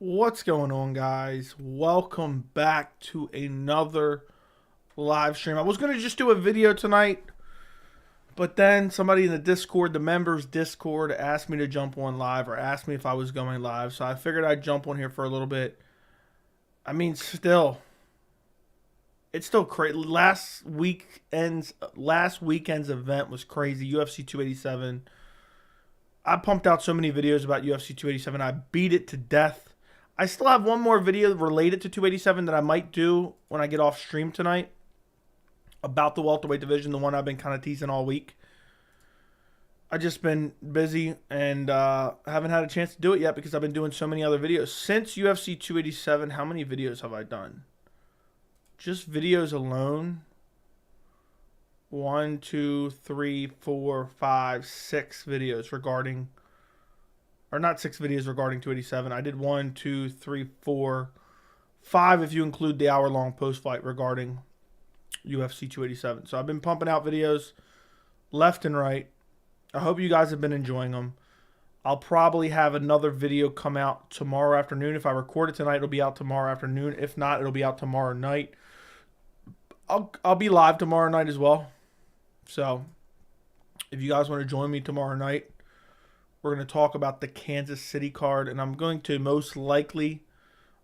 What's going on, guys? Welcome back to another live stream. I was going to just do a video tonight, but then somebody in the Discord, the members Discord, asked me to jump on live or asked me if I was going live. So I figured I'd jump on here for a little bit. I mean, it's still crazy. Last weekend's event was crazy. UFC 287. I pumped out so many videos about UFC 287. I beat it to death. I still have one more video related to 287 that I might do when I get off stream tonight about the welterweight division, the one I've been kind of teasing all week. I've just been busy and haven't had a chance to do it yet because I've been doing so many other videos. Since UFC 287, how many videos have I done? Just videos alone. 1, 2, 3, 4, 5, 6 videos regarding... Or not 6 videos regarding 287. I did 1, 2, 3, 4, 5 if you include the hour-long post-fight regarding UFC 287. So I've been pumping out videos left and right. I hope you guys have been enjoying them. I'll probably have another video come out tomorrow afternoon. If I record it tonight, it'll be out tomorrow afternoon. If not, it'll be out tomorrow night. I'll be live tomorrow night as well. So if you guys want to join me tomorrow night, we're going to talk about the Kansas City card, and I'm going to most likely,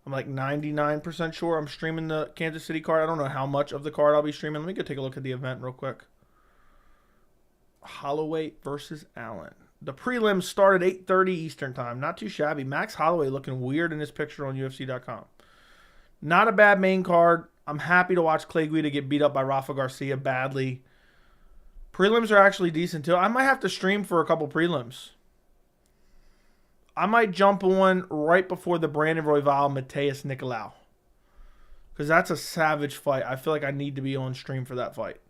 I'm like 99% sure I'm streaming the Kansas City card. I don't know how much of the card I'll be streaming. Let me go take a look at the event real quick. Holloway versus Allen. The prelims start at 8:30 Eastern time. Not too shabby. Max Holloway looking weird in his picture on UFC.com. Not a bad main card. I'm happy to watch Clay Guida get beat up by Rafa Garcia badly. Prelims are actually decent too. I might have to stream for a couple prelims. I might jump on right before the Brandon Royval Mateus Nicolau, because that's a savage fight. I feel like I need to be on stream for that fight.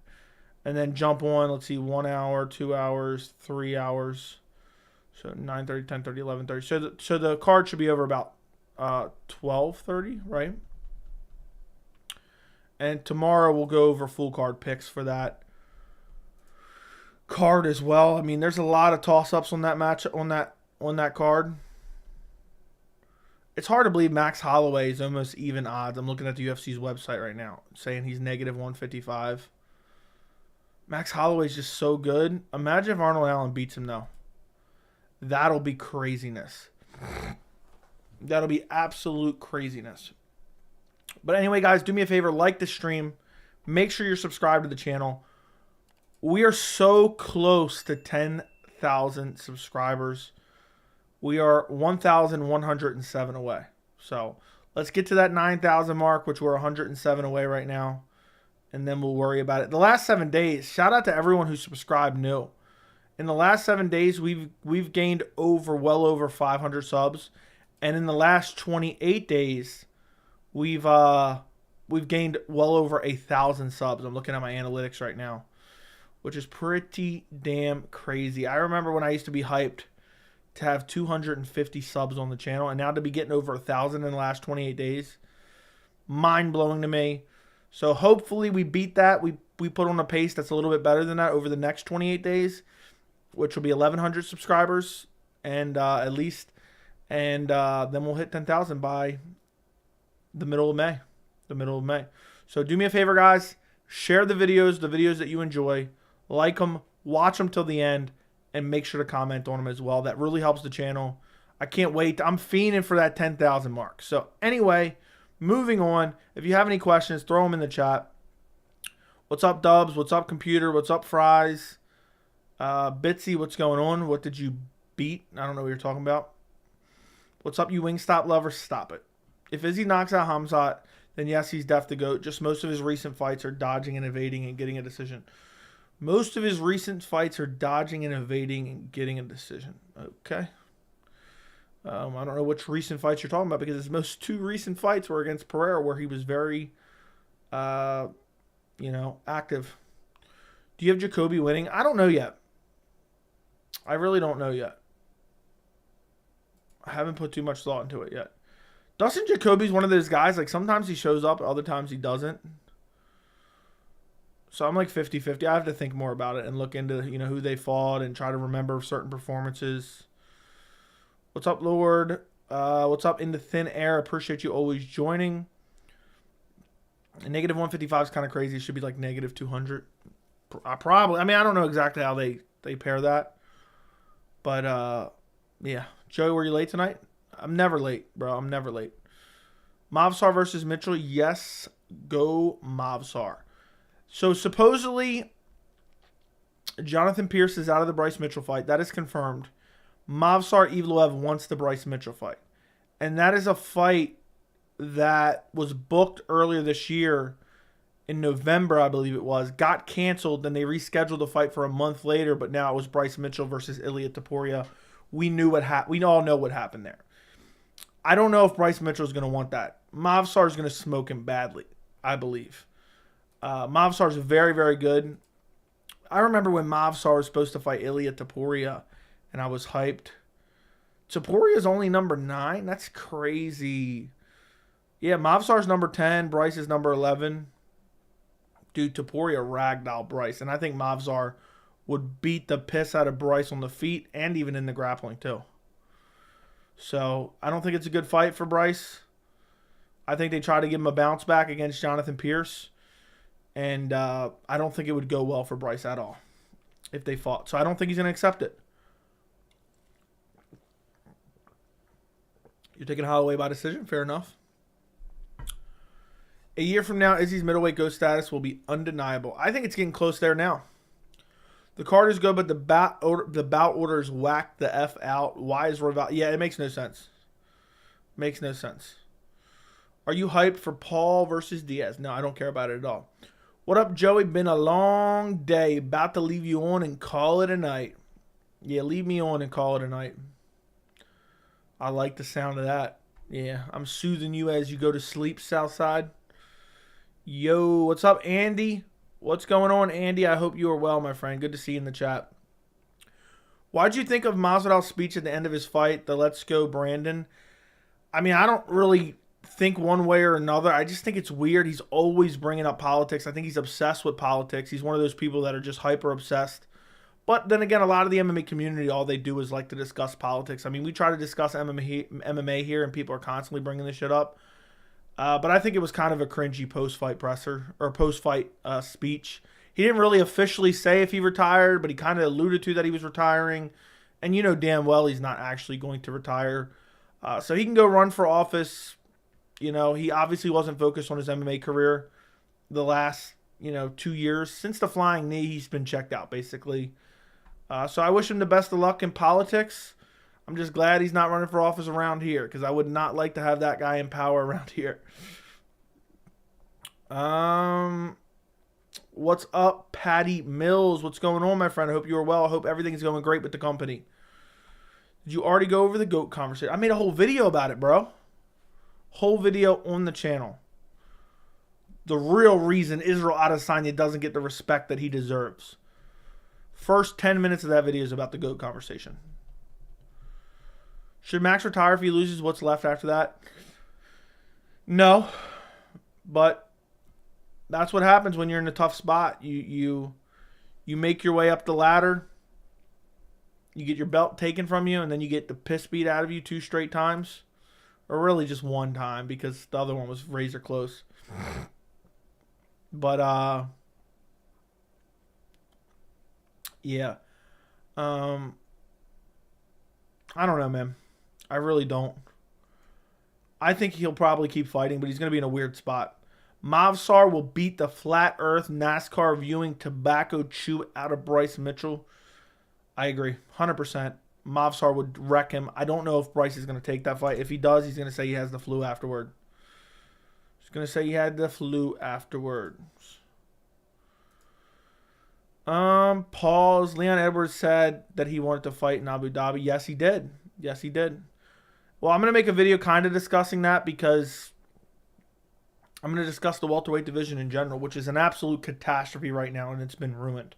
And then jump on, let's see, 1 hour, 2 hours, 3 hours. So 9:30, 10:30, 11:30. So the card should be over about 12:30, right? And tomorrow we'll go over full card picks for that card as well. I mean, there's a lot of toss-ups on that match, on that card. It's hard to believe Max Holloway is almost even odds. I'm looking at the UFC's website right now, saying he's negative 155. Max Holloway's just so good. Imagine if Arnold Allen beats him, though. That'll be craziness. That'll be absolute craziness. But anyway, guys, do me a favor. Like the stream. Make sure you're subscribed to the channel. We are so close to 10,000 subscribers. We are 1,107 away. So let's get to that 9,000 mark, which we're 107 away right now. And then we'll worry about it. The last 7 days, shout out to everyone who subscribed new. In the last 7 days, we've gained well over 500 subs. And in the last 28 days, we've gained well over 1,000 subs. I'm looking at my analytics right now, which is pretty damn crazy. I remember when I used to be hyped to have 250 subs on the channel, and now to be getting over 1,000 in the last 28 days, mind-blowing to me. So hopefully we beat that. We put on a pace that's a little bit better than that over the next 28 days, which will be 1,100 subscribers and at least, and then we'll hit 10,000 by the middle of May. So do me a favor, guys. Share the videos that you enjoy. Like them. Watch them till the end. And make sure to comment on them as well. That really helps the channel. I can't wait. I'm fiending for that 10,000 mark. So anyway, moving on. If you have any questions, throw them in the chat. What's up, Dubs? What's up, Computer? What's up, Fries? Bitsy, what's going on? What did you beat? I don't know what you're talking about. What's up, you Wingstop lovers? Stop it. If Izzy knocks out Hamzat, then yes, he's def to GOAT. Just most of his recent fights are dodging and evading and getting a decision. Most of his recent fights are dodging and evading and getting a decision. Okay. I don't know which recent fights you're talking about, because his most 2 recent fights were against Pereira, where he was very, active. Do you have Jacoby winning? I don't know yet. I really don't know yet. I haven't put too much thought into it yet. Dustin Jacoby's one of those guys, like sometimes he shows up, other times he doesn't. So I'm like 50-50. I have to think more about it and look into, who they fought and try to remember certain performances. What's up, Lord? What's up in the thin air? Appreciate you always joining. Negative 155 is kind of crazy. It should be like negative 200. Probably. I mean, I don't know exactly how they pair that. But, yeah. Joey, were you late tonight? I'm never late, bro. I'm never late. Movsar versus Mitchell. Yes, go Movsar. So, supposedly, Jonathan Pierce is out of the Bryce Mitchell fight. That is confirmed. Movsar Evloev wants the Bryce Mitchell fight. And that is a fight that was booked earlier this year in November, I believe it was. Got canceled, then they rescheduled the fight for a month later, but now it was Bryce Mitchell versus Ilia Topuria. We all know what happened there. I don't know if Bryce Mitchell is going to want that. Movsar is going to smoke him badly, I believe. Movsar is very, very good. I remember when Movsar was supposed to fight Ilia Topuria, and I was hyped. Topuria is only number 9? That's crazy. Yeah, Movsar's number 10. Bryce is number 11. Dude, Topuria ragdoll Bryce. And I think Movsar would beat the piss out of Bryce on the feet and even in the grappling too. So, I don't think it's a good fight for Bryce. I think they try to give him a bounce back against Jonathan Pierce. And I don't think it would go well for Bryce at all if they fought. So, I don't think he's going to accept it. You're taking Holloway by decision? Fair enough. A year from now, Izzy's middleweight GOAT status will be undeniable. I think it's getting close there now. The card is good, but the bout orders whack the F out. Why is Rival? Yeah, it makes no sense. Makes no sense. Are you hyped for Paul versus Diaz? No, I don't care about it at all. What up, Joey? Been a long day. About to leave you on and call it a night. Yeah, leave me on and call it a night. I like the sound of that. Yeah, I'm soothing you as you go to sleep, Southside. Yo, what's up, Andy? What's going on, Andy? I hope you are well, my friend. Good to see you in the chat. Why'd you think of Masvidal's speech at the end of his fight, the Let's Go Brandon? I mean, I don't really think one way or another. I just think it's weird. He's always bringing up politics. I think he's obsessed with politics. He's one of those people that are just hyper obsessed. But then again, a lot of the MMA community, all they do is like to discuss politics. I mean, we try to discuss MMA here, and people are constantly bringing this shit up. But I think it was kind of a cringy post-fight presser or post-fight speech. He didn't really officially say if he retired, but he kind of alluded to that he was retiring. And you know damn well he's not actually going to retire. So he can go run for office. You know, he obviously wasn't focused on his MMA career the last, 2 years. Since the flying knee, he's been checked out, basically. So I wish him the best of luck in politics. I'm just glad he's not running for office around here because I would not like to have that guy in power around here. What's up, Patty Mills? What's going on, my friend? I hope you are well. I hope everything's going great with the company. Did you already go over the GOAT conversation? I made a whole video about it, bro. Whole video on the channel. The real reason Israel Adesanya doesn't get the respect that he deserves. First 10 minutes of that video is about the GOAT conversation. Should Max retire if he loses? What's left after that? No. But that's what happens when you're in a tough spot. You make your way up the ladder. You get your belt taken from you, and then you get the piss beat out of you 2 straight times. Or really just 1 time because the other one was razor close. But, yeah. I don't know, man. I really don't. I think he'll probably keep fighting, but he's going to be in a weird spot. Movsar will beat the flat earth NASCAR viewing tobacco chew out of Bryce Mitchell. I agree. 100%. Movsar would wreck him. I don't know if Bryce is going to take that fight. If he does, he's going to say he has the flu afterward. He's going to say he had the flu afterwards. Pause. Leon Edwards said that he wanted to fight in Abu Dhabi. Yes, he did. Yes, he did. Well, I'm going to make a video kind of discussing that because I'm going to discuss the welterweight division in general, which is an absolute catastrophe right now, and it's been ruined.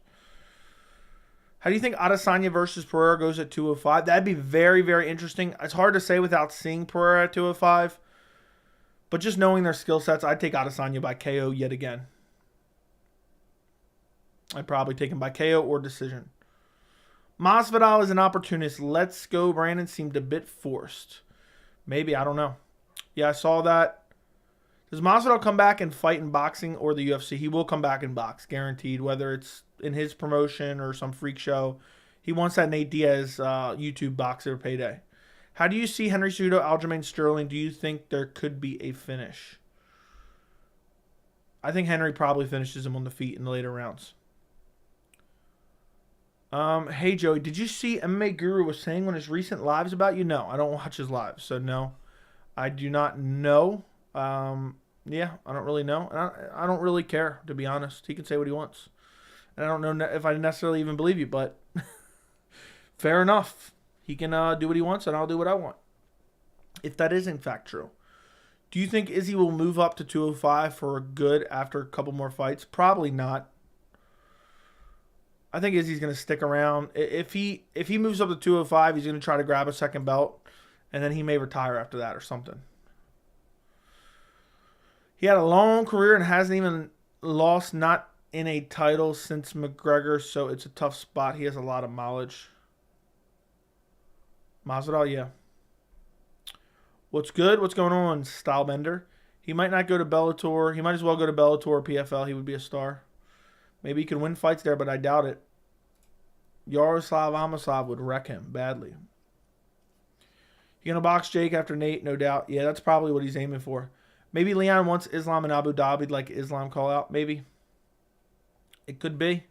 How do you think Adesanya versus Pereira goes at 205? That'd be very, very interesting. It's hard to say without seeing Pereira at 205, but just knowing their skill sets, I'd take Adesanya by KO yet again. I'd probably take him by KO or decision. Masvidal is an opportunist. Let's go, Brandon. Seemed a bit forced. Maybe. I don't know. Yeah, I saw that. Does Masvidal come back and fight in boxing or the UFC? He will come back and box, guaranteed, whether it's in his promotion or some freak show. He wants that Nate Diaz YouTube boxer payday. How do you see Henry Cejudo, Aljamain Sterling? Do you think there could be a finish? I think Henry probably finishes him on the feet in the later rounds. Hey, Joey, did you see MMA Guru was saying on his recent lives about you? No, I don't watch his lives, so no. I do not know. Yeah, I don't really know. And I don't really care, to be honest. He can say what he wants. And I don't know if I necessarily even believe you, but fair enough. He can do what he wants, and I'll do what I want. If that is, in fact, true. Do you think Izzy will move up to 205 for good after a couple more fights? Probably not. I think Izzy's going to stick around. If he moves up to 205, he's going to try to grab a second belt, and then he may retire after that or something. He had a long career and hasn't even lost, not in a title, since McGregor, so it's a tough spot. He has a lot of mileage. Masvidal, yeah. What's good? What's going on, Stylebender? He might not go to Bellator. He might as well go to Bellator or PFL. He would be a star. Maybe he can win fights there, but I doubt it. Yaroslav Amosov would wreck him badly. You gonna box Jake after Nate? No doubt. Yeah, that's probably what he's aiming for. Maybe Leon wants Islam in Abu Dhabi, like Islam call out. Maybe. It could be.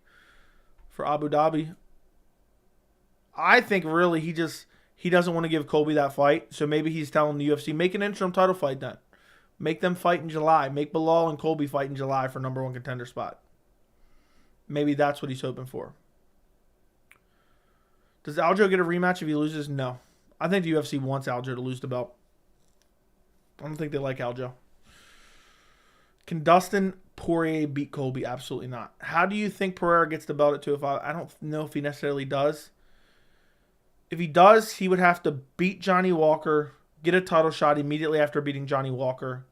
For Abu Dhabi. I think really he doesn't want to give Colby that fight. So maybe he's telling the UFC, make an interim title fight then. Make them fight in July. Make Bilal and Colby fight in July for #1 contender spot. Maybe that's what he's hoping for. Does Aljo get a rematch if he loses? No. I think the UFC wants Aljo to lose the belt. I don't think they like Aljo. Can Dustin Poirier beat Colby? Absolutely not. How do you think Pereira gets the belt at 205? I don't know if he necessarily does. If he does, he would have to beat Johnny Walker, get a title shot immediately after beating Johnny Walker,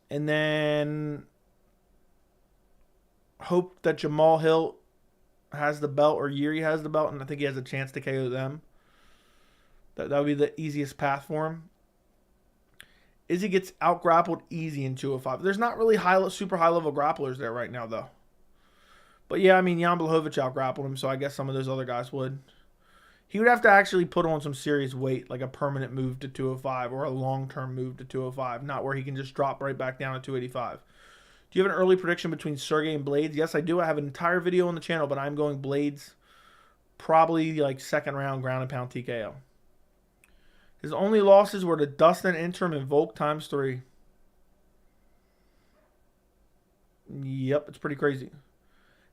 and then hope that Jamal Hill has the belt or Yuri has the belt, and I think he has a chance to KO them. That would be the easiest path for him. Izzy gets out-grappled easy in 205. There's not really super high-level grapplers there right now, though. But yeah, I mean, Jan Blachowicz out-grappled him, so I guess some of those other guys would. He would have to actually put on some serious weight, like a permanent move to 205 or a long-term move to 205, not where he can just drop right back down to 285. Do you have an early prediction between Sergey and Blades? Yes, I do. I have an entire video on the channel, but I'm going Blades probably like second round ground and pound TKO. His only losses were to Dustin, Interim, and Volk ×3. Yep, it's pretty crazy.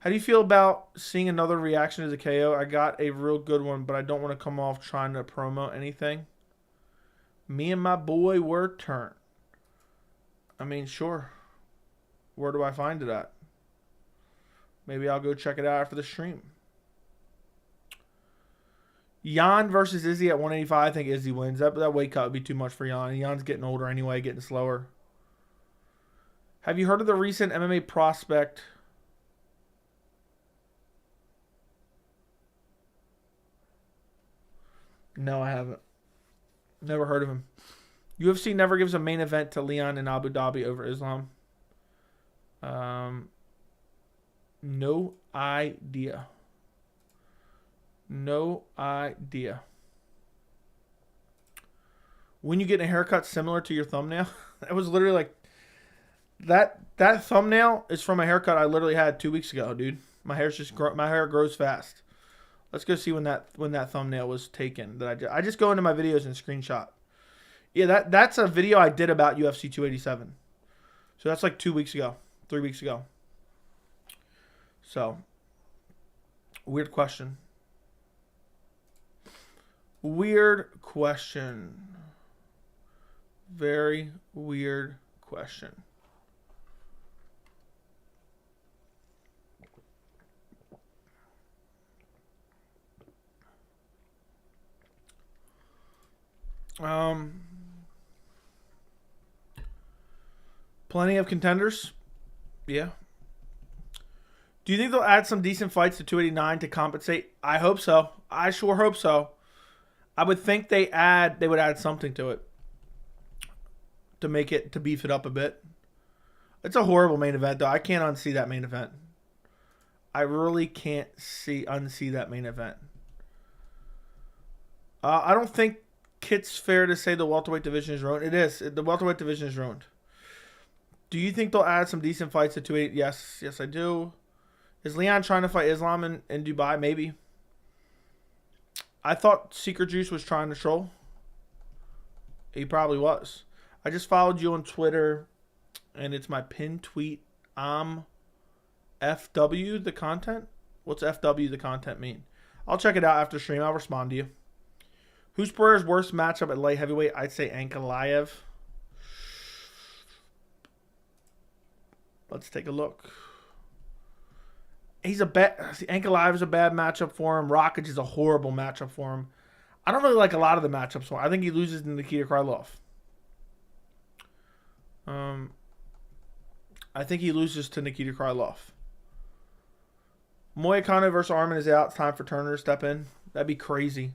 How do you feel about seeing another reaction to the KO? I got a real good one, but I don't want to come off trying to promo anything. Me and my boy were turned. I mean, sure. Where do I find it at? Maybe I'll go check it out after the stream. Jan versus Izzy at 185. I think Izzy wins. That weight cut would be too much for Jan. Jan's getting older anyway, getting slower. Have you heard of the recent MMA prospect? No, I haven't. Never heard of him. UFC never gives a main event to Leon in Abu Dhabi over Islam. No idea. No idea. When you get a haircut similar to your thumbnail, that was literally like that thumbnail is from a haircut I literally had 2 weeks ago, dude. My hair grows fast. Let's go see when that thumbnail was taken. That I just go into my videos and screenshot. Yeah, that's a video I did about UFC 287. So that's like 2 weeks ago, 3 weeks ago. So, weird question. Weird question. Very weird question. Plenty of contenders. Yeah. Do you think they'll add some decent fights to 289 to compensate? I hope so. I sure hope so. I would think they would add something to it to beef it up a bit. It's a horrible main event though. I can't unsee that main event. I really can't unsee that main event. I don't think it's fair to say the welterweight division is ruined. It is. The welterweight division is ruined. Do you think they'll add some decent fights at 280? Yes, I do. Is Leon trying to fight Islam in Dubai? Maybe. I thought Secret Juice was trying to troll. He probably was. I just followed you on Twitter, and it's my pinned tweet. FW the content? What's FW the content mean? I'll check it out after stream. I'll respond to you. Who's Pereira's worst matchup at light heavyweight? I'd say Ankalaev. Let's take a look. Ankalaev is a bad matchup for him. Rakic is a horrible matchup for him. I don't really like a lot of the matchups for him. I think he loses to Nikita Krylov. I think he loses to Nikita Krylov. Moicano versus Arman is out. It's time for Turner to step in. That'd be crazy.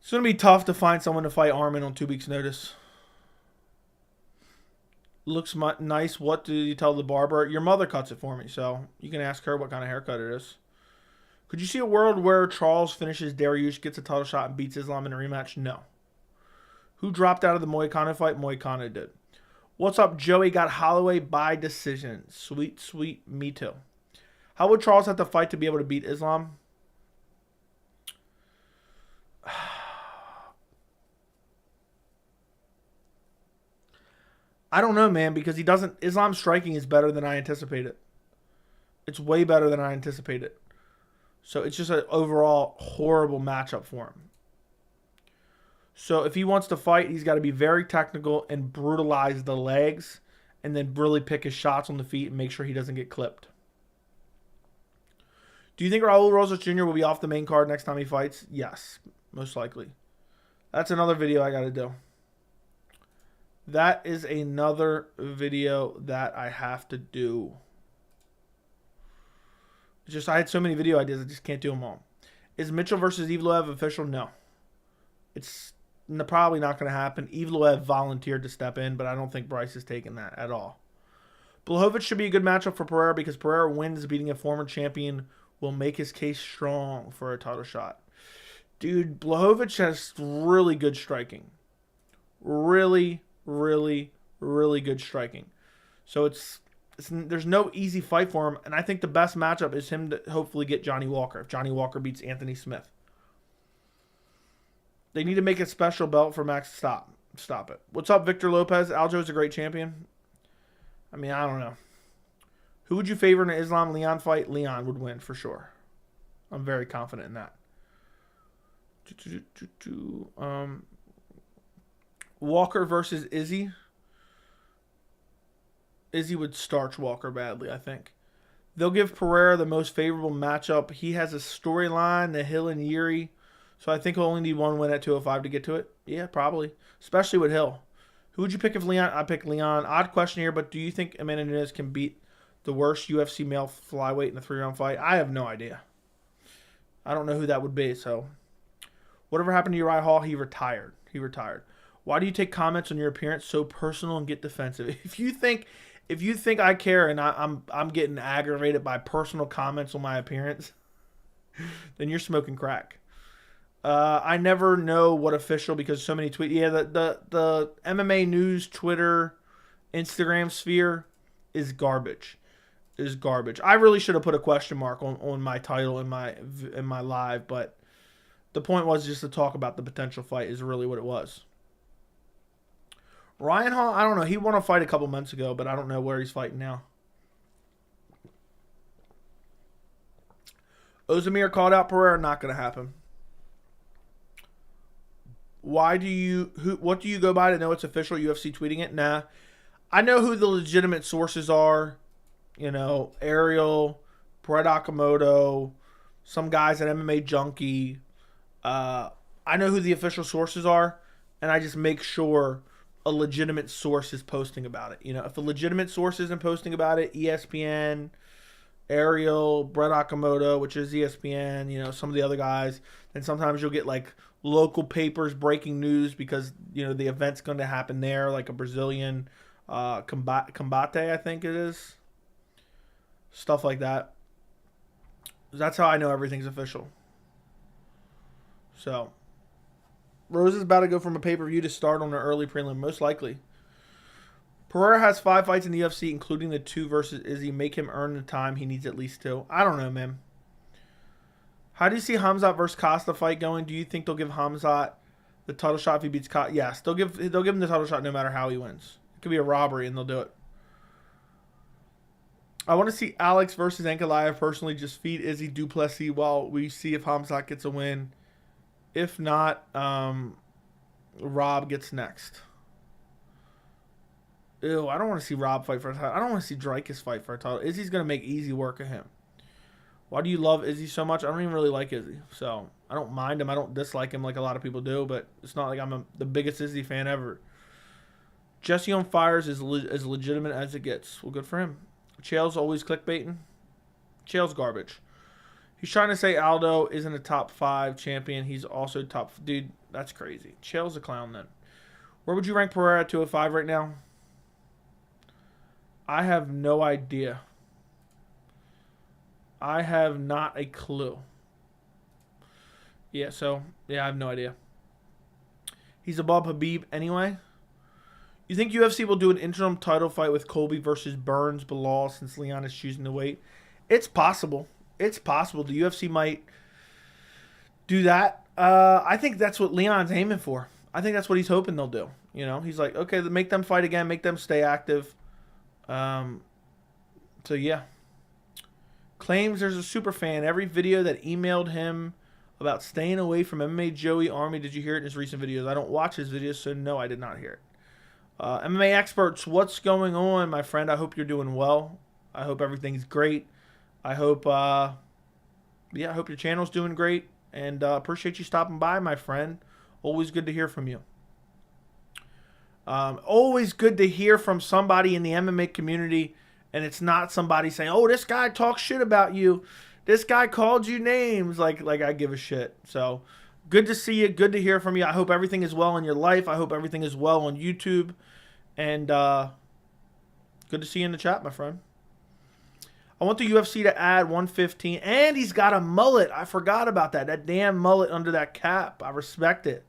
It's going to be tough to find someone to fight Arman on 2 weeks' notice. Looks nice. What did you tell the barber? Your mother cuts it for me, so you can ask her what kind of haircut it is. Could you see a world where Charles finishes Dariush, gets a title shot, and beats Islam in a rematch? No. Who dropped out of the Moicano fight? Moicano did. What's up, Joey? Got Holloway by decision. Sweet, sweet. Me too. How would Charles have to fight to be able to beat Islam? I don't know, man, because he doesn't. Islam's striking is better than I anticipated. It's way better than I anticipated. So it's just an overall horrible matchup for him. So if he wants to fight, he's got to be very technical and brutalize the legs and then really pick his shots on the feet and make sure he doesn't get clipped. Do you think Raul Rosas Jr. will be off the main card next time he fights? Yes, most likely. That's another video I got to do. That is another video that I have to do. It's just I had so many video ideas, I just can't do them all. Is Mitchell versus Evloev official? No. It's probably not going to happen. Evloev volunteered to step in, but I don't think Bryce is taking that at all. Blachowicz should be a good matchup for Pereira because Pereira wins beating a former champion will make his case strong for a title shot. Dude, Blachowicz has really good striking. Really good striking. So there's no easy fight for him, and I think the best matchup is him to hopefully get Johnny Walker if Johnny Walker beats Anthony Smith. They need to make a special belt for Max. Stop it. What's up, Victor Lopez? Aljo's a great champion. I mean, I don't know. Who would you favor in an Islam-Leon fight? Leon would win for sure. I'm very confident in that. Walker versus Izzy. Izzy would starch Walker badly, I think. They'll give Pereira the most favorable matchup. He has a storyline, the Hill and Yuri. So I think he'll only need one win at 205 to get to it. Yeah, probably. Especially with Hill. Who would you pick if Leon? I pick Leon. Odd question here, but do you think Amanda Nunes can beat the worst UFC male flyweight in a 3-round fight? I have no idea. I don't know who that would be. So whatever happened to Uriah Hall, he retired. Why do you take comments on your appearance so personal and get defensive? If you think I care and I'm getting aggravated by personal comments on my appearance, then you're smoking crack. I never know what official because so many tweets. Yeah, the MMA news, Twitter, Instagram sphere is garbage. I really should have put a question mark on my title in my live, but the point was just to talk about the potential fight is really what it was. Ryan Hall, I don't know. He won a fight a couple months ago, but I don't know where he's fighting now. Ozemir called out Pereira. Not going to happen. What do you go by to know it's official? UFC tweeting it? Nah. I know who the legitimate sources are. You know, Ariel, Brett Okamoto, some guys at MMA Junkie. I know who the official sources are, and I just make sure a legitimate source is posting about it. You know, if a legitimate source isn't posting about it, ESPN, Ariel, Brett Okamoto, which is ESPN, you know, some of the other guys, then sometimes you'll get like local papers breaking news because, you know, the event's going to happen there, like a Brazilian combate, I think it is. Stuff like that. That's how I know everything's official. So, Rose is about to go from a pay-per-view to start on an early prelim, most likely. Pereira has 5 fights in the UFC, including the 2 versus Izzy. Make him earn the time. He needs at least 2. I don't know, man. How do you see Khamzat versus Costa fight going? Do you think they'll give Khamzat the title shot if he beats Costa? Yes, they'll give him the title shot no matter how he wins. It could be a robbery, and they'll do it. I want to see Alex versus Ankalaev personally. Just feed Izzy Duplessis while we see if Khamzat gets a win. If not, Rob gets next. Ew, I don't want to see Rob fight for a title. I don't want to see Dreykus fight for a title. Izzy's going to make easy work of him. Why do you love Izzy so much? I don't even really like Izzy. So, I don't mind him. I don't dislike him like a lot of people do. But it's not like I'm the biggest Izzy fan ever. Jesse on Fires is as legitimate as it gets. Well, good for him. Chael's always clickbaiting. Chael's garbage. He's trying to say Aldo isn't a top 5 champion. He's also top... Dude, that's crazy. Chael's a clown then. Where would you rank Pereira at 205 right now? I have no idea. I have not a clue. Yeah, I have no idea. He's above Habib anyway. You think UFC will do an interim title fight with Colby versus Burns Bilal since Leon is choosing to wait? It's possible. It's possible. The UFC might do that. I think that's what Leon's aiming for. I think that's what he's hoping they'll do. You know, he's like, okay, make them fight again, make them stay active. So yeah. Claims there's a super fan. Every video that emailed him about staying away from MMA Joey Army. Did you hear it in his recent videos? I don't watch his videos, so no, I did not hear it. MMA experts, what's going on, my friend? I hope you're doing well. I hope everything's great. I hope, I hope your channel's doing great. And appreciate you stopping by, my friend. Always good to hear from you. Always good to hear from somebody in the MMA community. And it's not somebody saying, oh, this guy talks shit about you. This guy called you names. Like I give a shit. So, good to see you. Good to hear from you. I hope everything is well in your life. I hope everything is well on YouTube. And good to see you in the chat, my friend. I want the UFC to add 115. And he's got a mullet. I forgot about that. That damn mullet under that cap. I respect it.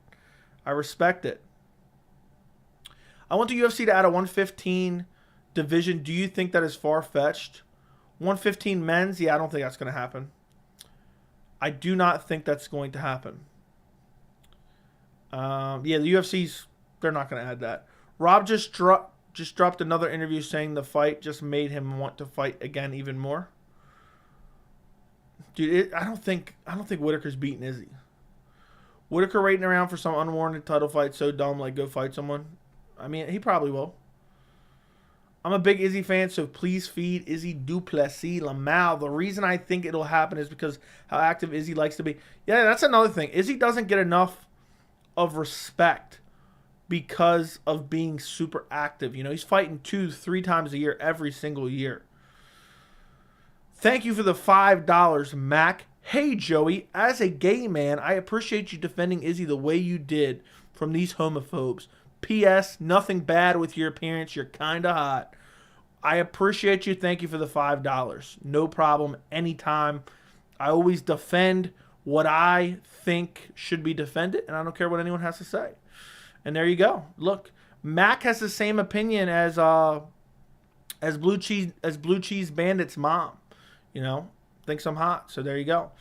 I respect it. I want the UFC to add a 115 division. Do you think that is far-fetched? 115 men's? Yeah, I don't think that's going to happen. I do not think that's going to happen. Yeah, the UFC's, they're not going to add that. Rob just dropped another interview saying the fight just made him want to fight again even more. Dude, I don't think Whitaker's beating Izzy. Whitaker waiting around for some unwarranted title fight, so dumb, like go fight someone. I mean, he probably will. I'm a big Izzy fan, so please feed Izzy Duplessis Lamau. The reason I think it'll happen is because how active Izzy likes to be. Yeah, that's another thing. Izzy doesn't get enough of respect because of being super active. You know, he's fighting 2-3 times a year every single year. Thank you for the $5, Mac. Hey, Joey, as a gay man, I appreciate you defending Izzy the way you did from these homophobes. P.S. Nothing bad with your appearance. You're kind of hot. I appreciate you. Thank you for the $5. No problem. Anytime. I always defend what I think should be defended, and I don't care what anyone has to say. And there you go. Look, Mac has the same opinion as Blue Cheese Bandit's mom. You know, thinks I'm hot. So there you go.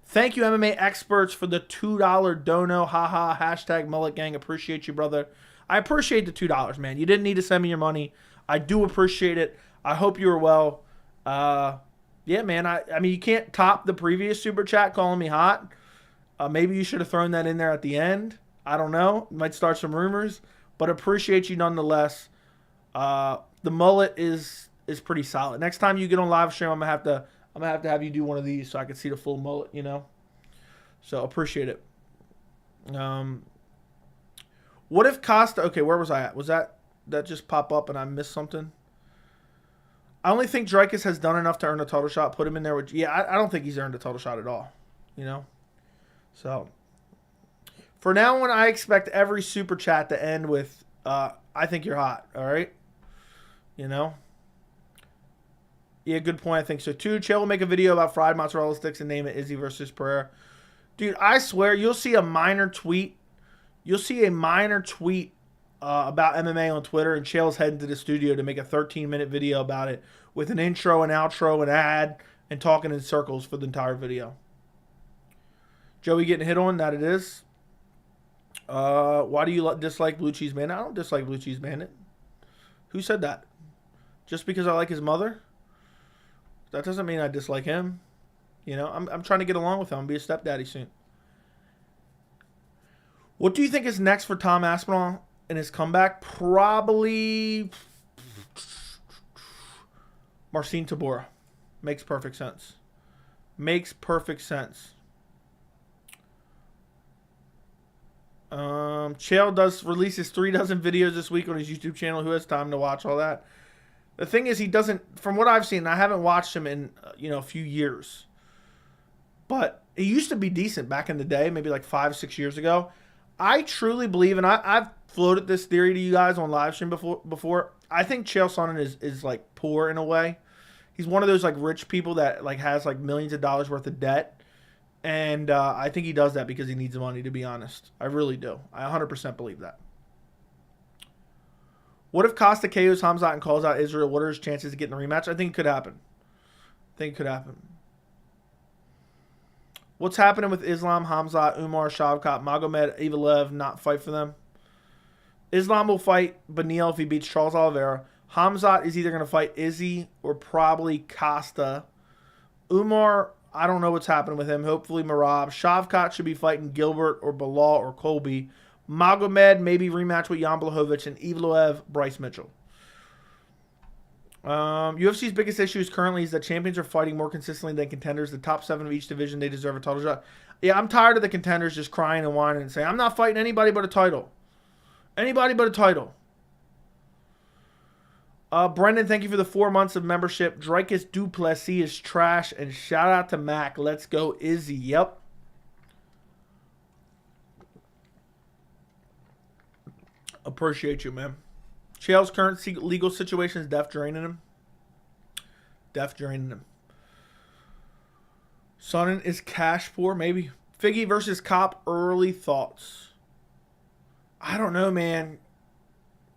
Thank you, MMA experts, for the $2 dono. Haha. Hashtag Mullet Gang. Appreciate you, brother. I appreciate the $2, man. You didn't need to send me your money. I do appreciate it. I hope you were well. Yeah, man. I mean, you can't top the previous super chat calling me hot. Maybe you should have thrown that in there at the end. I don't know. Might start some rumors, but appreciate you nonetheless. The mullet is pretty solid. Next time you get on live stream, I'm gonna have to have you do one of these so I can see the full mullet. You know. So appreciate it. What if Costa... Okay, where was I at? Was that just pop up and I missed something? I only think Dreykus has done enough to earn a title shot. Put him in there with... Yeah, I don't think he's earned a title shot at all. You know? So... For now on, I expect every super chat to end with, I think you're hot, all right? You know? Yeah, good point. I think so, too. Chael will make a video about fried mozzarella sticks and name it Izzy versus Pereira. Dude, I swear, you'll see a minor tweet. You'll see a minor tweet about MMA on Twitter, and Chael's heading to the studio to make a 13-minute video about it with an intro, an outro, an ad, and talking in circles for the entire video. Joey getting hit on, that it is. Why do you dislike Blue Cheese Bandit? I don't dislike Blue Cheese Bandit. Who said that? Just because I like his mother? That doesn't mean I dislike him. You know, I'm trying to get along with him. I'll be a stepdaddy soon. What do you think is next for Tom Aspinall in his comeback? Probably Marcin Tybura. Makes perfect sense. Makes perfect sense. Chael releases 3 dozen videos this week on his YouTube channel. Who has time to watch all that? The thing is, he doesn't, from what I've seen, I haven't watched him in, a few years. But he used to be decent back in the day, maybe like 5-6 years ago. I truly believe, and I've floated this theory to you guys on Livestream before. I think Chael Sonnen is like poor in a way. He's one of those like rich people that like has like millions of dollars worth of debt. And I think he does that because he needs the money, to be honest. I really do. I 100% believe that. What if Costa KOs Hamzat and calls out Israel? What are his chances of getting a rematch? I think it could happen. What's happening with Islam, Hamzat, Umar, Shavkat, Magomed, Evloev not fight for them? Islam will fight Beneil if he beats Charles Oliveira. Hamzat is either going to fight Izzy or probably Costa. Umar, I don't know what's happening with him. Hopefully Marab. Shavkat should be fighting Gilbert or Bilal or Colby. Magomed maybe rematch with Jan Blachowicz, and Evloev, Bryce Mitchell. UFC's biggest issue currently is that champions are fighting more consistently than contenders. The top 7 of each division, they deserve a title shot. Yeah, I'm tired of the contenders just crying and whining and saying, I'm not fighting anybody but a title. Anybody but a title. Brendan, thank you for the 4 months of membership. Dreykus Duplessis is trash, and shout out to Mac. Let's go, Izzy. Yep. Appreciate you, man. Chael's current legal situation is death draining him. Sonnen is cash poor, maybe. Figgy versus Cop, early thoughts. I don't know, man.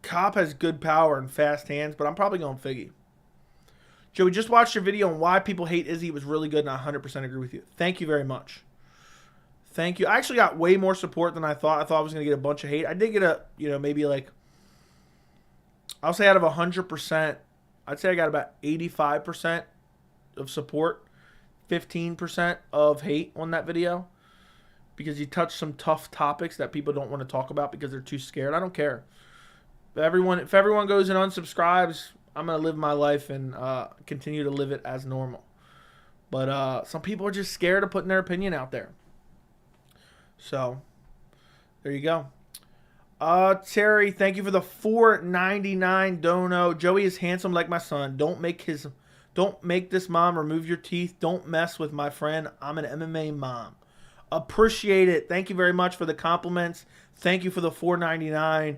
Cop has good power and fast hands, but I'm probably going Figgy. Joey, just watched your video on why people hate Izzy. It was really good, and I 100% agree with you. Thank you very much. Thank you. I actually got way more support than I thought. I thought I was going to get a bunch of hate. I did get maybe like, I'll say out of 100%, I'd say I got about 85% of support, 15% of hate on that video, because you touched some tough topics that people don't want to talk about because they're too scared. I don't care. If everyone goes and unsubscribes, I'm going to live my life and continue to live it as normal. But some people are just scared of putting their opinion out there. So, there you go. Terry, thank you for the $4.99 dono. Joey is handsome like my son. Don't make this mom remove your teeth. Don't mess with my friend. I'm an MMA mom. Appreciate it. Thank you very much for the compliments. Thank you for the $4.99.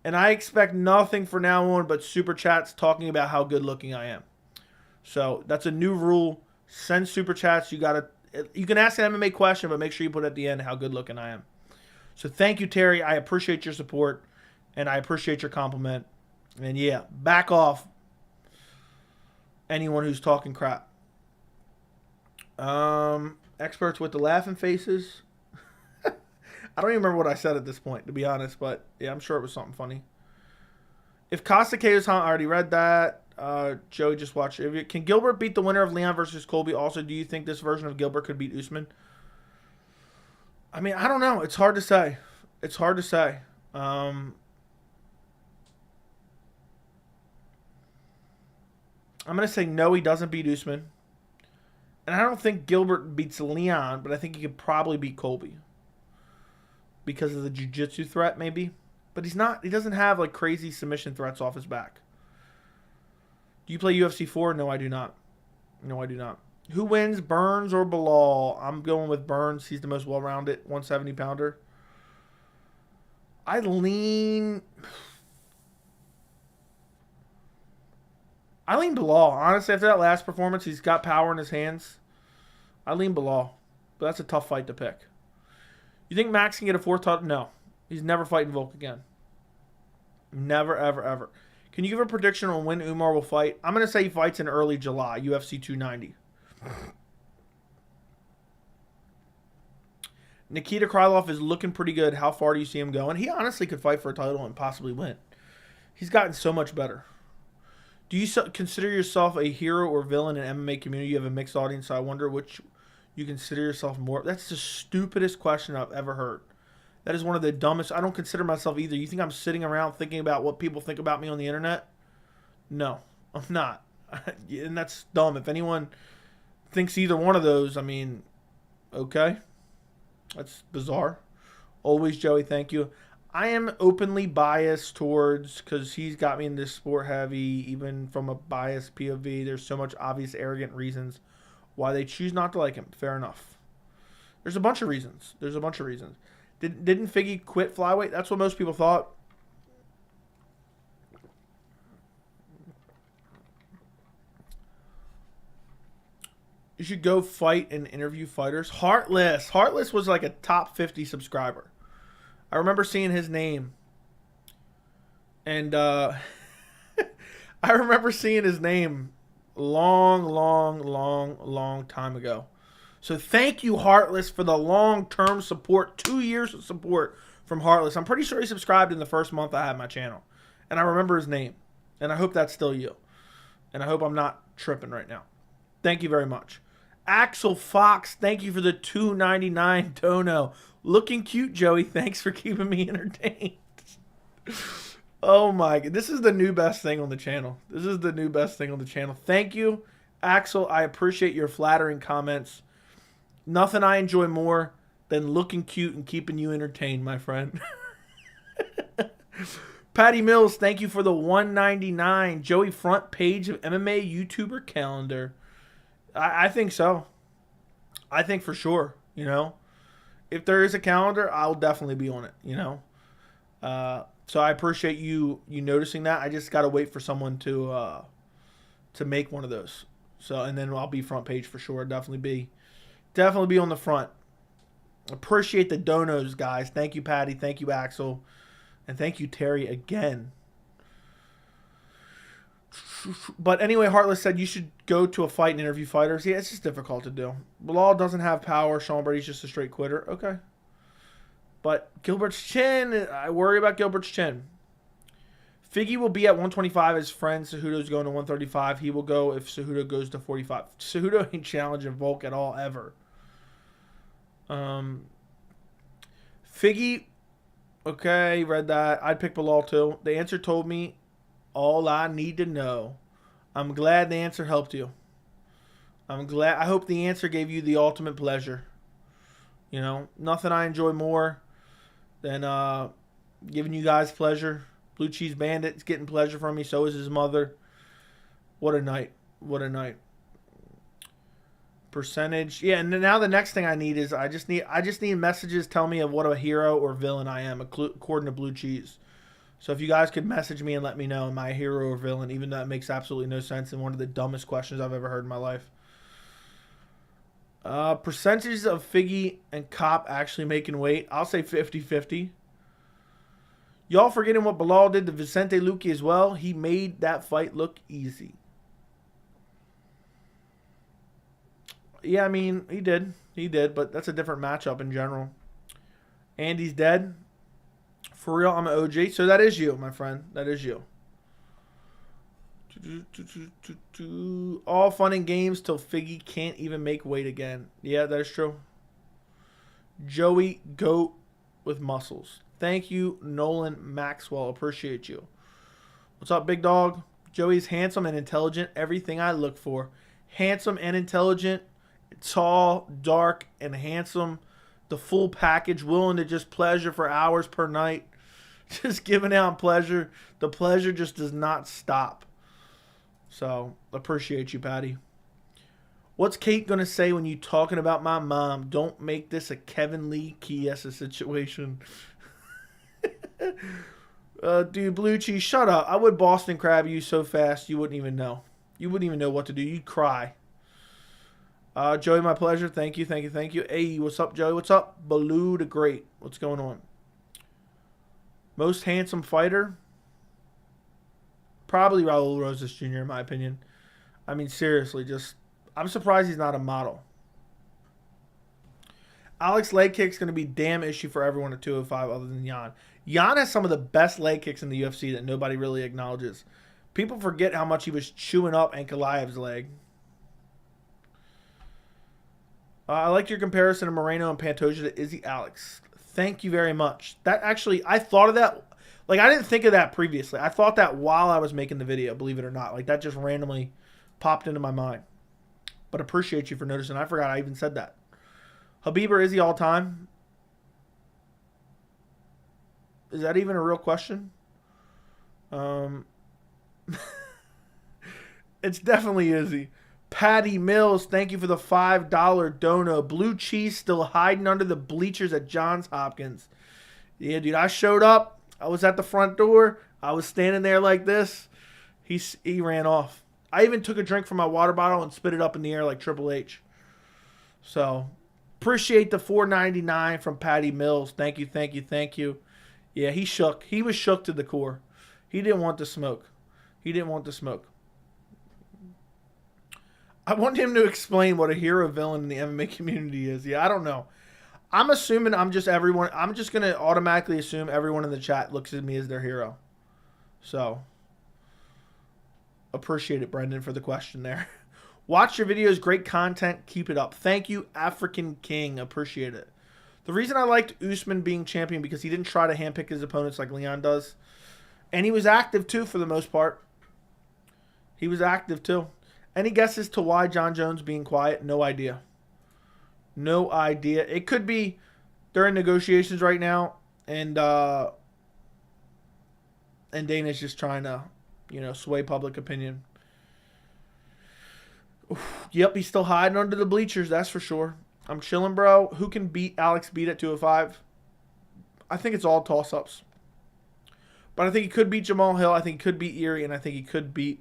And I expect nothing from now on but super chats talking about how good looking I am. So that's a new rule. Send super chats. You can ask an MMA question, but make sure you put at the end how good looking I am. So thank you, Terry. I appreciate your support, and I appreciate your compliment. And yeah, back off anyone who's talking crap. Experts with the laughing faces. I don't even remember what I said at this point, to be honest, but yeah, I'm sure it was something funny. If Costa KO's I already read that. Joey just watched it. Can Gilbert beat the winner of Leon versus Colby? Also, do you think this version of Gilbert could beat Usman? I mean, I don't know. It's hard to say. I'm going to say no, he doesn't beat Usman. And I don't think Gilbert beats Leon, but I think he could probably beat Colby. Because of the jiu-jitsu threat, maybe. But he doesn't have like crazy submission threats off his back. Do you play UFC 4? No, I do not. Who wins, Burns or Bilal? I'm going with Burns. He's the most well-rounded 170-pounder. I lean Bilal. Honestly, after that last performance, he's got power in his hands. I lean Bilal. But that's a tough fight to pick. You think Max can get a fourth title? No. He's never fighting Volk again. Never, ever, ever. Can you give a prediction on when Umar will fight? I'm going to say he fights in early July, UFC 290. Nikita Krylov is looking pretty good. How far do you see him going? He honestly could fight for a title and possibly win. He's gotten so much better. Do you consider yourself a hero or villain in MMA community? You have a mixed audience, so I wonder which you consider yourself more. That's the stupidest question I've ever heard. That is one of the dumbest. I don't consider myself either. You think I'm sitting around thinking about what people think about me on the internet? No, I'm not. And that's dumb. If anyone thinks either one of those, I mean, okay. That's bizarre. Always Joey, thank you. I am openly biased towards, because he's got me in this sport heavy, even from a biased POV. There's so much obvious arrogant reasons why they choose not to like him. Fair enough. There's a bunch of reasons. Didn't Figgy quit flyweight? That's what most people thought. You should go fight and interview fighters. Heartless. Heartless was like a top 50 subscriber. I remember seeing his name. And I remember seeing his name long time ago. So thank you, Heartless, for the long-term support. 2 years of support from Heartless. I'm pretty sure he subscribed in the first month I had my channel. And I remember his name. And I hope that's still you. And I hope I'm not tripping right now. Thank you very much. Axel Fox, thank you for the $2.99 dono. Looking cute, Joey. Thanks for keeping me entertained. Oh my God. This is the new best thing on the channel. Thank you, Axel. I appreciate your flattering comments. Nothing I enjoy more than looking cute and keeping you entertained, my friend. Patty Mills, thank you for the $1.99. Joey, front page of MMA YouTuber calendar. I think so. I think for sure, you know. If there is a calendar, I'll definitely be on it, you know. So I appreciate you noticing that. I just got to wait for someone to make one of those. So, and then I'll be front page for sure. Definitely be on the front. Appreciate the donos, guys. Thank you, Patty. Thank you, Axel. And thank you, Terry, again. But anyway, Heartless said you should go to a fight and interview fighters. Yeah, it's just difficult to do. Bilal doesn't have power. Sean Brady's just a straight quitter. Okay. But Gilbert's chin, I worry about Gilbert's chin. Figgy will be at 125. His friend Cejudo's going to 135. He will go if Cejudo goes to 45. Cejudo ain't challenging Volk at all, ever. Figgy, okay, read that. I'd pick Bilal too. The answer told me all I need to know. I'm glad the answer helped you. I hope the answer gave you the ultimate pleasure. You know, nothing I enjoy more than giving you guys pleasure. Blue Cheese Bandit's getting pleasure from me. So is his mother. What a night. Percentage. Yeah, and now the next thing I need is I just need messages tell me of what a hero or villain I am according to Blue Cheese. So if you guys could message me and let me know, am I a hero or villain, even though it makes absolutely no sense and one of the dumbest questions I've ever heard in my life. Percentages of Figgy and Cop actually making weight. I'll say 50-50. Y'all forgetting what Bilal did to Vicente Luque as well. He made that fight look easy. Yeah, I mean, he did, but that's a different matchup in general. Andy's dead. For real, I'm an OG. So that is you, my friend. That is you. All fun and games till Figgy can't even make weight again. Yeah, that is true. Joey Goat with muscles. Thank you, Nolan Maxwell. Appreciate you. What's up, big dog? Joey's handsome and intelligent. Everything I look for. Handsome and intelligent. Tall, dark, and handsome. The full package. Willing to just pleasure for hours per night. Just giving out pleasure. The pleasure just does not stop. So, appreciate you, Patty. What's Kate going to say when you talking about my mom? Don't make this a Kevin Lee Kiesa situation. Dude, Blue Cheese, shut up. I would Boston Crab you so fast you wouldn't even know. You wouldn't even know what to do. You'd cry. Joey, my pleasure. Thank you, thank you, thank you. Hey, what's up, Joey? What's up? Baloo the Great. What's going on? Most handsome fighter? Probably Raul Rosas Jr., in my opinion. I mean, seriously, I'm surprised he's not a model. Alex leg kick's going to be a damn issue for everyone at 205 other than Jan. Jan has some of the best leg kicks in the UFC that nobody really acknowledges. People forget how much he was chewing up Ankalaev's leg. I like your comparison of Moreno and Pantoja to Izzy Alex. Thank you very much. That actually, I thought of that. Like, I didn't think of that previously. I thought that while I was making the video, believe it or not. Like, that just randomly popped into my mind. But appreciate you for noticing. I forgot I even said that. Habib or Izzy all time? Is that even a real question? It's definitely Izzy. Patty Mills, thank you for the $5 dono. Blue Cheese still hiding under the bleachers at Johns Hopkins. Yeah, dude, I showed up. I was at the front door. I was standing there like this. He ran off. I even took a drink from my water bottle and spit it up in the air like Triple H. So, appreciate the $4.99 from Patty Mills. Thank you, thank you, thank you. Yeah, he shook. He was shook to the core. He didn't want the smoke. He didn't want the smoke. I want him to explain what a hero villain in the MMA community is. Yeah, I don't know. I'm assuming I'm just going to automatically assume everyone in the chat looks at me as their hero. So, appreciate it, Brendan, for the question there. Watch your videos. Great content. Keep it up. Thank you, African King. Appreciate it. The reason I liked Usman being champion because he didn't try to handpick his opponents like Leon does. And he was active, too, for the most part. He was active, too. Any guesses to why John Jones being quiet? No idea. No idea. It could be during negotiations right now, and Dana's just trying to, sway public opinion. Oof, yep, he's still hiding under the bleachers, that's for sure. I'm chilling, bro. Who can beat Alex Beat at 205? I think it's all toss-ups. But I think he could beat Jamal Hill. I think he could beat Erie, and I think he could beat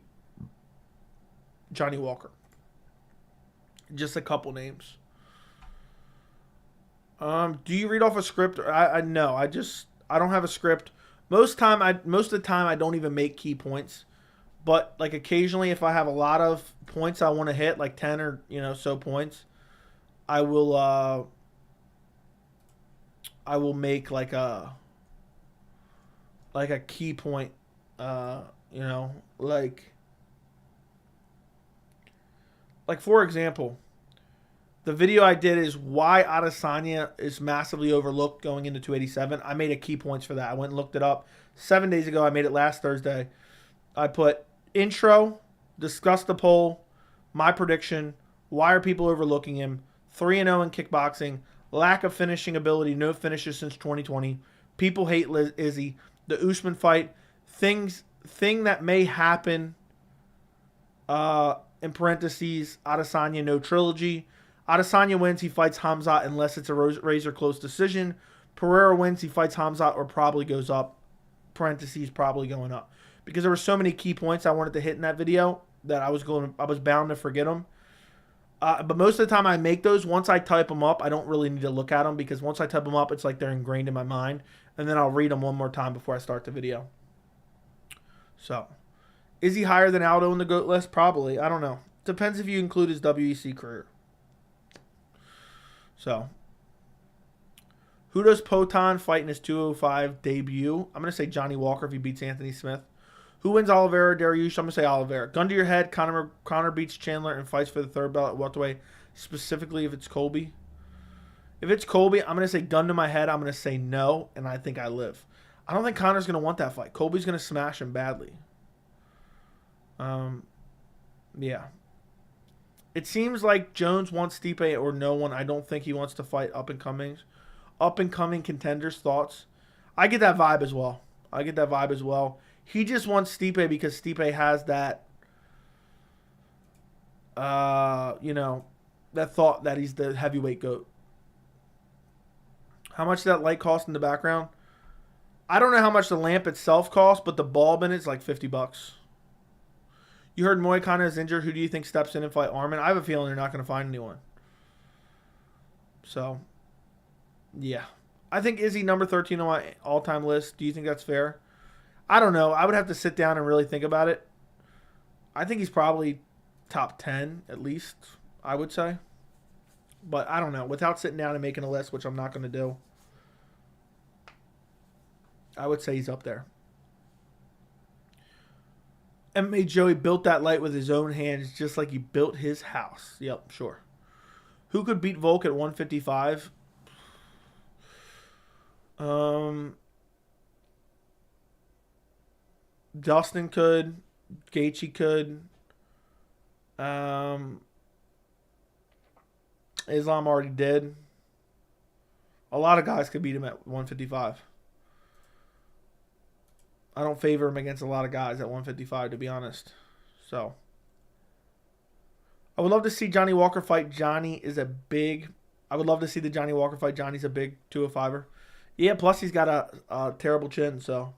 Johnny Walker. Just a couple names. Do you read off a script? No. I don't have a script. Most of the time I don't even make key points. But like occasionally if I have a lot of points I want to hit, like 10 or so points, I will make like a key point, like for example, the video I did is why Adesanya is massively overlooked going into 287. I made a key points for that. I went and looked it up 7 days ago. I made it last Thursday. I put intro, discuss the poll, my prediction, why are people overlooking him, 3-0 in kickboxing, lack of finishing ability, no finishes since 2020, people hate Izzy, the Usman fight, thing that may happen, in parentheses, Adesanya no trilogy. Adesanya wins, he fights Hamzat unless it's a razor close decision. Pereira wins, he fights Hamzat or probably goes up. Parentheses, probably going up. Because there were so many key points I wanted to hit in that video that I was bound to forget them. But most of the time I make those, once I type them up, I don't really need to look at them because once I type them up, it's like they're ingrained in my mind. And then I'll read them one more time before I start the video. So, is he higher than Aldo in the GOAT list? Probably. I don't know. Depends if you include his WEC career. So, who does Potan fight in his 205 debut? I'm going to say Johnny Walker if he beats Anthony Smith. Who wins Oliveira, Dariush? I'm going to say Oliveira. Gun to your head, Conor beats Chandler and fights for the third belt at welterweight, specifically if it's Colby. If it's Colby, I'm going to say gun to my head. I'm going to say no, and I think I live. I don't think Conor's going to want that fight. Colby's going to smash him badly. Yeah. It seems like Jones wants Stipe or no one. I don't think he wants to fight up-and-coming contenders. Thoughts? I get that vibe as well. He just wants Stipe because Stipe has that, that thought that he's the heavyweight GOAT. How much did that light cost in the background? I don't know how much the lamp itself costs, but the bulb in it's like $50. You heard Moicano is injured. Who do you think steps in and fight Arman? I have a feeling they're not going to find anyone. So, yeah. I think Izzy number 13 on my all-time list. Do you think that's fair? I don't know. I would have to sit down and really think about it. I think he's probably top 10 at least, I would say. But I don't know. Without sitting down and making a list, which I'm not going to do, I would say he's up there. MMA Joey built that light with his own hands just like he built his house. Yep, sure. Who could beat Volk at 155? Dustin could. Gaethje could. Islam already did. A lot of guys could beat him at 155. I don't favor him against a lot of guys at 155, to be honest. So, I would love to see Johnny Walker fight. I would love to see the Johnny Walker fight. Johnny's a big 205er. Yeah, plus he's got a terrible chin, so.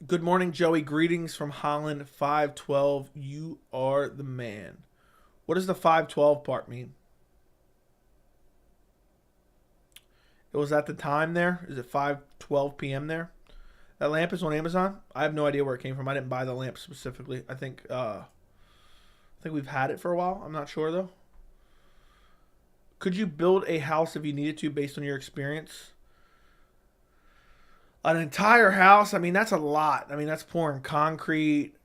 Good morning, Joey. Greetings from Holland, 512. You are the man. What does the 512 part mean? It was at the time there. Is it 5:12 p.m. there? That lamp is on Amazon. I have no idea where it came from. I didn't buy the lamp specifically. I think we've had it for a while. I'm not sure though. Could you build a house if you needed to based on your experience? An entire house? I mean, that's a lot. I mean, that's pouring concrete,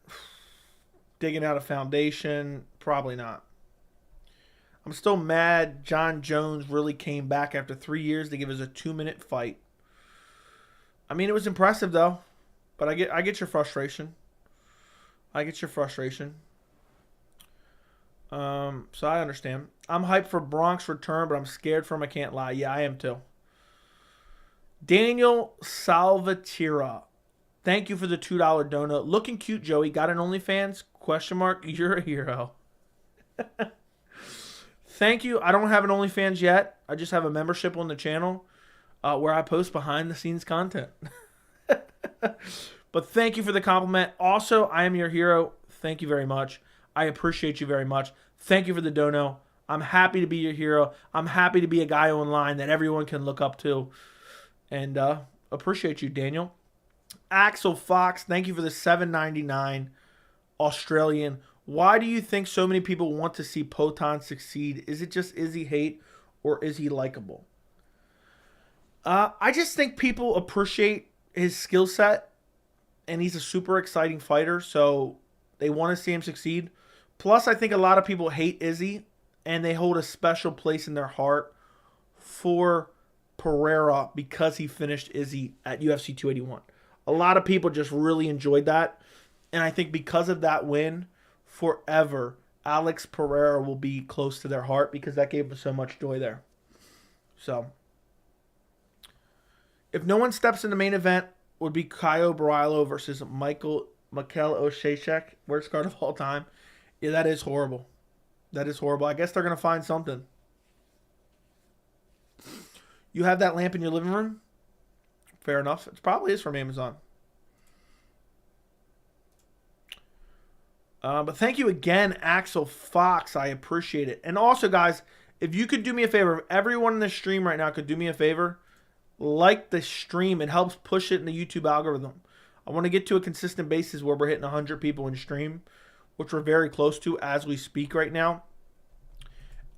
digging out a foundation. Probably not. I'm still mad John Jones really came back after 3 years to give us a 2-minute fight. I mean, it was impressive though, but I get your frustration. So I understand. I'm hyped for Bronx return, but I'm scared for him. I can't lie. Yeah, I am too. Daniel Salvatierra, thank you for the $2 donut. Looking cute, Joey. Got an OnlyFans? ? You're a hero. Thank you. I don't have an OnlyFans yet. I just have a membership on the channel where I post behind-the-scenes content. But thank you for the compliment. Also, I am your hero. Thank you very much. I appreciate you very much. Thank you for the dono. I'm happy to be your hero. I'm happy to be a guy online that everyone can look up to. And appreciate you, Daniel. Axel Fox, thank you for the $7.99 Australian. Why do you think so many people want to see Poatan succeed? Is it just Izzy hate or is he likable? I just think people appreciate his skill set and he's a super exciting fighter, so they want to see him succeed. Plus, I think a lot of people hate Izzy and they hold a special place in their heart for Pereira because he finished Izzy at UFC 281. A lot of people just really enjoyed that, and I think because of that win, forever, Alex Pereira will be close to their heart because that gave them so much joy there. So, if no one steps in the main event, would be Caio Borralho versus Mikel Oshachek, worst card of all time. Yeah, that is horrible. That is horrible. I guess they're going to find something. You have that lamp in your living room? Fair enough. It probably is from Amazon. But thank you again, Axel Fox. I appreciate it. And also, guys, if you could do me a favor, if everyone in the stream right now could do me a favor, like the stream. It helps push it in the YouTube algorithm. I want to get to a consistent basis where we're hitting 100 people in stream, which we're very close to as we speak right now.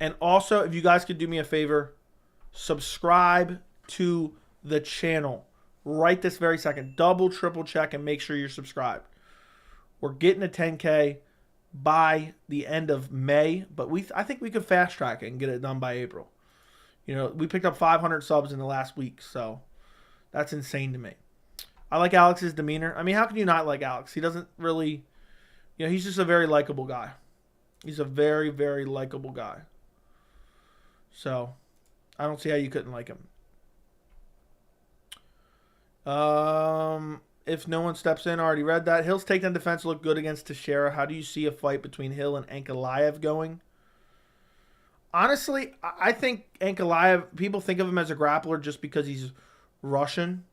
And also, if you guys could do me a favor, subscribe to the channel right this very second. Double, triple check and make sure you're subscribed. We're getting to 10K by the end of May, but I think we could fast track it and get it done by April. You know, we picked up 500 subs in the last week, so that's insane to me. I like Alex's demeanor. I mean, how can you not like Alex? He doesn't really, you know, he's just a very likable guy. He's a very, very likable guy. So, I don't see how you couldn't like him. If no one steps in, I already read that. Hill's takedown defense looked good against Teixeira. How do you see a fight between Hill and Ankalaev going? Honestly, I think Ankalaev, people think of him as a grappler just because he's Russian.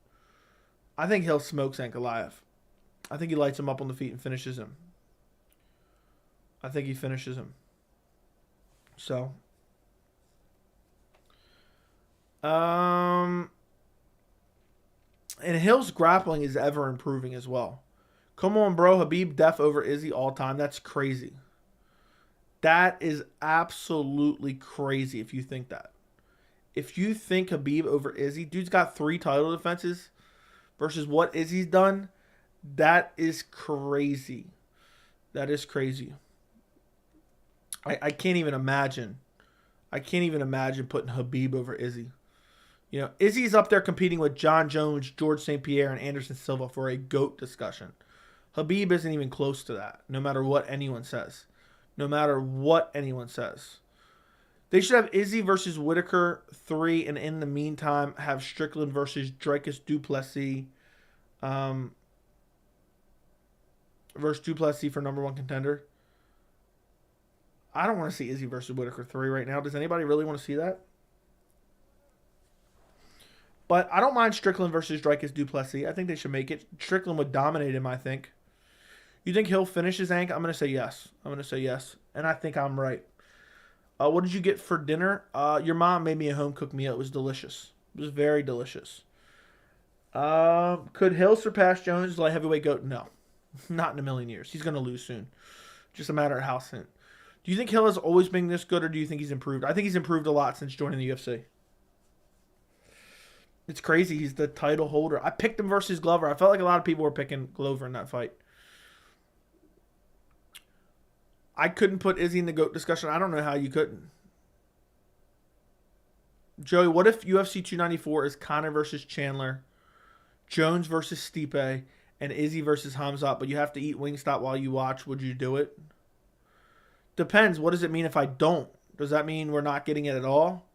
I think he'll smoke Ankalaev. I think he lights him up on the feet and finishes him. I think he finishes him. So, and Hill's grappling is ever improving as well. Come on, bro. Khabib def over Izzy all time. That's crazy. That is absolutely crazy if you think that. If you think Khabib over Izzy, dude's got 3 title defenses versus what Izzy's done, that is crazy. That is crazy. I can't even imagine. I can't even imagine putting Khabib over Izzy. You know, Izzy's up there competing with John Jones, George St. Pierre, and Anderson Silva for a GOAT discussion. Khabib isn't even close to that, no matter what anyone says. No matter what anyone says. They should have Izzy versus Whitaker 3, and in the meantime, have Strickland versus Dricus du Plessis. Versus du Plessis for number 1 contender. I don't want to see Izzy versus Whitaker 3 right now. Does anybody really want to see that? But I don't mind Strickland versus Dricus du Plessis. I think they should make it. Strickland would dominate him, I think. You think he'll finish his Ank? I'm going to say yes. I'm going to say yes. And I think I'm right. What did you get for dinner? Your mom made me a home-cooked meal. It was delicious. It was very delicious. Could Hill surpass Jones as light heavyweight GOAT? No. Not in a million years. He's going to lose soon. Just a matter of how soon. Do you think Hill has always been this good, or do you think he's improved? I think he's improved a lot since joining the UFC. It's crazy. He's the title holder. I picked him versus Glover. I felt like a lot of people were picking Glover in that fight. I couldn't put Izzy in the GOAT discussion. I don't know how you couldn't. Joey, what if UFC 294 is Conor versus Chandler, Jones versus Stipe, and Izzy versus Khamzat, but you have to eat Wingstop while you watch? Would you do it? Depends. What does it mean if I don't? Does that mean we're not getting it at all?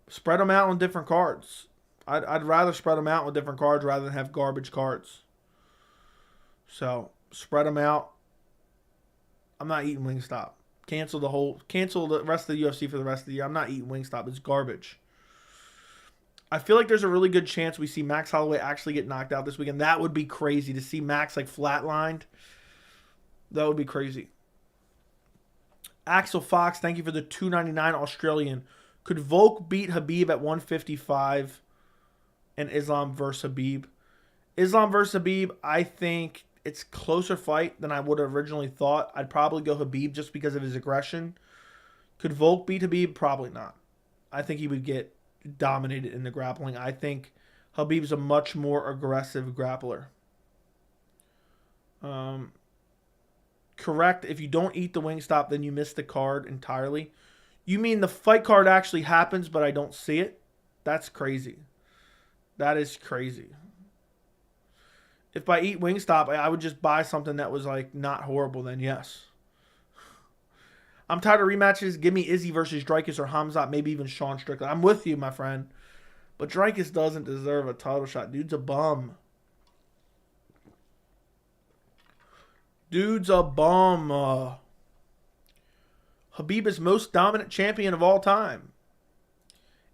Spread them out on different cards. I'd rather spread them out with different cards rather than have garbage cards. So, spread them out. I'm not eating Wingstop. Cancel the rest of the UFC for the rest of the year. I'm not eating Wingstop. It's garbage. I feel like there's a really good chance we see Max Holloway actually get knocked out this weekend. That would be crazy to see Max like flatlined. That would be crazy. Axel Fox, thank you for the $2.99 Australian. Could Volk beat Khabib at 155 and Islam versus Khabib? Islam versus Khabib, I think it's a closer fight than I would have originally thought. I'd probably go Khabib just because of his aggression. Could Volk beat Khabib? Probably not. I think he would get dominated in the grappling. I think Khabib's a much more aggressive grappler. Correct. If you don't eat the Wingstop, then you miss the card entirely. You mean the fight card actually happens, but I don't see it? That's crazy. That is crazy. If I eat Wingstop, I would just buy something that was like not horrible, then yes. I'm tired of rematches. Give me Izzy versus Dricus or Khamzat, maybe even Sean Strickland. I'm with you, my friend. But Dricus doesn't deserve a title shot. Dude's a bum. Dude's a bum. Khabib is most dominant champion of all time.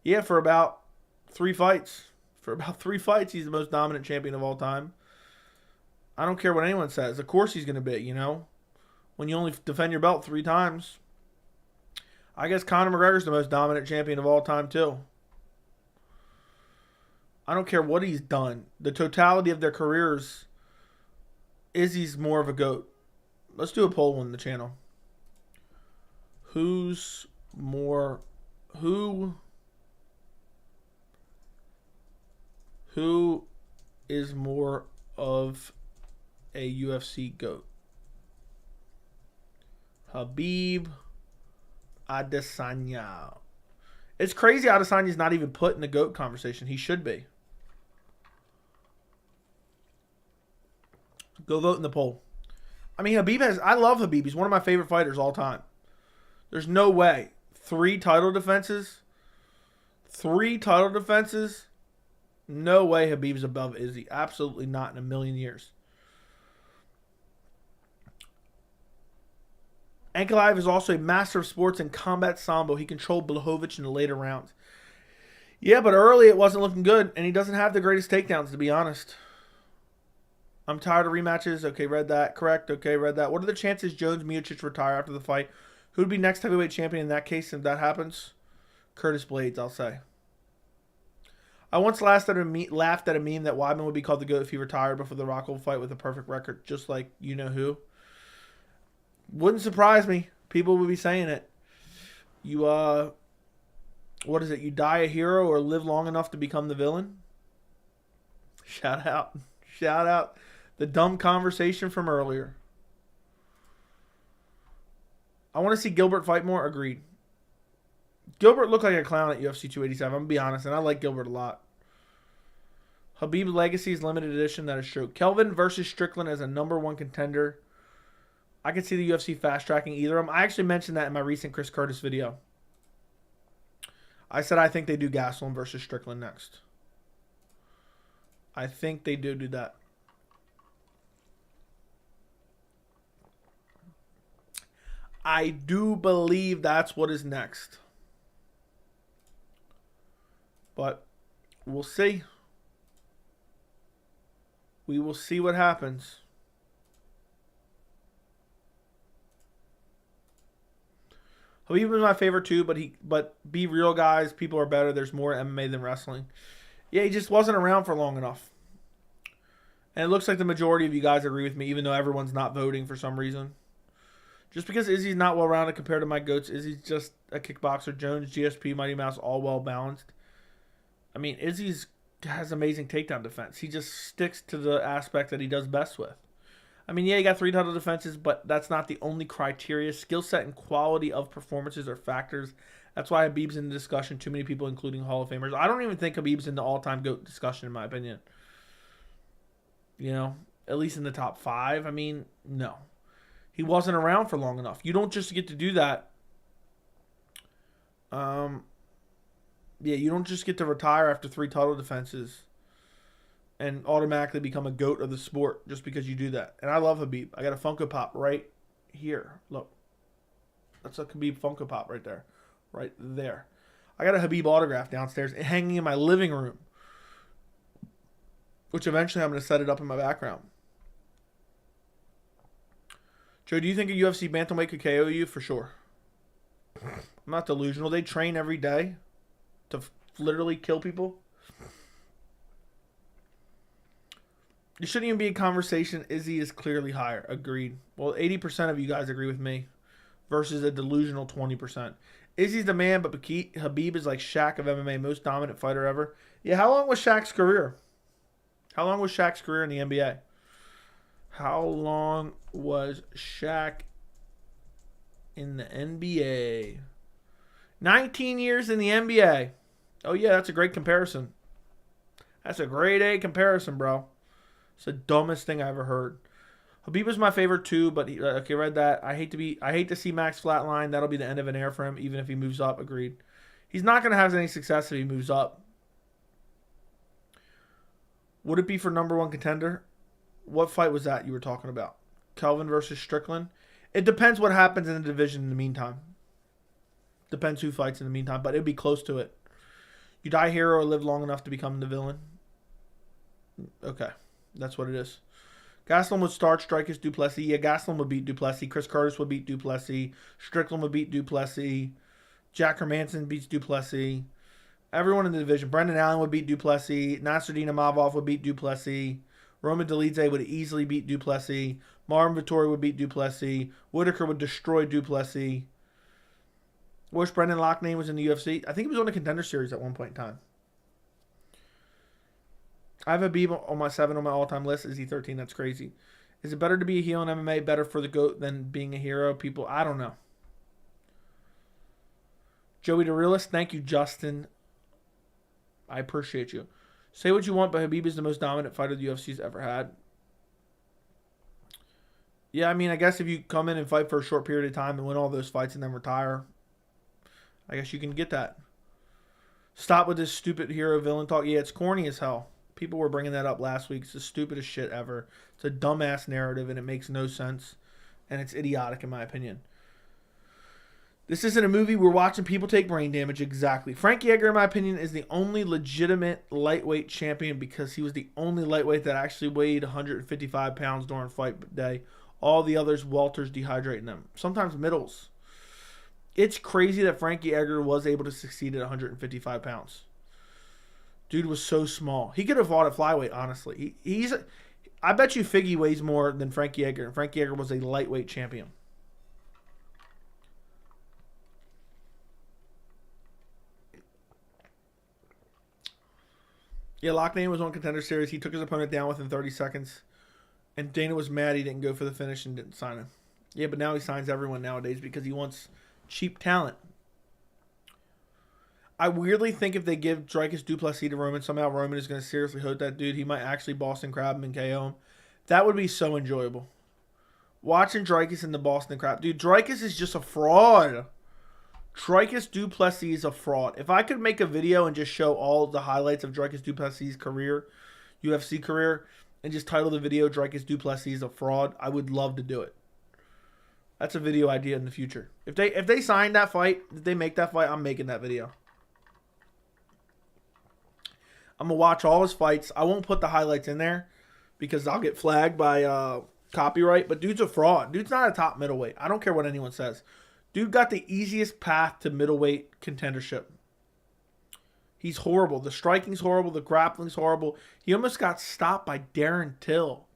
Yeah, for about 3 fights. For about 3 fights, he's the most dominant champion of all time. I don't care what anyone says. Of course he's going to be, you know. When you only defend your belt 3 times. I guess Conor McGregor's the most dominant champion of all time, too. I don't care what he's done. The totality of their careers, Izzy's more of a GOAT. Let's do a poll on the channel. Who is more of a UFC GOAT? Khabib, Adesanya. It's crazy Adesanya's not even put in the GOAT conversation. He should be. Go vote in the poll. I mean, I love Khabib. He's one of my favorite fighters all time. There's no way. 3 title defenses? 3 title defenses? No way Khabib's above Izzy. Absolutely not in a 1,000,000 years. Ankalaev is also a master of sports and combat sambo. He controlled Blachowicz in the later rounds. Yeah, but early it wasn't looking good, and he doesn't have the greatest takedowns, to be honest. I'm tired of rematches. Okay, read that. Correct. Okay, read that. What are the chances Jones Miocic retire after the fight? Who would be next heavyweight champion in that case if that happens? Curtis Blades, I'll say. I once laughed at a meme that Weidman would be called the GOAT if he retired before the Rockhold fight with a perfect record, just like you know who. Wouldn't surprise me. People would be saying it. You, what is it? You die a hero or live long enough to become the villain? Shout out. Shout out. The dumb conversation from earlier. I want to see Gilbert fight more. Agreed. Gilbert looked like a clown at UFC 287. I'm going to be honest, and I like Gilbert a lot. Habib Legacy's limited edition. That is true. Kelvin versus Strickland as a #1 contender. I could see the UFC fast-tracking either of them. I actually mentioned that in my recent Chris Curtis video. I said I think they do Gastelum versus Strickland next. I think they do that. I do believe that's what is next. But we'll see. We will see what happens. Habib was my favorite too, but be real, guys. People are better. There's more MMA than wrestling. Yeah, he just wasn't around for long enough. And it looks like the majority of you guys agree with me, even though everyone's not voting for some reason. Just because Izzy's not well-rounded compared to my GOATs, Izzy's just a kickboxer. Jones, GSP, Mighty Mouse, all well-balanced. I mean, Izzy's has amazing takedown defense. He just sticks to the aspect that he does best with. I mean, yeah, he got 3 title defenses, but that's not the only criteria. Skill set and quality of performances are factors. That's why Habib's in the discussion. Too many people, including Hall of Famers. I don't even think Habib's in the all-time GOAT discussion, in my opinion. You know, at least in the top 5. I mean, no. He wasn't around for long enough. You don't just get to do that. Yeah, you don't just get to retire after 3 title defenses and automatically become a GOAT of the sport just because you do that. And I love Habib. I got a Funko Pop right here. Look. That's a Habib Funko Pop right there. Right there. I got a Habib autograph downstairs hanging in my living room, which eventually I'm going to set it up in my background. Joe, do you think a UFC bantamweight could KO you? For sure. I'm not delusional. They train every day to literally kill people. It shouldn't even be a conversation. Izzy is clearly higher. Agreed. Well, 80% of you guys agree with me versus a delusional 20%. Izzy's the man, but Habib is like Shaq of MMA, most dominant fighter ever. Yeah, how long was Shaq's career? How long was Shaq's career in the NBA? How long was Shaq in the NBA? 19 years in the NBA. Oh, yeah, that's a great comparison. That's a grade A comparison, bro. It's the dumbest thing I ever heard. Habib was my favorite too, but okay, read that. I hate to see Max flatline. That'll be the end of an era for him, even if he moves up. Agreed. He's not going to have any success if he moves up. Would it be for #1 contender? What fight was that you were talking about? Kelvin versus Strickland? It depends what happens in the division in the meantime. Depends who fights in the meantime, but it'd be close to it. You die hero or live long enough to become the villain. Okay, that's what it is. Gastelum would start Strikers Duplessis. Yeah, Gastelum would beat Duplessis. Chris Curtis would beat Duplessis. Strickland would beat Duplessis. Jack Hermanson beats Duplessis. Everyone in the division. Brendan Allen would beat Duplessis. Nasruddin Imavov would beat Duplessis. Roman Dolidze would easily beat Duplessis. Marvin Vettori would beat Duplessis. Whitaker would destroy Duplessis. Wish Brendan Loughnane was in the UFC. I think he was on the Contender Series at one point in time. I have Habib on my 7 on my all-time list. Is he 13? That's crazy. Is it better to be a heel in MMA, better for the GOAT than being a hero? People, I don't know. Joey the Realist, thank you, Justin. I appreciate you. Say what you want, but Habib is the most dominant fighter the UFC's ever had. Yeah, I mean, I guess if you come in and fight for a short period of time and win all those fights and then retire, I guess you can get that. Stop with this stupid hero villain talk. Yeah, it's corny as hell. People were bringing that up last week. It's the stupidest shit ever. It's a dumbass narrative, and it makes no sense. And it's idiotic, in my opinion. This isn't a movie. We're watching people take brain damage. Exactly. Frankie Edgar, in my opinion, is the only legitimate lightweight champion because he was the only lightweight that actually weighed 155 pounds during fight day. All the others, welters dehydrating them. Sometimes middles. It's crazy that Frankie Edgar was able to succeed at 155 pounds. Dude was so small. He could have fought at flyweight, honestly. I bet you Figgy weighs more than Frankie Edgar. And Frankie Edgar was a lightweight champion. Yeah, Lockname was on Contender Series. He took his opponent down within 30 seconds. And Dana was mad he didn't go for the finish and didn't sign him. Yeah, but now he signs everyone nowadays because he wants cheap talent. I weirdly think if they give Dricus du Plessis to Roman, somehow Roman is going to seriously hurt that dude. He might actually Boston Crab him and KO him. That would be so enjoyable. Watching Dricus in the Boston Crab. Dude, Dricus is just a fraud. Dricus du Plessis is a fraud. If I could make a video and just show all the highlights of Dricus du Plessis' career, UFC career, and just title the video Dricus du Plessis is a fraud, I would love to do it. That's a video idea in the future. If they sign that fight, if they make that fight, I'm making that video. I'm going to watch all his fights. I won't put the highlights in there because I'll get flagged by copyright. But dude's a fraud. Dude's not a top middleweight. I don't care what anyone says. Dude got the easiest path to middleweight contendership. He's horrible. The striking's horrible. The grappling's horrible. He almost got stopped by Darren Till.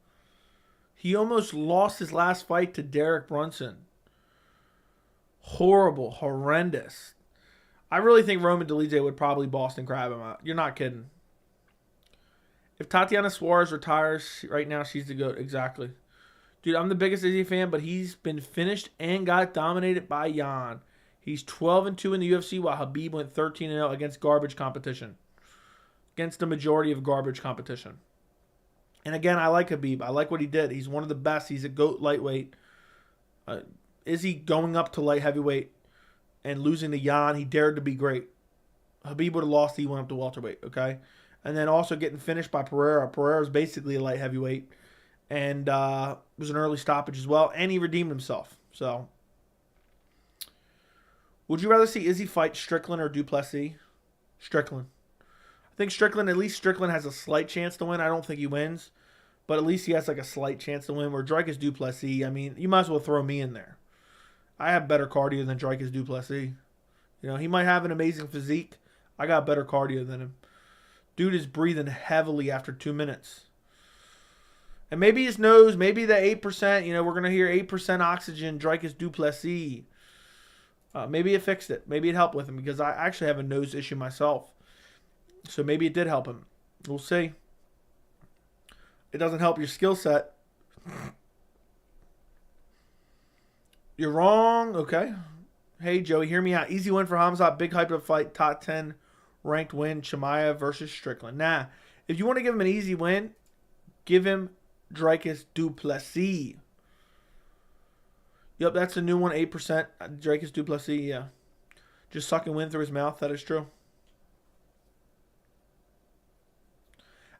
He almost lost his last fight to Derek Brunson. Horrible. Horrendous. I really think Roman Dolidze would probably Boston Crab him out. You're not kidding. If Tatiana Suarez retires right now, she's the GOAT. Exactly. Dude, I'm the biggest Izzy fan, but he's been finished and got dominated by Jan. He's 12-2 in the UFC, while Khabib went 13-0 against garbage competition. Against the majority of garbage competition. And again, I like Khabib. I like what he did. He's one of the best. He's a GOAT lightweight. Izzy going up to light heavyweight and losing to Jan, he dared to be great. Khabib would have lost. He went up to welterweight, okay? And then also getting finished by Pereira. Pereira's basically a light heavyweight. And it was an early stoppage as well. And he redeemed himself. So, would you rather see Izzy fight Strickland or du Plessis? Strickland. I think Strickland, at least Strickland has a slight chance to win. I don't think he wins. But at least he has like a slight chance to win. Where Dricus du Plessis, I mean, you might as well throw me in there. I have better cardio than Dricus du Plessis. You know, he might have an amazing physique. I got better cardio than him. Dude is breathing heavily after 2 minutes. And maybe his nose, maybe the 8%, we're going to hear 8% oxygen, Dricus du Plessis. Maybe it fixed it. Maybe it helped with him because I actually have a nose issue myself. So maybe it did help him. We'll see. It doesn't help your skill set. You're wrong. Okay. Hey, Joey, hear me out. Easy win for Hamzat. Big hype up fight. Top 10 ranked win. Chimaev versus Strickland. Nah. If you want to give him an easy win, give him Dricus du Plessis. Yep, that's a new one. 8%. Dricus du Plessis, yeah. Just sucking wind through his mouth. That is true.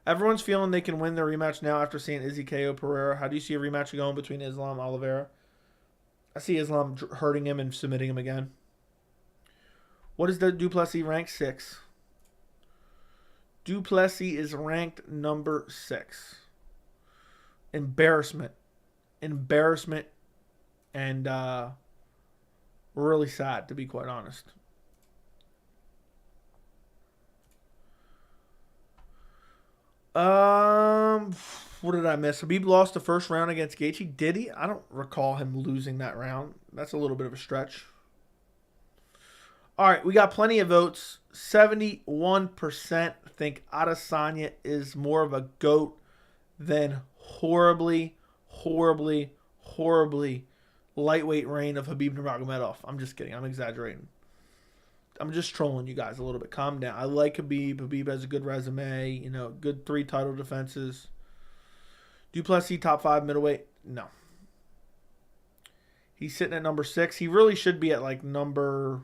Everyone's feeling they can win their rematch now after seeing Izzy KO Pereira. How do you see a rematch going between Islam and Oliveira? I see Islam hurting him and submitting him again. What is the du Plessis rank? 6. Du Plessis is ranked number 6. Embarrassment. Embarrassment. And really sad, to be quite honest. What did I miss? Khabib lost the first round against Gaethje. Did he? I don't recall him losing that round. That's a little bit of a stretch. All right, we got plenty of votes. 71% think Adesanya is more of a GOAT than horribly lightweight reign of Khabib Nurmagomedov. I'm just kidding. I'm exaggerating. I'm just trolling you guys a little bit. Calm down. I like Khabib. Khabib has a good resume. Good 3 title defenses. Du Plessis top 5 middleweight? No. He's sitting at number 6. He really should be at like number...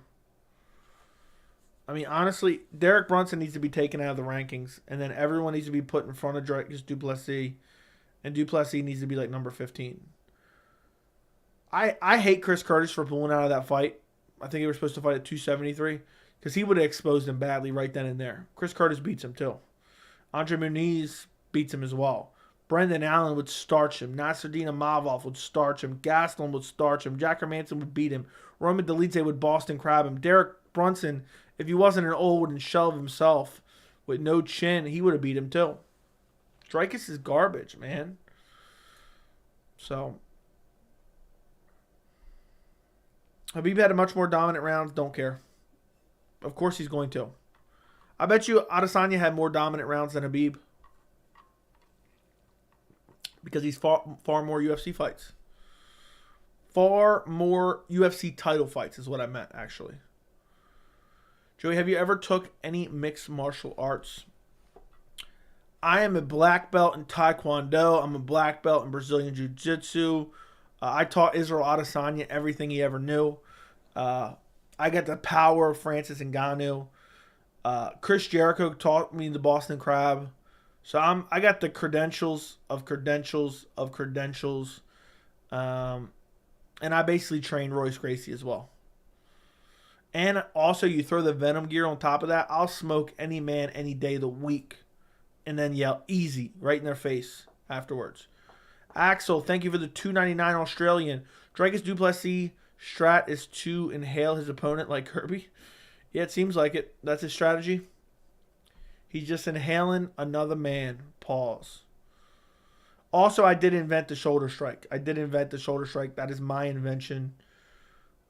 I mean, honestly, Derek Brunson needs to be taken out of the rankings. And then everyone needs to be put in front of Dricus du Plessis. And du Plessis needs to be like number 15. I hate Chris Curtis for pulling out of that fight. I think they were supposed to fight at 273 because he would have exposed him badly right then and there. Chris Curtis beats him too. Andre Muniz beats him as well. Brendan Allen would starch him. Nasruddin Imavov would starch him. Gastelum would starch him. Jack Hermanson would beat him. Roman Dolidze would Boston Crab him. Derek Brunson, if he wasn't an old and shell of himself with no chin, he would have beat him too. Dricus is garbage, man. So, Habib had a much more dominant rounds. Don't care. Of course he's going to. I bet you Adesanya had more dominant rounds than Habib. Because he's far more UFC fights. Far more UFC title fights is what I meant, actually. Joey, have you ever took any mixed martial arts? I am a black belt in Taekwondo. I'm a black belt in Brazilian Jiu-Jitsu. I taught Israel Adesanya everything he ever knew. I got the power of Francis Ngannou. Chris Jericho taught me the Boston Crab. So I got the credentials of credentials of credentials. And I basically trained Royce Gracie as well. And also you throw the Venom gear on top of that, I'll smoke any man any day of the week. And then yell easy right in their face afterwards. Axel, thank you for the $2.99 Australian. Dricus Duplessis strat is to inhale his opponent like Kirby. Yeah, it seems like it. That's his strategy. He's just inhaling another man. Pause. Also, I did invent the shoulder strike. That is my invention.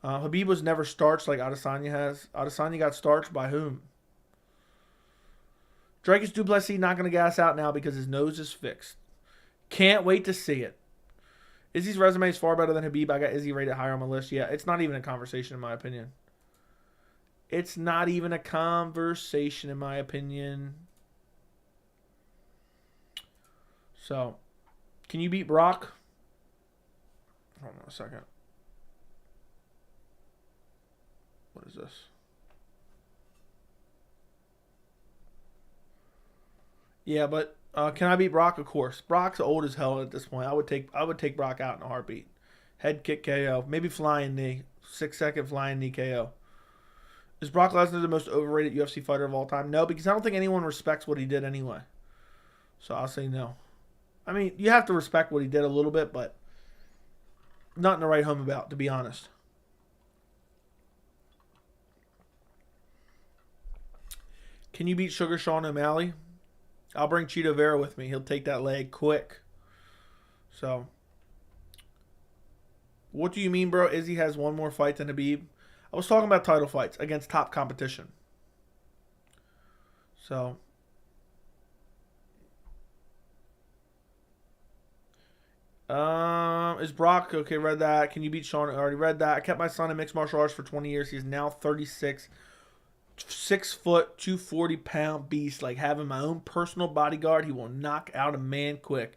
Habib was never starched like Adesanya has. Adesanya got starched by whom? Dricus Duplessis not going to gas out now because his nose is fixed. Can't wait to see it. Izzy's resume is far better than Habib. I got Izzy rated higher on my list. Yeah, it's not even a conversation in my opinion. It's not even a conversation in my opinion. So, can you beat Brock? Hold on a second. What is this? Yeah, but can I beat Brock? Of course. Brock's old as hell at this point. I would take Brock out in a heartbeat. Head kick KO. Maybe flying knee. 6-second flying knee KO. Is Brock Lesnar the most overrated UFC fighter of all time? No, because I don't think anyone respects what he did anyway. So I'll say no. I mean, you have to respect what he did a little bit, but nothing to write home about, to be honest. Can you beat Sugar Sean O'Malley? I'll bring Cheeto Vera with me. He'll take that leg quick. So, what do you mean, bro? Izzy has one more fight than Habib. I was talking about title fights against top competition. So, is Brock okay? Read that. Can you beat Sean? I already read that. I kept my son in mixed martial arts for 20 years. He's now 36. 6 foot, 240-pound beast, like having my own personal bodyguard. He will knock out a man quick.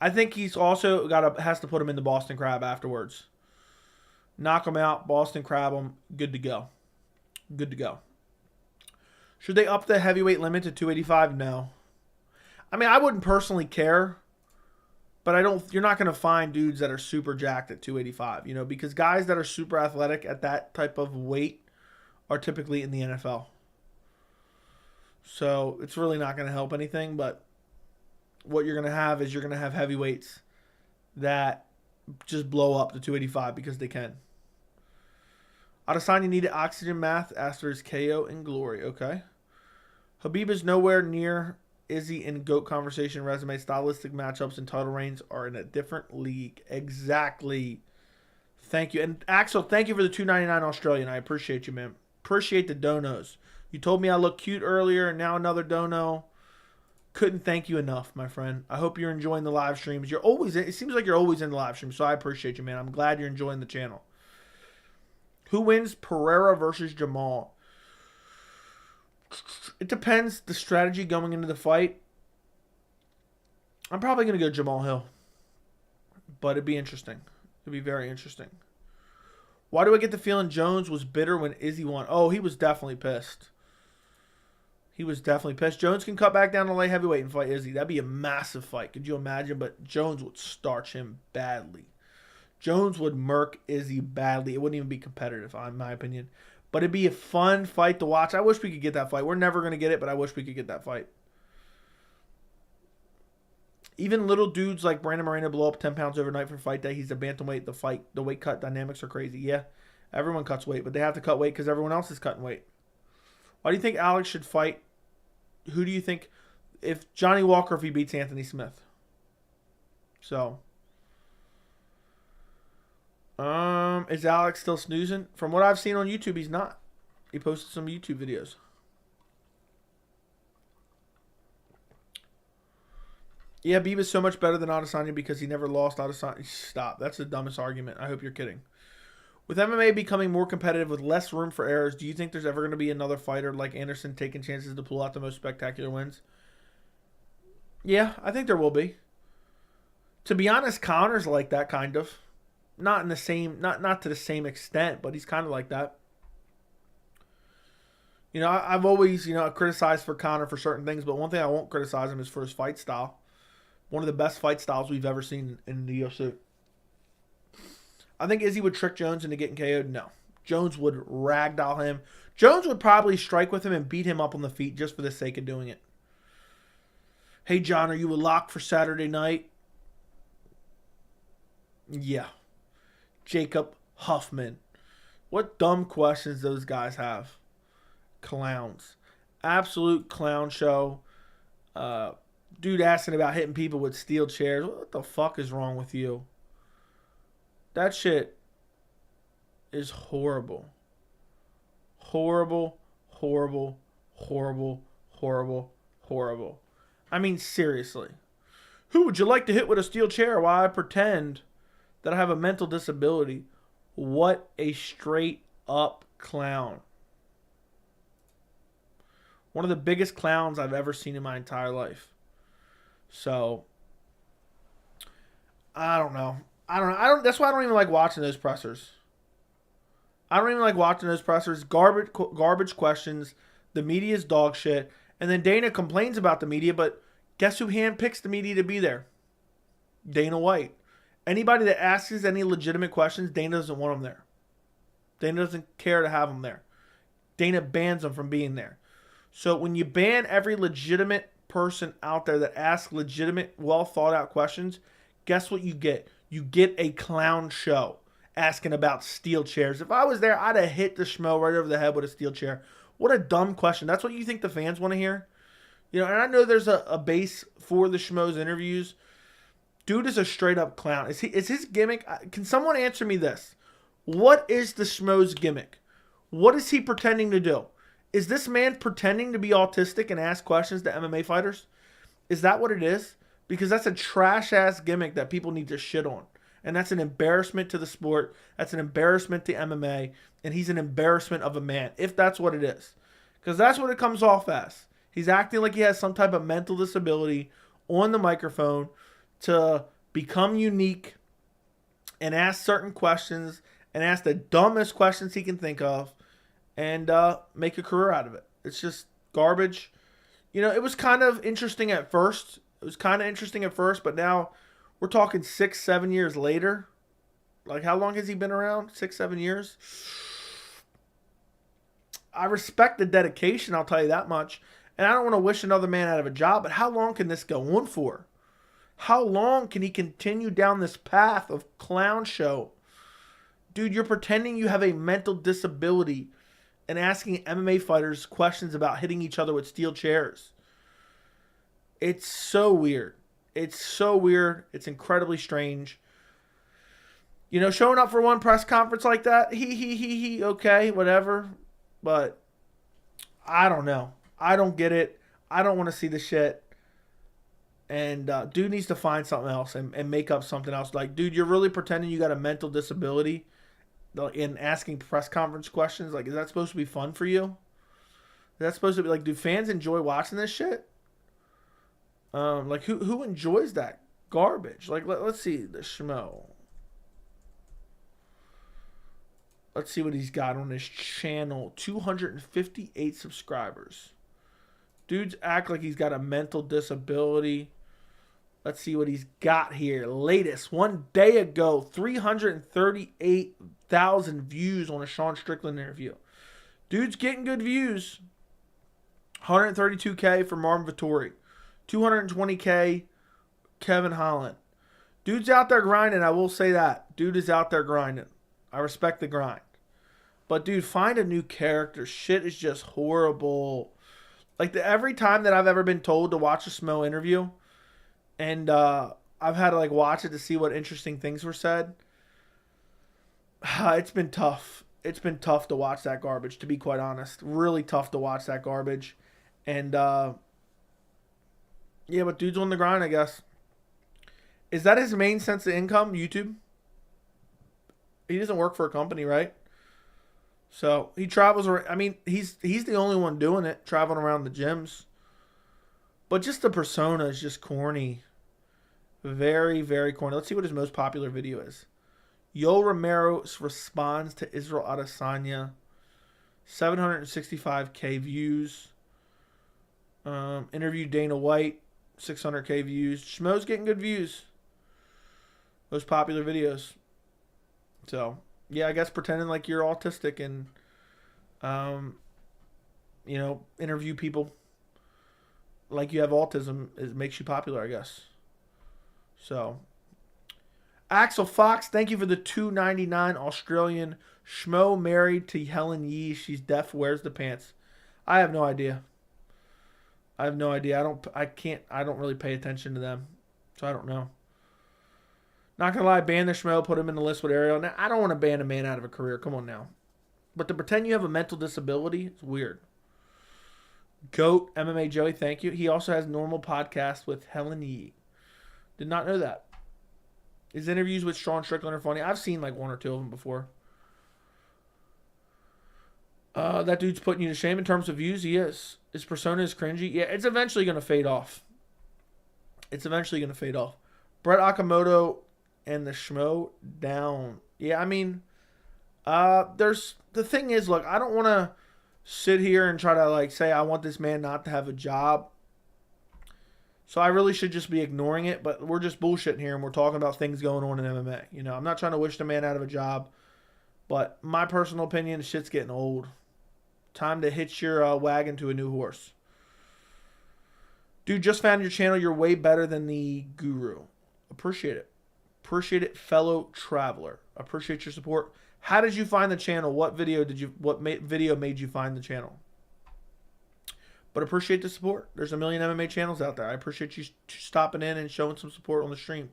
I think he's also has to put him in the Boston Crab afterwards. Knock him out, Boston Crab him, good to go. Good to go. Should they up the heavyweight limit to 285? No. I mean, I wouldn't personally care, but you're not going to find dudes that are super jacked at 285, because guys that are super athletic at that type of weight are typically in the NFL. So it's really not going to help anything, but what you're going to have is you're going to have heavyweights that just blow up to 285 because they can. Adesanya needed oxygen math after his KO in Glory. Okay. Habib is nowhere near Izzy in GOAT conversation. Resume, stylistic matchups, and title reigns are in a different league. Exactly. Thank you. And Axel, thank you for the $2.99 Australian. I appreciate you, man. Appreciate the donos. You told me I look cute earlier, and now another dono. Couldn't thank you enough, my friend. I hope you're enjoying the live streams. It seems like you're always in the live stream, so I appreciate you, man. I'm glad you're enjoying the channel. Who wins Pereira versus Jamal? It depends the strategy going into the fight. I'm probably going to go Jamal Hill. But it'd be interesting. It'd be very interesting. Why do I get the feeling Jones was bitter when Izzy won? Oh, he was definitely pissed. He was definitely pissed. Jones can cut back down to light heavyweight and fight Izzy. That'd be a massive fight. Could you imagine? But Jones would starch him badly. Jones would murk Izzy badly. It wouldn't even be competitive, in my opinion. But it'd be a fun fight to watch. I wish we could get that fight. We're never going to get it, but I wish we could get that fight. Even little dudes like Brandon Moreno blow up 10 pounds overnight for fight day. He's a bantamweight. The weight cut dynamics are crazy. Yeah, everyone cuts weight, but they have to cut weight because everyone else is cutting weight. Why do you think Alex should fight? Who do you think, if Johnny Walker, if he beats Anthony Smith? So, is Alex still snoozing? From what I've seen on YouTube, he's not. He posted some YouTube videos. Yeah, Beeb is so much better than Adesanya because he never lost. Adesanya. Stop. That's the dumbest argument. I hope you're kidding. With MMA becoming more competitive with less room for errors, do you think there's ever going to be another fighter like Anderson taking chances to pull out the most spectacular wins? Yeah, I think there will be. To be honest, Connor's like that kind of. Not in the same, not to the same extent, but he's kind of like that. You know, I've always, criticized for Connor for certain things, but one thing I won't criticize him is for his fight style. One of the best fight styles we've ever seen in the UFC. I think Izzy would trick Jones into getting KO'd. No. Jones would ragdoll him. Jones would probably strike with him and beat him up on the feet just for the sake of doing it. Hey, John, are you a lock for Saturday night? Yeah. Jacob Huffman. What dumb questions those guys have. Clowns. Absolute clown show. Dude asking about hitting people with steel chairs. What the fuck is wrong with you? That shit is horrible. Horrible, horrible, horrible, horrible, horrible. I mean, seriously. Who would you like to hit with a steel chair while I pretend that I have a mental disability? What a straight up clown. One of the biggest clowns I've ever seen in my entire life. So, I don't know. That's why I don't even like watching those pressers. I don't even like watching those pressers. Garbage questions. The media's dog shit. And then Dana complains about the media, but guess who handpicks the media to be there? Dana White. Anybody that asks any legitimate questions, Dana doesn't want them there. Dana doesn't care to have them there. Dana bans them from being there. So when you ban every legitimate person out there that asks legitimate, well thought out questions, guess what you get? You get a clown show asking about steel chairs. If I was there, I'd have hit the schmo right over the head with a steel chair. What a dumb question. That's what you think the fans want to hear? And I know there's a base for the schmo's interviews. Dude is a straight up clown. Is his gimmick? Can someone answer me this? What is the schmo's gimmick? What is he pretending to do? Is this man pretending to be autistic and ask questions to MMA fighters? Is that what it is? Because that's a trash-ass gimmick that people need to shit on. And that's an embarrassment to the sport. That's an embarrassment to MMA. And he's an embarrassment of a man, if that's what it is. Because that's what it comes off as. He's acting like he has some type of mental disability on the microphone to become unique and ask certain questions and ask the dumbest questions he can think of and make a career out of it. It's just garbage. It was kind of interesting at first. But now we're talking 6-7 years later. Like, how long has he been around? 6-7 years? I respect the dedication, I'll tell you that much. And I don't want to wish another man out of a job, but how long can this go on for? How long can he continue down this path of clown show? Dude, you're pretending you have a mental disability and asking MMA fighters questions about hitting each other with steel chairs. It's so weird. It's incredibly strange. Showing up for one press conference like that, okay, whatever. But I don't know. I don't get it. I don't want to see the shit. And dude needs to find something else and make up something else. Like, dude, you're really pretending you got a mental disability in asking press conference questions? Like, is that supposed to be fun for you? Is that supposed to be like, do fans enjoy watching this shit? Like, who enjoys that garbage? Like, let's see the schmo. Let's see what he's got on his channel. 258 subscribers. Dudes act like he's got a mental disability. Let's see what he's got here. Latest, 1 day ago, 338,000 views on a Sean Strickland interview. Dude's getting good views. 132K for Marvin Vettori. 220K Kevin Holland. Dude's out there grinding, I will say that. Dude is out there grinding. I respect the grind. But, dude, find a new character. Shit is just horrible. Like, every time that I've ever been told to watch a Smo interview, and I've had to, like, watch it to see what interesting things were said, it's been tough. It's been tough to watch that garbage, to be quite honest. Really tough to watch that garbage. And, yeah, but dude's on the grind, I guess. Is that his main sense of income, YouTube? He doesn't work for a company, right? So he travels around. I mean, he's the only one doing it, traveling around the gyms. But just the persona is just corny. Very, very corny. Let's see what his most popular video is. Yo Romero responds to Israel Adesanya. 765K views. Interviewed Dana White. 600K views. Schmo's getting good views. Most popular videos. So, yeah, I guess pretending like you're autistic and, interview people like you have autism, it makes you popular, I guess. So, Axel Fox, thank you for the $2.99 Australian. Schmo married to Helen Yee. She's deaf. Wears the pants. I have no idea. I don't really pay attention to them. So I don't know. Not going to lie, ban the Schmo, put him in the list with Ariel. Now, I don't want to ban a man out of a career. Come on now. But to pretend you have a mental disability, it's weird. GOAT, MMA Joey, thank you. He also has normal podcast with Helen Yee. Did not know that. His interviews with Sean Strickland are funny. I've seen like one or two of them before. That dude's putting you to shame in terms of views. He is. His persona is cringy. Yeah, it's eventually going to fade off. Brett Okamoto and the Schmo down. Yeah, I mean, the thing is, look, I don't want to sit here and try to like say I want this man not to have a job. So I really should just be ignoring it, but we're just bullshitting here and we're talking about things going on in MMA. You know, I'm not trying to wish the man out of a job, but my personal opinion, shit's getting old. Time to hitch your wagon to a new horse. Dude, just found your channel. You're way better than the guru. Appreciate it. Appreciate it, fellow traveler. Appreciate your support. How did you find the channel? What video made you find the channel? But appreciate the support. There's a million MMA channels out there. I appreciate you stopping in and showing some support on the stream.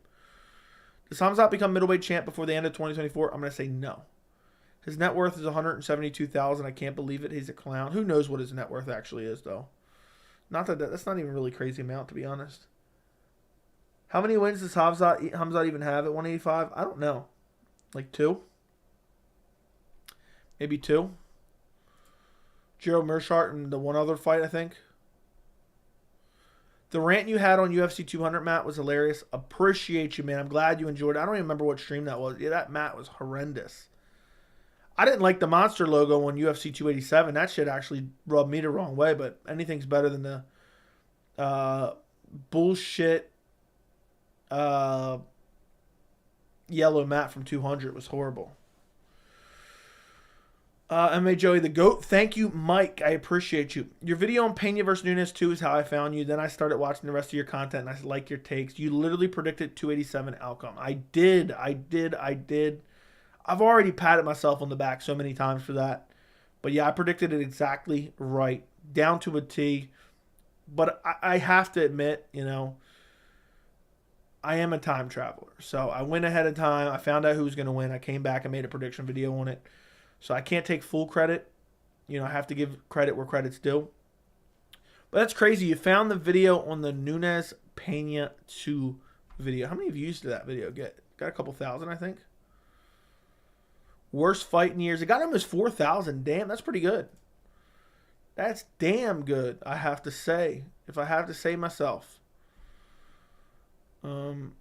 Does Hamzat become middleweight champ before the end of 2024? I'm going to say no. His net worth is $172,000. I can't believe it. He's a clown. Who knows what his net worth actually is, though? Not that's not even a really crazy amount, to be honest. How many wins does Hamzat even have at 185? I don't know. Like 2? Maybe 2? Gerald Meerschaert and the one other fight, I think. The rant you had on UFC 200, Matt, was hilarious. Appreciate you, man. I'm glad you enjoyed it. I don't even remember what stream that was. Yeah, that Matt was horrendous. I didn't like the monster logo on UFC 287. That shit actually rubbed me the wrong way, but anything's better than the bullshit yellow mat from 200. It was horrible. MMA Joey the GOAT. Thank you, Mike. I appreciate you. Your video on Pena versus Nunes 2 is how I found you. Then I started watching the rest of your content, and I like your takes. You literally predicted 287 outcome. I did. I've already patted myself on the back so many times for that. But yeah, I predicted it exactly right. Down to a T. But I have to admit, I am a time traveler. So I went ahead of time. I found out who was going to win. I came back and made a prediction video on it. So I can't take full credit. I have to give credit where credit's due. But that's crazy. You found the video on the Nunes Pena 2 video. How many views did that video get? Got a couple thousand, I think. Worst fight in years. It got almost 4,000. Damn, that's pretty good. That's damn good, I have to say. If I have to say myself. 2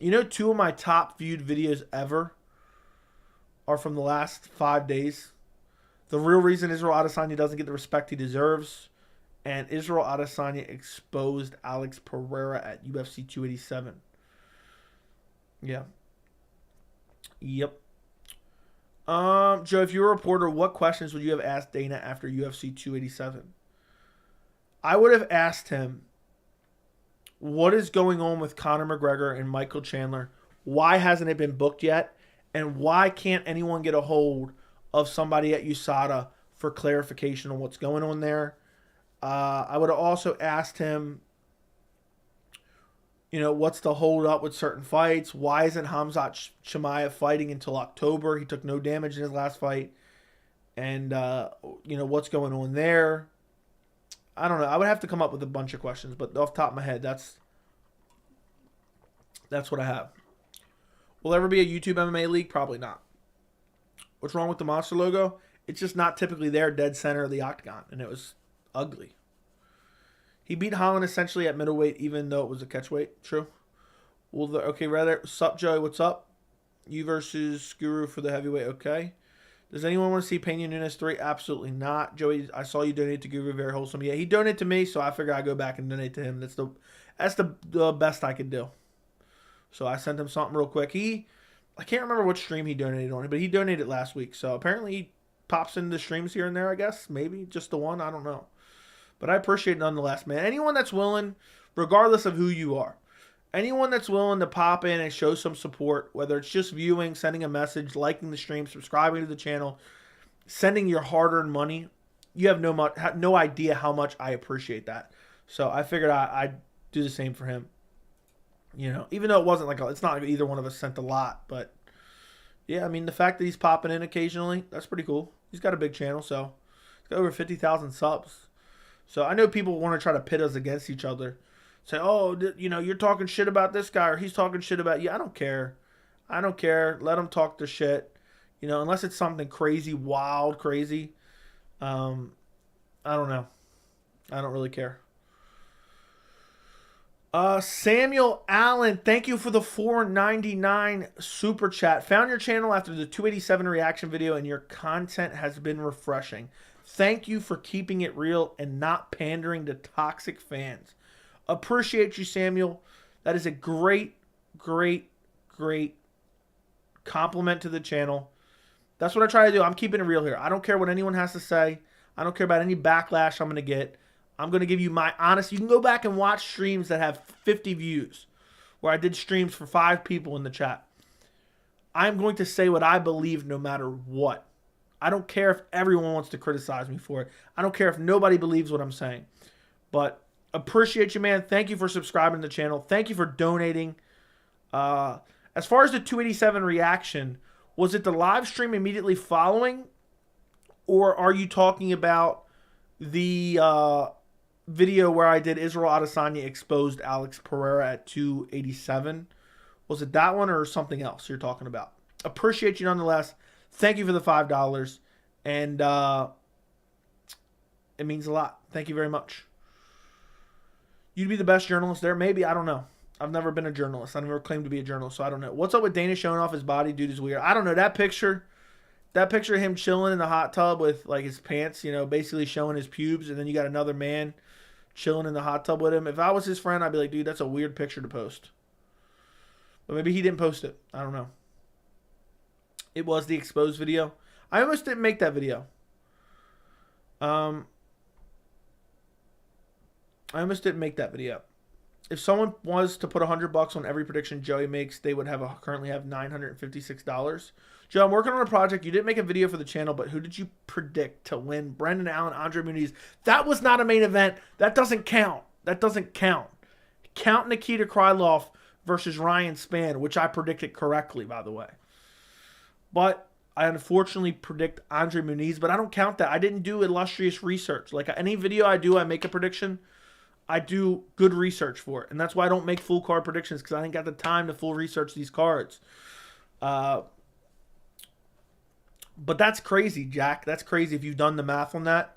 of my top viewed videos ever are from the last 5 days. The real reason Israel Adesanya doesn't get the respect he deserves And Israel Adesanya exposed Alex Pereira at UFC 287. Yeah. Yep. Joe, if you were a reporter, what questions would you have asked Dana after UFC 287? I would have asked him, what is going on with Conor McGregor and Michael Chandler? Why hasn't it been booked yet? And why can't anyone get a hold of somebody at USADA for clarification on what's going on there? I would have also asked him, what's the hold up with certain fights? Why isn't Khamzat Chimaev fighting until October? He took no damage in his last fight. And, what's going on there? I don't know. I would have to come up with a bunch of questions, but off the top of my head, that's what I have. Will there ever be a YouTube MMA league? Probably not. What's wrong with the monster logo? It's just not typically there, dead center of the octagon, and it was ugly. He beat Holland essentially at middleweight, even though it was a catchweight. True. Sup, Joey? What's up? You versus Guru for the heavyweight. Okay. Does anyone want to see Peña Nunes 3? Absolutely not. Joey, I saw you donate to Guru. Very wholesome. Yeah, he donated to me, so I figured I'd go back and donate to him. That's the best I could do. So I sent him something real quick. I can't remember which stream he donated on, but he donated last week. So apparently he pops into the streams here and there, I guess. Maybe just the one. I don't know. But I appreciate it nonetheless, man. Anyone that's willing, regardless of who you are, anyone that's willing to pop in and show some support, whether it's just viewing, sending a message, liking the stream, subscribing to the channel, sending your hard-earned money, you have no idea how much I appreciate that. So I figured I'd do the same for him. Even though it wasn't it's not like either one of us sent a lot, but yeah, I mean, the fact that he's popping in occasionally, that's pretty cool. He's got a big channel, so he's got over 50,000 subs. So I know people want to try to pit us against each other. Say, oh, you're talking shit about this guy or he's talking shit about you. I don't care. Let them talk their shit. Unless it's something crazy, wild, crazy. I don't know. I don't really care. Samuel Allen, thank you for the $4.99 super chat. Found your channel after the 287 reaction video and your content has been refreshing. Thank you for keeping it real and not pandering to toxic fans. Appreciate you, Samuel. That is a great, great, great compliment to the channel. That's what I try to do. I'm keeping it real here. I don't care what anyone has to say. I don't care about any backlash I'm going to get. I'm going to give you my honest. You can go back and watch streams that have 50 views where I did streams for 5 people in the chat. I'm going to say what I believe no matter what. I don't care if everyone wants to criticize me for it. I don't care if nobody believes what I'm saying. But appreciate you, man. Thank you for subscribing to the channel. Thank you for donating. As far as the 287 reaction, was it the live stream immediately following? Or are you talking about the video where I did Israel Adesanya exposed Alex Pereira at 287? Was it that one or something else you're talking about? Appreciate you nonetheless. Thank you for the $5. And it means a lot. Thank you very much. You'd be the best journalist there? Maybe. I don't know. I've never been a journalist. I never claimed to be a journalist, so I don't know. What's up with Dana showing off his body? Dude is weird. I don't know. That picture of him chilling in the hot tub with his pants, basically showing his pubes, and then you got another man chilling in the hot tub with him. If I was his friend, I'd be like, dude, that's a weird picture to post. But maybe he didn't post it. I don't know. It was the exposed video. I almost didn't make that video. If someone was to put $100 on every prediction Joey makes, they would currently have $956. Joe, I'm working on a project. You didn't make a video for the channel, but who did you predict to win? Brendan Allen, Andre Muniz. That was not a main event. That doesn't count. Count Nikita Krylov versus Ryan Spann, which I predicted correctly, by the way. But I unfortunately predict Andre Muniz, but I don't count that. I didn't do illustrious research. Any video I do, I make a prediction. I do good research for it. And that's why I don't make full card predictions, because I ain't got the time to full research these cards. But that's crazy, Jack. That's crazy if you've done the math on that.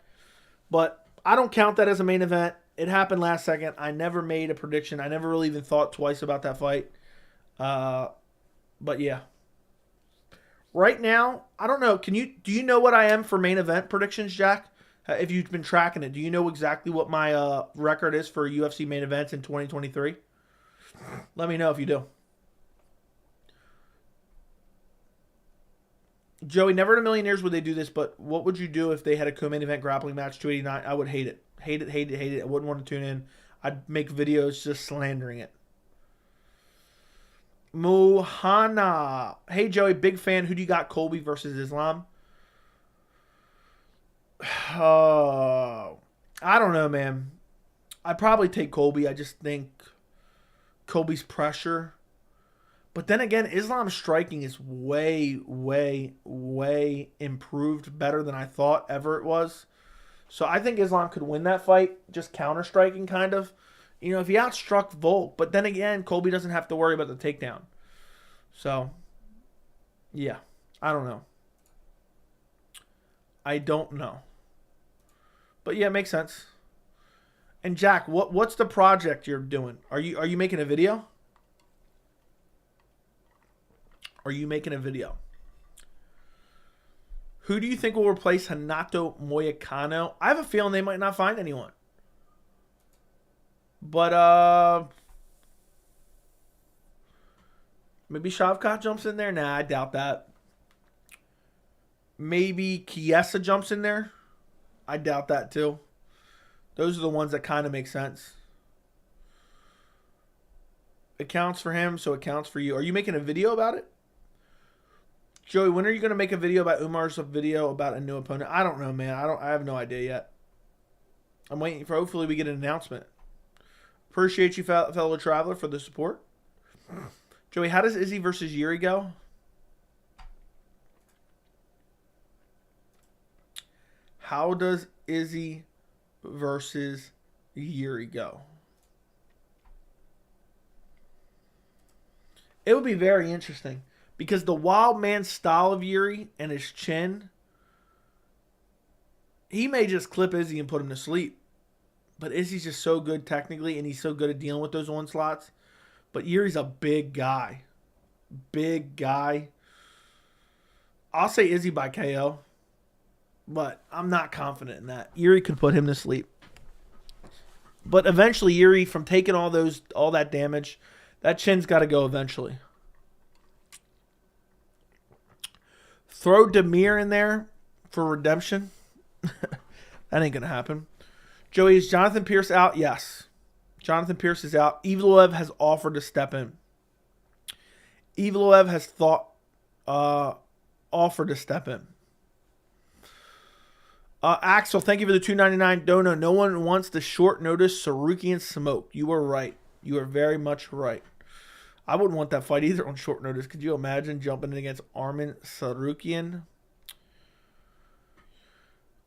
But I don't count that as a main event. It happened last second. I never made a prediction. I never really even thought twice about that fight. But yeah. Right now, I don't know. Do you know what I am for main event predictions, Jack? If you've been tracking it, do you know exactly what my record is for UFC main events in 2023? Let me know if you do. Joey, never in a million years would they do this, but what would you do if they had a co-main event grappling match 289? I would hate it. Hate it, hate it, hate it. I wouldn't want to tune in. I'd make videos just slandering it. Mohana. Hey, Joey, big fan. Who do you got, Colby versus Islam? Oh, I don't know, man. I'd probably take Colby. I just think Colby's pressure. But then again, Islam's striking is way, way, way improved, better than I thought ever it was. So I think Islam could win that fight, just counter-striking kind of. You know, if he outstruck Volk. But then again, Colby doesn't have to worry about the takedown. So, yeah, I don't know. I don't know. But yeah, it makes sense. And Jack, what's the project you're doing? Are you making a video? Are you making a video? Who do you think will replace Hanato Moyakano? I have a feeling they might not find anyone. But maybe Shavkat jumps in there? Nah, I doubt that. Maybe Chiesa jumps in there? I doubt that too. Those are the ones that kind of make sense. It counts for him, so it counts for you. Are you making a video about it? Joey, when are you going to make a video about Umar's video about a new opponent? I don't know, man. I have no idea yet. I'm waiting for, hopefully we get an announcement. Appreciate you, fellow traveler, for the support. Joey, how does Izzy versus Yuri go? How does Izzy versus Yuri go? It would be very interesting. Because the wild man style of Yuri and his chin, he may just clip Izzy and put him to sleep. But Izzy's just so good technically, and he's so good at dealing with those onslaughts. But Yuri's a big guy. Big guy. I'll say Izzy by KO. But I'm not confident in that. Yuri could put him to sleep. But eventually, Yuri, from taking all that damage, that chin's got to go eventually. Throw Demir in there for redemption. That ain't going to happen. Joey, is Jonathan Pierce out? Yes. Jonathan Pierce is out. Evloev has offered to step in. Evloev has offered to step in. Axel, thank you for the $2.99 dono. No one wants the short notice Sarukian smoke. You were right. You are very much right. I wouldn't want that fight either on short notice. Could you imagine jumping in against Arman Sarukian?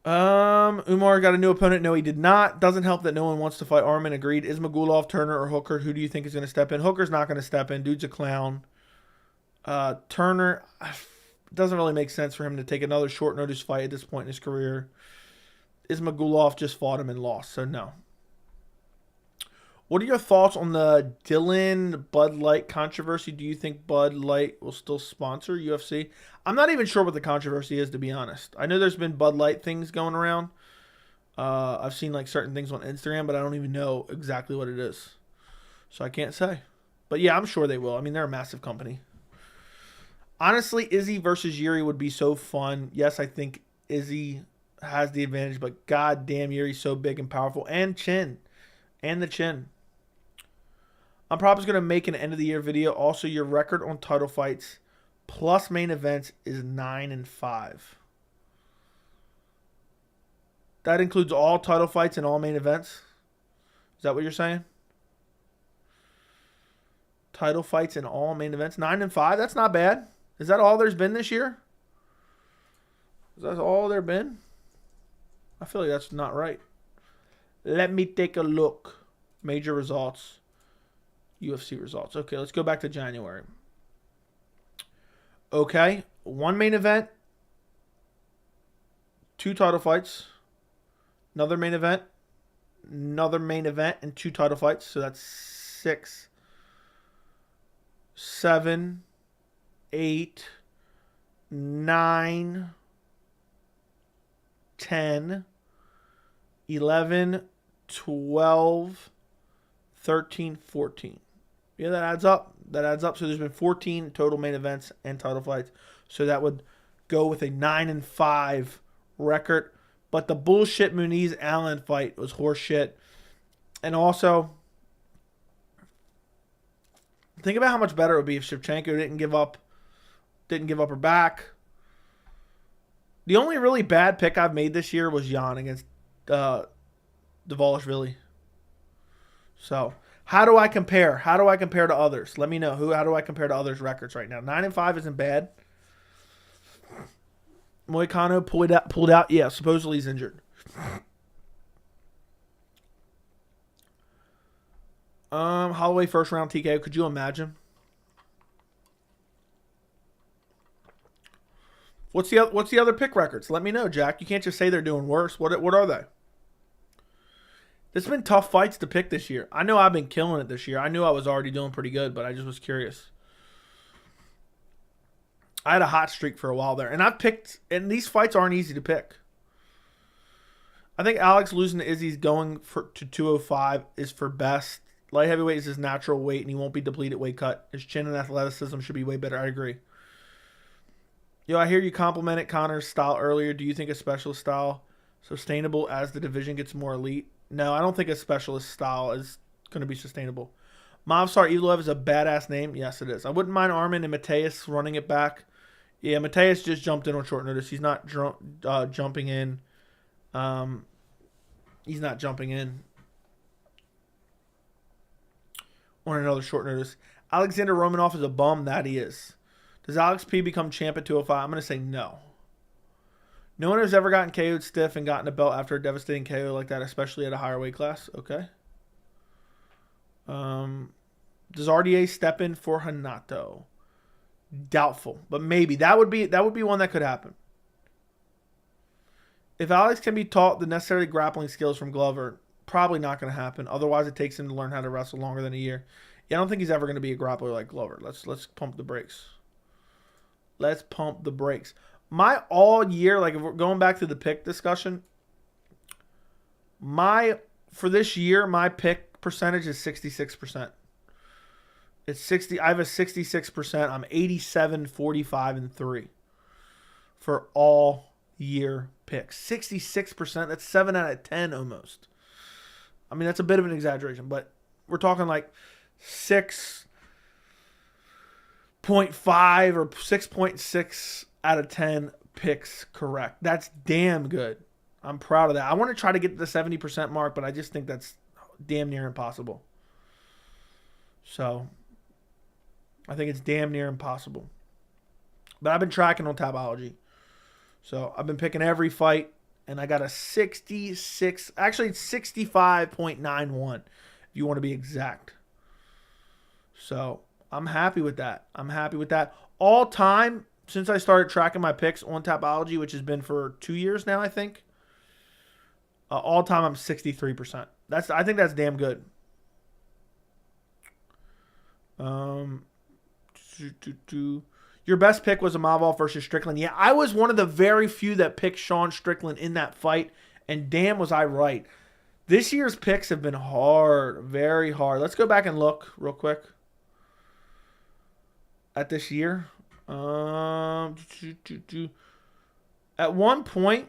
Umar got a new opponent. No, he did not. Doesn't help that no one wants to fight Arman. Agreed. Ismagulov, Turner, or Hooker? Who do you think is going to step in? Hooker's not going to step in. Dude's a clown. Turner, doesn't really make sense for him to take another short notice fight at this point in his career. Ismagulov just fought him and lost, so no. What are your thoughts on the Dylan Bud Light controversy? Do you think Bud Light will still sponsor UFC? I'm not even sure what the controversy is, to be honest. I know there's been Bud Light things going around. I've seen like certain things on Instagram, but I don't even know exactly what it is. So I can't say. But yeah, I'm sure they will. I mean, they're a massive company. Honestly, Izzy versus Yuri would be so fun. Yes, I think Izzy has the advantage, but god damn, Yuri's so big and powerful. And chin. And the chin. I'm probably going to make an end of the year video. Also, your record on title fights plus main events is 9-5. That includes all title fights and all main events. Is that what you're saying? Title fights and all main events. 9-5. That's not bad. Is that all there's been this year? Is that all there been? I feel like that's not right. Let me take a look. Major results. UFC results. Okay, let's go back to January. Okay, one main event, 2 title fights, another main event, and 2 title fights. So that's 6, 7, 8, 9, 10, 11, 12, 13, 14. Yeah, that adds up. That adds up. So there's been 14 total main events and title fights. So that would go with a 9-5 record. But the bullshit Muniz-Allen fight was horseshit. And also, think about how much better it would be if Shevchenko didn't give up her back. The only really bad pick I've made this year was Jan against Dvalishvili. So, how do I compare? How do I compare to others? Let me know. How do I compare to others' records right now? 9-5 isn't bad. Moicano pulled out. Yeah, supposedly he's injured. Holloway first round TKO. Could you imagine? What's the other pick records? Let me know, Jack. You can't just say they're doing worse. What are they? There's been tough fights to pick this year. I know I've been killing it this year. I knew I was already doing pretty good, but I just was curious. I had a hot streak for a while there. And these fights aren't easy to pick. I think Alex losing to Izzy's going to 205 is for best. Light heavyweight is his natural weight, and he won't be depleted weight cut. His chin and athleticism should be way better. I agree. Yo, I hear you complimented Connor's style earlier. Do you think a specialist style sustainable as the division gets more elite? No, I don't think a specialist style is going to be sustainable. Movsar Evloev is a badass name. Yes, it is. I wouldn't mind Armin and Mateus running it back. Yeah, Mateus just jumped in on short notice. He's not jumping in. He's not jumping in on another short notice. Alexander Romanov is a bum. That he is. Does Alex P become champ at 205? I'm going to say no. No one has ever gotten KO'd stiff and gotten a belt after a devastating KO like that, especially at a higher weight class. Okay. Does RDA step in for Hanato? Doubtful, but maybe. That would be one that could happen. If Alex can be taught the necessary grappling skills from Glover, probably not going to happen. Otherwise, it takes him to learn how to wrestle longer than a year. Yeah, I don't think he's ever going to be a grappler like Glover. Let's pump the brakes. Let's pump the brakes. My all year, like if we're going back to the pick discussion, for this year, my pick percentage is 66%. It's 60. I have a 66%. I'm 87, 45, and 3 for all year picks. 66%. That's 7 out of 10 almost. I mean, that's a bit of an exaggeration, but we're talking like 6.5 or 6.6 out of 10 picks correct. That's damn good. I'm proud of that. I want to try to get to the 70% mark, but I just think that's damn near impossible. So, I think it's damn near impossible. But I've been tracking on Tapology. So, I've been picking every fight, and I got a 66, actually it's 65.91, if you want to be exact. So, I'm happy with that. All time, since I started tracking my picks on Tapology, which has been for 2 years now, I think. All time, I'm 63%. I think that's damn good. Your best pick was Imavov versus Strickland. Yeah, I was one of the very few that picked Sean Strickland in that fight, and damn was I right. This year's picks have been hard, very hard. Let's go back and look real quick at this year. At one point,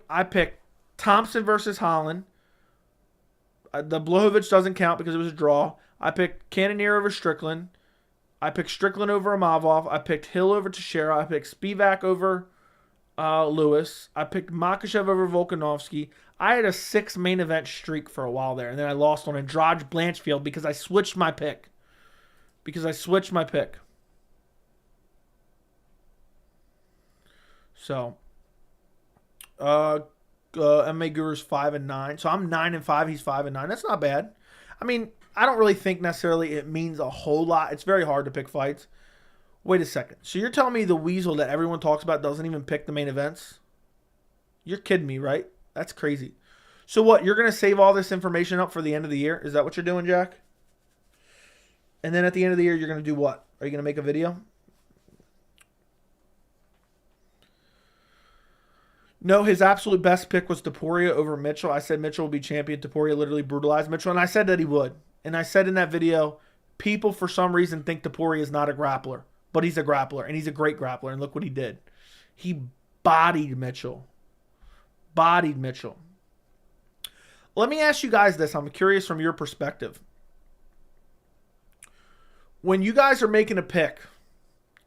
I picked Thompson versus Holland. The Blachowicz doesn't count because it was a draw. I picked Cannonier over Strickland. I picked Strickland over Imavov. I picked Hill over Teixeira. I picked Spivak over Lewis. I picked Makhachev over Volkanovski. I had a 6 main event streak for a while there, and then I lost on Andrade Blanchfield because I switched my pick. So, MMA Guru's 5-9. So I'm 9-5. He's 5-9. That's not bad. I mean, I don't really think necessarily it means a whole lot. It's very hard to pick fights. Wait a second. So you're telling me the weasel that everyone talks about doesn't even pick the main events? You're kidding me, right? That's crazy. So what? You're going to save all this information up for the end of the year? Is that what you're doing, Jack? And then at the end of the year, you're going to do what? Are you going to make a video? No, his absolute best pick was Topuria over Mitchell. I said Mitchell will be champion. Topuria literally brutalized Mitchell, and I said that he would. And I said in that video, people for some reason think Topuria is not a grappler, but he's a grappler, and he's a great grappler. And look what he did. He bodied Mitchell. Bodied Mitchell. Let me ask you guys this. I'm curious from your perspective. When you guys are making a pick,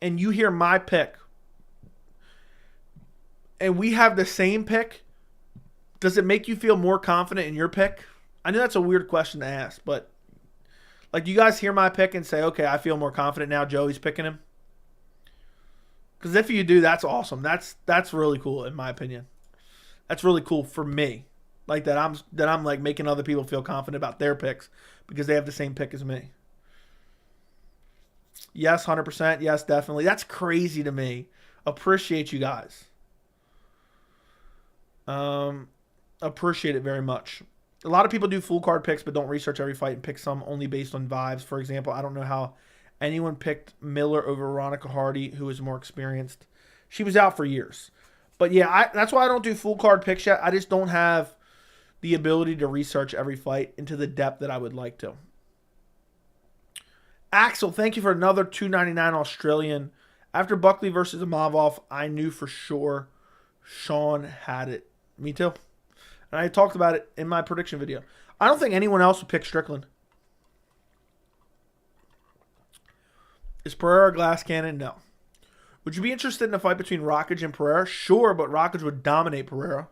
and you hear my pick, and we have the same pick, does it make you feel more confident in your pick? I know that's a weird question to ask, but like, do you guys hear my pick and say, okay, I feel more confident now Joey's picking him? Because if you do, that's awesome. That's really cool in my opinion. That's really cool for me. Like that I'm like making other people feel confident about their picks because they have the same pick as me. Yes, 100%. Yes, definitely. That's crazy to me. Appreciate you guys. Appreciate it very much. A lot of people do full card picks but don't research every fight and pick some only based on vibes. For example, I don't know how anyone picked Miller over Veronica Hardy, who is more experienced. She was out for years. But yeah, that's why I don't do full card picks yet. I just don't have the ability to research every fight into the depth that I would like to. Axel, thank you for another $2.99 Australian. After Buckley versus Imavov, I knew for sure Sean had it. Me too. And I talked about it in my prediction video. I don't think anyone else would pick Strickland. Is Pereira a glass cannon? No. Would you be interested in a fight between Rockage and Pereira? Sure, but Rockage would dominate Pereira.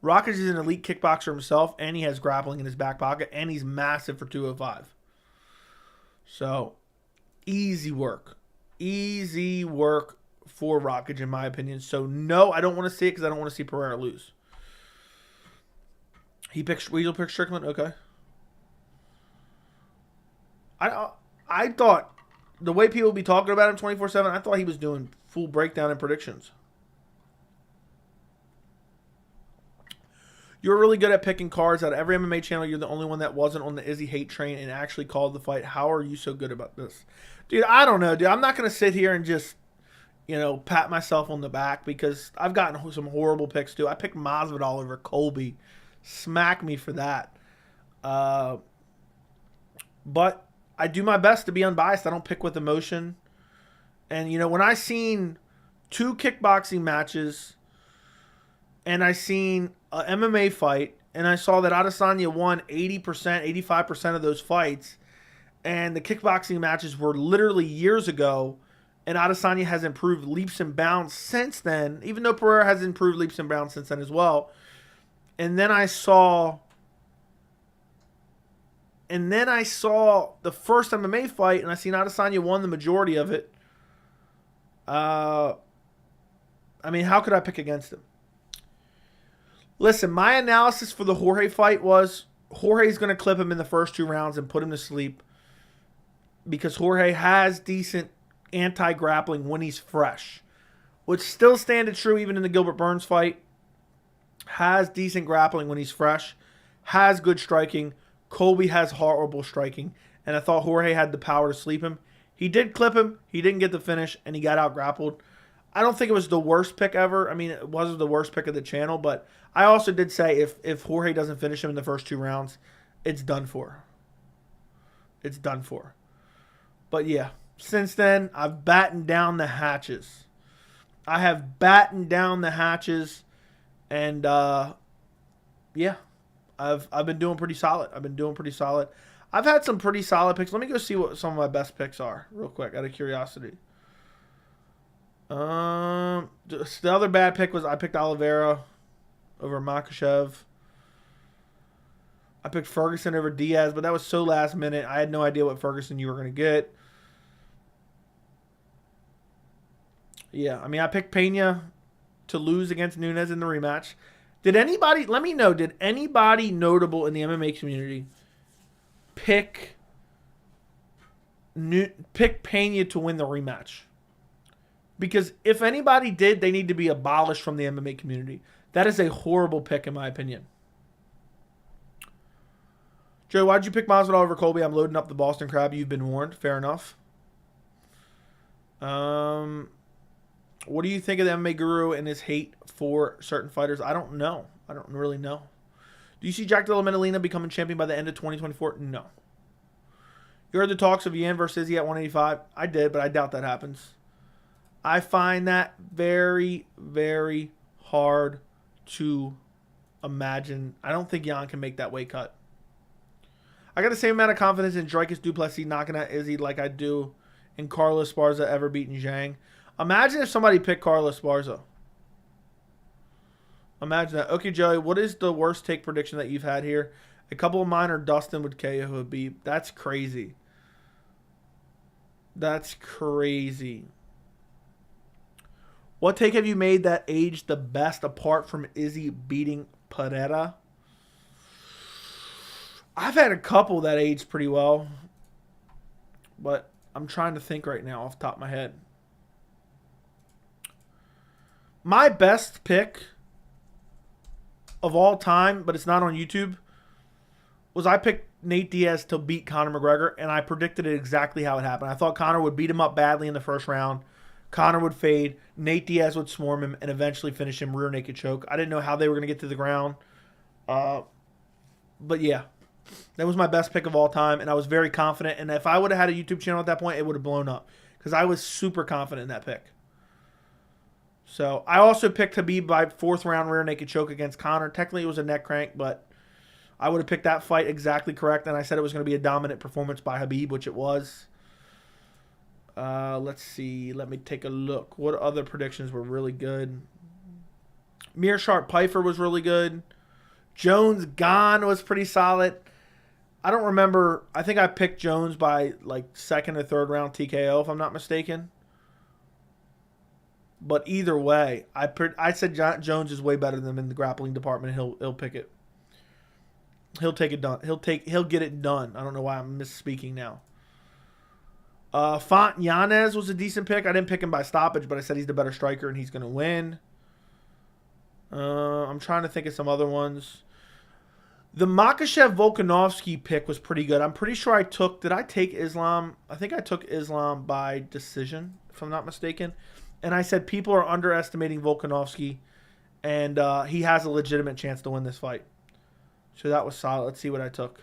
Rockage is an elite kickboxer himself, and he has grappling in his back pocket, and he's massive for 205. So, easy work. Easy work for Rockage, in my opinion. So, no, I don't want to see it because I don't want to see Pereira lose. Weasel picked Strickland? Okay. I thought, the way people be talking about him 24/7, I thought he was doing full breakdown and predictions. You're really good at picking cards. Out of every MMA channel, you're the only one that wasn't on the Izzy hate train and actually called the fight. How are you so good about this? Dude, I don't know, dude. I'm not going to sit here and just, pat myself on the back because I've gotten some horrible picks, too. I picked Masvidal over Colby. Smack me for that. But I do my best to be unbiased. I don't pick with emotion. And, when I seen 2 kickboxing matches and I seen an MMA fight and I saw that Adesanya won 80%, 85% of those fights and the kickboxing matches were literally years ago and Adesanya has improved leaps and bounds since then, even though Pereira has improved leaps and bounds since then as well. And then I saw the first MMA fight, and I seen Adesanya won the majority of it. How could I pick against him? Listen, my analysis for the Jorge fight was Jorge's going to clip him in the first 2 rounds and put him to sleep because Jorge has decent anti-grappling when he's fresh, which still stands true even in the Gilbert Burns fight. Has decent grappling when he's fresh, has good striking. Colby has horrible striking, and I thought Jorge had the power to sleep him. He did clip him, he didn't get the finish, and he got out grappled. I don't think it was the worst pick ever. I mean, it wasn't the worst pick of the channel, but I also did say if Jorge doesn't finish him in the first 2 rounds, it's done for. It's done for. But yeah, since then, I've battened down the hatches. I have battened down the hatches. And, yeah, I've been doing pretty solid. I've had some pretty solid picks. Let me go see what some of my best picks are real quick out of curiosity. The other bad pick was I picked Oliveira over Makhachev. I picked Ferguson over Diaz, but that was so last minute. I had no idea what Ferguson you were going to get. Yeah, I picked Pena to lose against Nunes in the rematch. Let me know, did anybody notable in the MMA community pick Pena to win the rematch? Because if anybody did, they need to be abolished from the MMA community. That is a horrible pick in my opinion. Joe, why'd you pick Masvidal over Colby? I'm loading up the Boston Crab. You've been warned. Fair enough. What do you think of the MMA Guru and his hate for certain fighters? I don't know. I don't really know. Do you see Jack Della Maddalena becoming champion by the end of 2024? No. You heard the talks of Yan versus Izzy at 185? I did, but I doubt that happens. I find that very, very hard to imagine. I don't think Yan can make that weight cut. I got the same amount of confidence in Dricus Du Plessis knocking out Izzy like I do in Carlos Esparza ever beating Zhang. Imagine if somebody picked Carlos Esparza. Imagine that. Okay, Joey, what is the worst take prediction that you've had here? A couple of mine are Dustin would KO Habib. That's crazy. That's crazy. What take have you made that aged the best apart from Izzy beating Pereira? I've had a couple that aged pretty well. But I'm trying to think right now off the top of my head. My best pick of all time, but it's not on YouTube, was I picked Nate Diaz to beat Conor McGregor, and I predicted it exactly how it happened. I thought Conor would beat him up badly in the first round. Conor would fade. Nate Diaz would swarm him and eventually finish him rear naked choke. I didn't know how they were going to get to the ground. But yeah, that was my best pick of all time, and I was very confident. And if I would have had a YouTube channel at that point, it would have blown up because I was super confident in that pick. So I also picked Habib by 4th round rear naked choke against Conor. Technically, it was a neck crank, but I would have picked that fight exactly correct, and I said it was going to be a dominant performance by Habib, which it was. Let's see. Let me take a look. What other predictions were really good? Meerschaert Pfeiffer was really good. Jones Gane was pretty solid. I don't remember. I think I picked Jones by like 2nd or 3rd round TKO, if I'm not mistaken. But either way, I said Jones is way better than him in the grappling department. He'll pick it. He'll take it done. He'll get it done. I don't know why I'm misspeaking now. Font Yanez was a decent pick. I didn't pick him by stoppage, but I said he's the better striker and he's going to win. I'm trying to think of some other ones. The Makhachev Volkanovski pick was pretty good. I'm pretty sure did I take Islam? I think I took Islam by decision, if I'm not mistaken. And I said people are underestimating Volkanovski, and he has a legitimate chance to win this fight. So that was solid. Let's see what I took.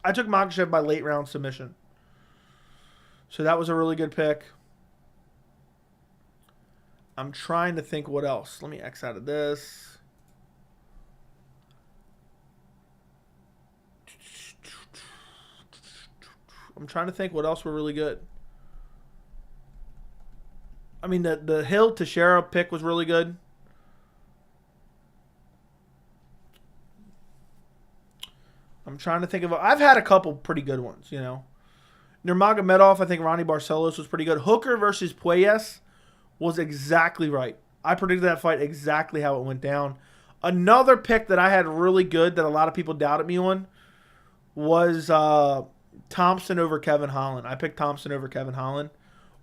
I took Makhachev by late round submission. So that was a really good pick. I'm trying to think what else. Let me X out of this. I'm trying to think what else were really good. I mean, the Hill Teixeira pick was really good. I'm trying to think of... I've had a couple pretty good ones, you know. Nurmagomedov, I think Ronnie Barcelos was pretty good. Hooker versus Puelles was exactly right. I predicted that fight exactly how it went down. Another pick that I had really good that a lot of people doubted me on was Thompson over Kevin Holland. I picked Thompson over Kevin Holland.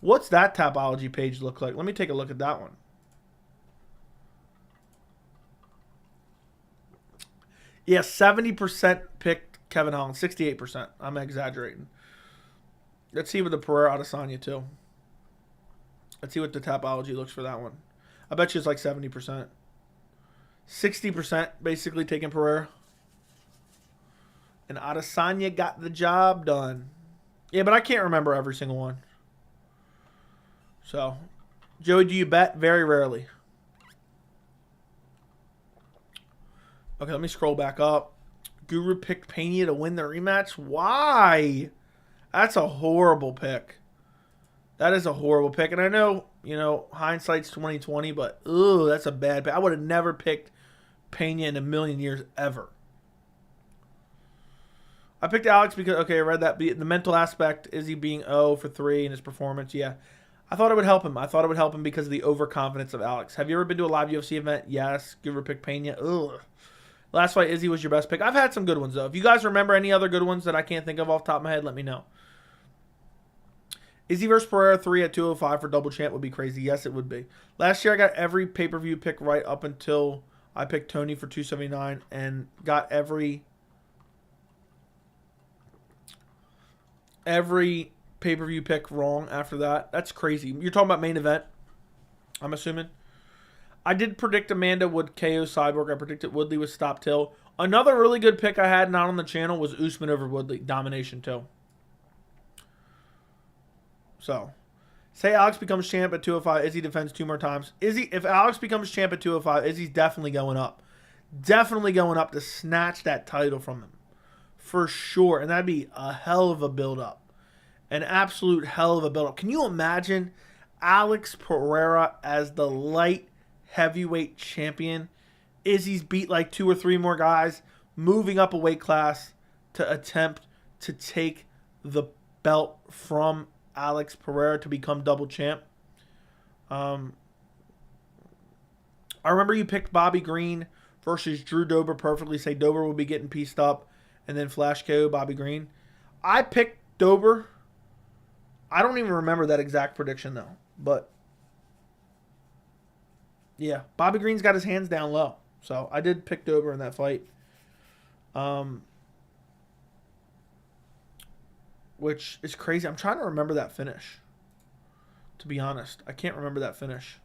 What's that Tapology page look like? Let me take a look at that one. Yeah, 70% picked Kevin Holland. 68%. I'm exaggerating. Let's see what the Pereira Adesanya too. Let's see what the Tapology looks for that one. I bet you it's like 70%. 60% basically taking Pereira. And Adesanya got the job done. Yeah, but I can't remember every single one. So, Joey, do you bet? Very rarely. Okay, let me scroll back up. Guru picked Pena to win the rematch. Why? That's a horrible pick. That is a horrible pick. And I know, you know, hindsight's 2020, but ooh, that's a bad pick. I would have never picked Pena in a million years ever. I picked Alex because, okay, I read that. The mental aspect, is he being 0 for 3 in his performance? Yeah. I thought it would help him. I thought it would help him because of the overconfidence of Alex. Have you ever been to a live UFC event? Yes. Guru picked Pena. Ugh. Last fight, Izzy was your best pick. I've had some good ones, though. If you guys remember any other good ones that I can't think of off the top of my head, let me know. Izzy versus Pereira 3 at 205 for double champ would be crazy. Yes, it would be. Last year, I got every pay-per-view pick right up until I picked Tony for 279 and got every pay-per-view pick wrong after that. That's crazy. You're talking about main event? I'm assuming. I did predict Amanda would KO Cyborg. I predicted Woodley would stop Till. Another really good pick I had not on the channel was Usman over Woodley. Domination Till. So, say Alex becomes champ at 205. Izzy defends 2 more times. If Alex becomes champ at 205, Izzy's definitely going up. Definitely going up to snatch that title from him. For sure. And that'd be a hell of a build-up. An absolute hell of a build-up. Can you imagine Alex Pereira as the light heavyweight champion? Izzy's beat like 2 or 3 more guys, moving up a weight class to attempt to take the belt from Alex Pereira to become double champ. I remember you picked Bobby Green versus Drew Dober perfectly. Say Dober will be getting pieced up and then flash KO Bobby Green. I picked Dober. I don't even remember that exact prediction though. But yeah, Bobby Green's got his hands down low. So I did pick Dober in that fight. Which is crazy. I'm trying to remember that finish. To be honest. I can't remember that finish.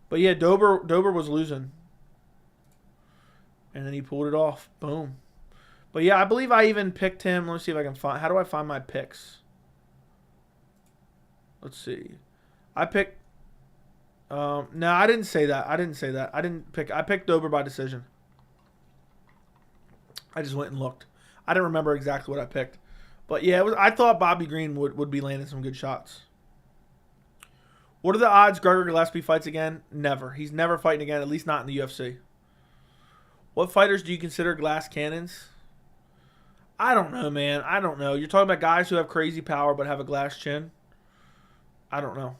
But yeah, Dober was losing. And then he pulled it off. Boom. But yeah, I believe I even picked him. Let me see if I can find. How do I find my picks? Let's see. I picked. No, I didn't say that. I picked Dober by decision. I just went and looked. I didn't remember exactly what I picked. But yeah, I thought Bobby Green would be landing some good shots. What are the odds Gregor Gillespie fights again? Never. He's never fighting again, at least not in the UFC. What fighters do you consider glass cannons? I don't know, man. I don't know. You're talking about guys who have crazy power but have a glass chin? I don't know.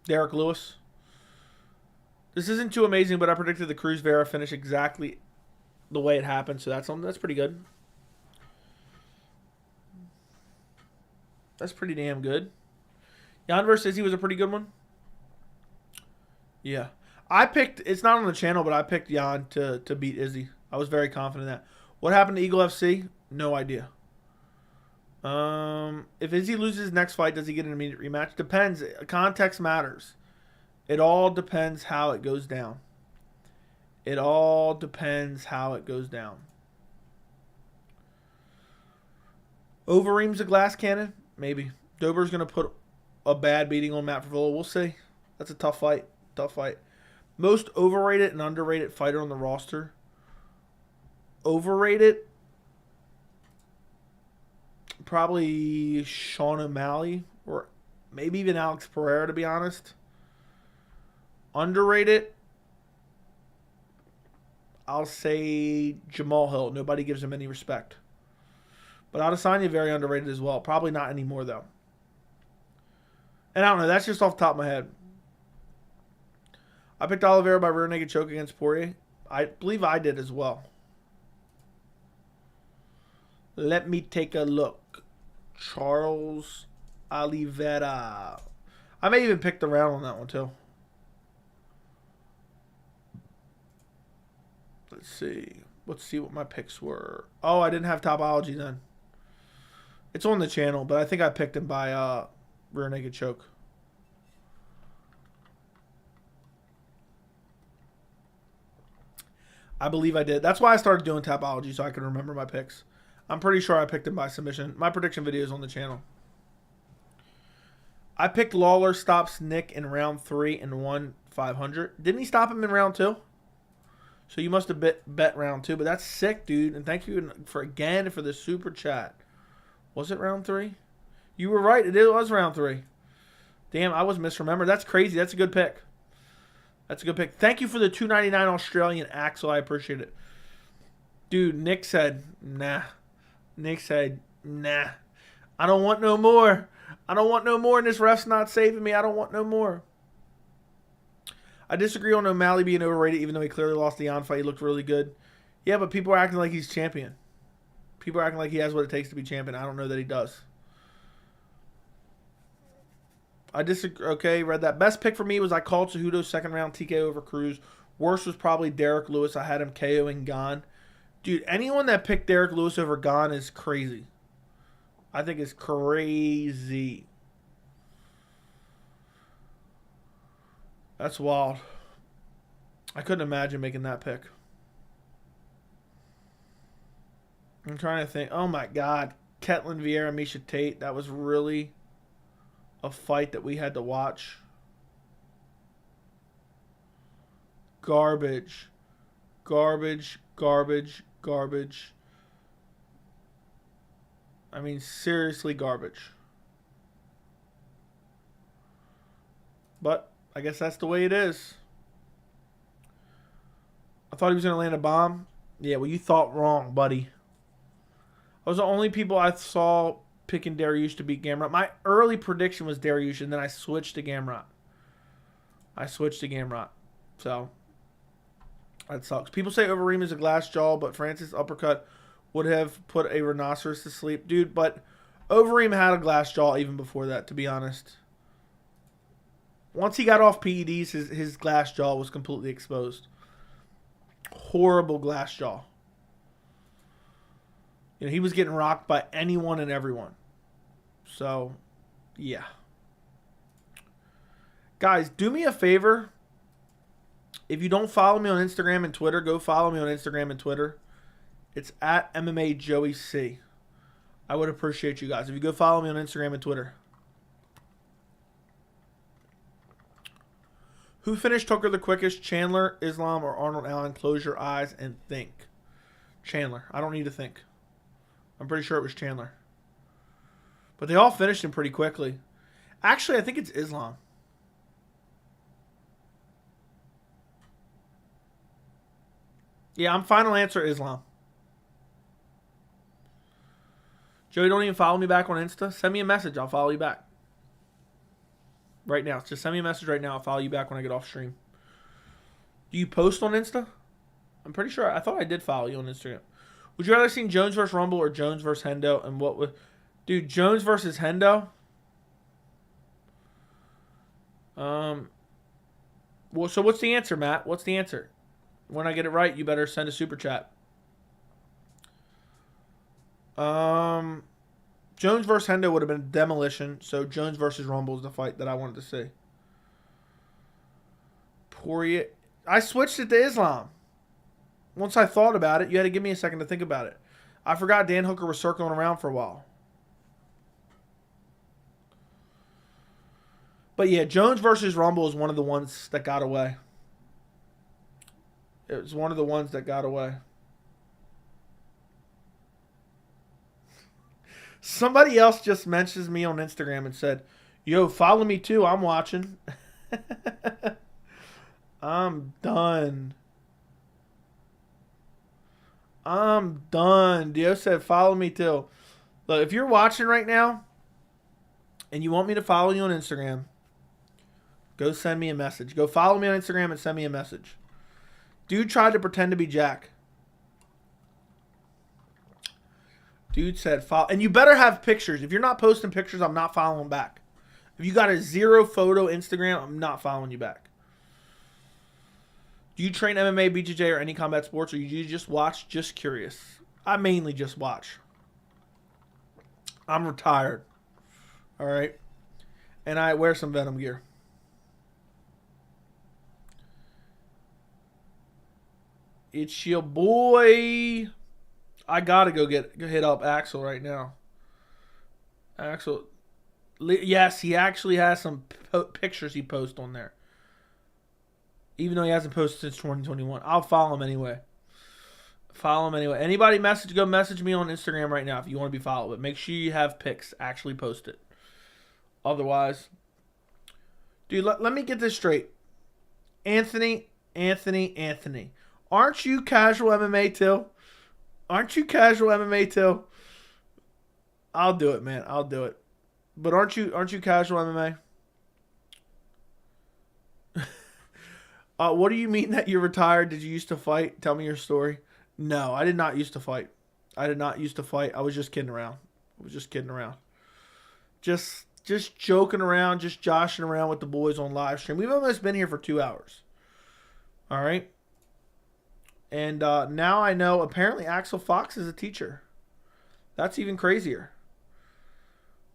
Derek Lewis. This isn't too amazing, but I predicted the Cruz Vera finish exactly the way it happened, so that's pretty good. That's pretty damn good. Jan versus Izzy was a pretty good one. Yeah. I picked, it's not on the channel, but I picked Jan to beat Izzy. I was very confident in that. What happened to Eagle FC? No idea. If Izzy loses his next fight, does he get an immediate rematch? Depends. Context matters. It all depends how it goes down. It all depends how it goes down. Overeem's a glass cannon? Maybe. Dober's going to put a bad beating on Matt Frevola. We'll see. That's a tough fight. Tough fight. Most overrated and underrated fighter on the roster. Overrated? Probably Sean O'Malley. Or maybe even Alex Pereira, to be honest. Underrated? I'll say Jamal Hill. Nobody gives him any respect. But Adesanya very underrated as well. Probably not anymore, though. And I don't know. That's just off the top of my head. I picked Oliveira by rear naked choke against Poirier. I believe I did as well. Let me take a look. Charles Oliveira. I may even pick the round on that one, too. Let's see. Let's see what my picks were. Oh, I didn't have Topology then. It's on the channel, but I think I picked him by rear naked choke. I believe I did. That's why I started doing Topology, so I can remember my picks. I'm pretty sure I picked him by submission. My prediction video is on the channel. I picked Lawler stops Nick in round 3 and won 500. Didn't he stop him in round 2? So you must have bet round 2, but that's sick, dude. And thank you for the super chat. Was it round 3? You were right. It was round 3. Damn, I was misremembered. That's crazy. That's a good pick. That's a good pick. Thank you for the $2.99 Australian Axel. I appreciate it. Dude, Nick said, nah. Nick said, nah. I don't want no more. I don't want no more, and this ref's not saving me. I don't want no more. I disagree on O'Malley being overrated, even though he clearly lost the Jan fight. He looked really good. Yeah, but people are acting like he's champion. People are acting like he has what it takes to be champion. I don't know that he does. I disagree. Okay, read that. Best pick for me was I called Cejudo's second round TKO over Cruz. Worst was probably Derek Lewis. I had him KOing Gane. Dude, anyone that picked Derek Lewis over Gane is crazy. I think it's crazy. That's wild. I couldn't imagine making that pick. I'm trying to think. Oh my God. Ketlin Vieira, Miesha Tate. That was really a fight that we had to watch. Garbage. Garbage. Garbage. Garbage. I mean, seriously garbage. But I guess that's the way it is. I thought he was going to land a bomb. Yeah, well, you thought wrong, buddy. Those are the only people I saw picking Dariush to beat Gamrot. My early prediction was Dariush, and then I switched to Gamrot. So, that sucks. People say Overeem is a glass jaw, but Francis' uppercut would have put a rhinoceros to sleep. Dude, but Overeem had a glass jaw even before that, to be honest. Once he got off PEDs, his glass jaw was completely exposed. Horrible glass jaw. You know, he was getting rocked by anyone and everyone. So, yeah. Guys, do me a favor. If you don't follow me on Instagram and Twitter, go follow me on Instagram and Twitter. It's at MMA Joey C. I would appreciate you guys if you go follow me on Instagram and Twitter. Who finished Tucker the quickest? Chandler, Islam, or Arnold Allen? Close your eyes and think. Chandler. I don't need to think. I'm pretty sure it was Chandler. But they all finished him pretty quickly. Actually, I think it's Islam. Yeah, final answer Islam. Joey, don't even follow me back on Insta. Send me a message. I'll follow you back. Right now. Just send me a message right now. I'll follow you back when I get off stream. Do you post on Insta? I'm pretty sure. I thought I did follow you on Instagram. Would you rather see Jones versus Rumble or Jones versus Hendo? And what would... Dude, Jones versus Hendo? Well, so what's the answer, Matt? What's the answer? When I get it right, you better send a super chat. Jones versus Hendo would have been demolition. So Jones versus Rumble is the fight that I wanted to see. Poirier. I switched it to Islam. Once I thought about it, you had to give me a second to think about it. I forgot Dan Hooker was circling around for a while. But yeah, Jones versus Rumble is one of the ones that got away. It was one of the ones that got away. Somebody else just messaged me on Instagram and said, yo, follow me too. I'm watching. I'm done. Dio said, follow me too. Look, if you're watching right now and you want me to follow you on Instagram, go send me a message. Go follow me on Instagram and send me a message. Dude tried to pretend to be Jack. Dude said, follow. And you better have pictures. If you're not posting pictures, I'm not following back. If you got a 0 photo Instagram, I'm not following you back. Do you train MMA, BJJ, or any combat sports, or you just watch? Just curious. I mainly just watch. I'm retired. All right. And I wear some Venom gear. It's your boy. I gotta go hit up Axel right now. Axel. Yes, he actually has some pictures he posts on there. Even though he hasn't posted since 2021. I'll follow him anyway. Anybody go message me on Instagram right now if you want to be followed. But make sure you have pics. Actually post it. Otherwise. Dude, let me get this straight. Anthony. Aren't you casual MMA too? I'll do it, man. I'll do it. But aren't you casual MMA? What do you mean that you're retired? Did you used to fight? Tell me your story. No, I did not used to fight. I was just kidding around. Just joking around, just joshing around with the boys on live stream. We've almost been here for 2 hours. All right. And now I know apparently Axel Fox is a teacher. That's even crazier.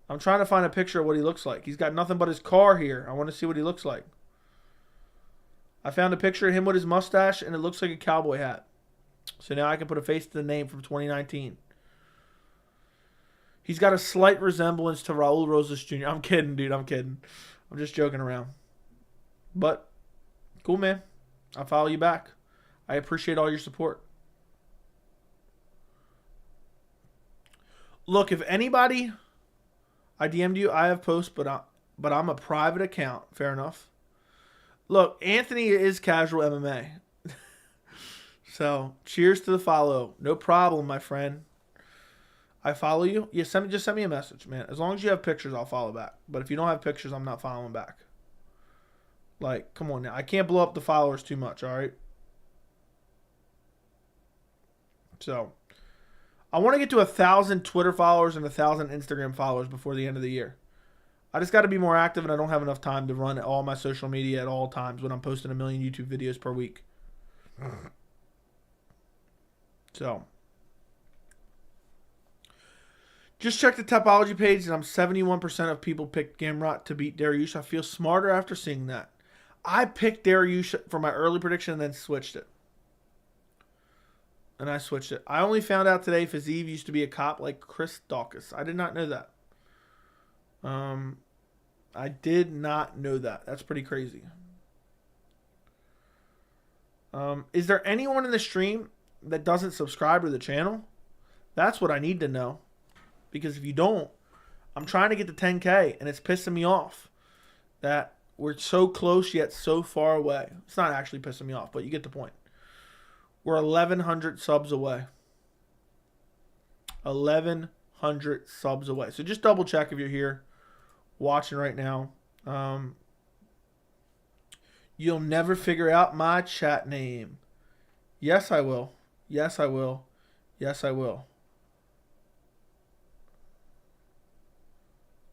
I'm trying to find a picture of what he looks like. He's got nothing but his car here. I want to see what he looks like. I found a picture of him with his mustache, and it looks like a cowboy hat. So now I can put a face to the name from 2019. He's got a slight resemblance to Raul Rosas Jr. I'm kidding, dude. I'm kidding. I'm just joking around. But, cool, man. I'll follow you back. I appreciate all your support. Look, if anybody... I DM'd you. I have posts, but I'm a private account. Fair enough. Look, Anthony is casual MMA. So, cheers to the follow. No problem, my friend. I follow you. Yeah, just send me a message, man. As long as you have pictures, I'll follow back. But if you don't have pictures, I'm not following back. Like, come on now. I can't blow up the followers too much, all right? So, I want to get to 1,000 Twitter followers and 1,000 Instagram followers before the end of the year. I just got to be more active, and I don't have enough time to run all my social media at all times when I'm posting 1 million YouTube videos per week. So, just check the Topology page, and I'm 71% of people picked Gamrot to beat Dariush. I feel smarter after seeing that. I picked Dariush for my early prediction and then switched it. I only found out today Fiziev used to be a cop like Chris Dawkins. I did not know that. I did not know that. That's pretty crazy. Is there anyone in the stream that doesn't subscribe to the channel? That's what I need to know. Because if you don't, I'm trying to get to 10K, and it's pissing me off that we're so close yet so far away. It's not actually pissing me off, but you get the point. We're 1,100 subs away. 1,100 subs away. So just double check if you're here watching right now. You'll never figure out my chat name. Yes, I will. Yes, I will. Yes, I will.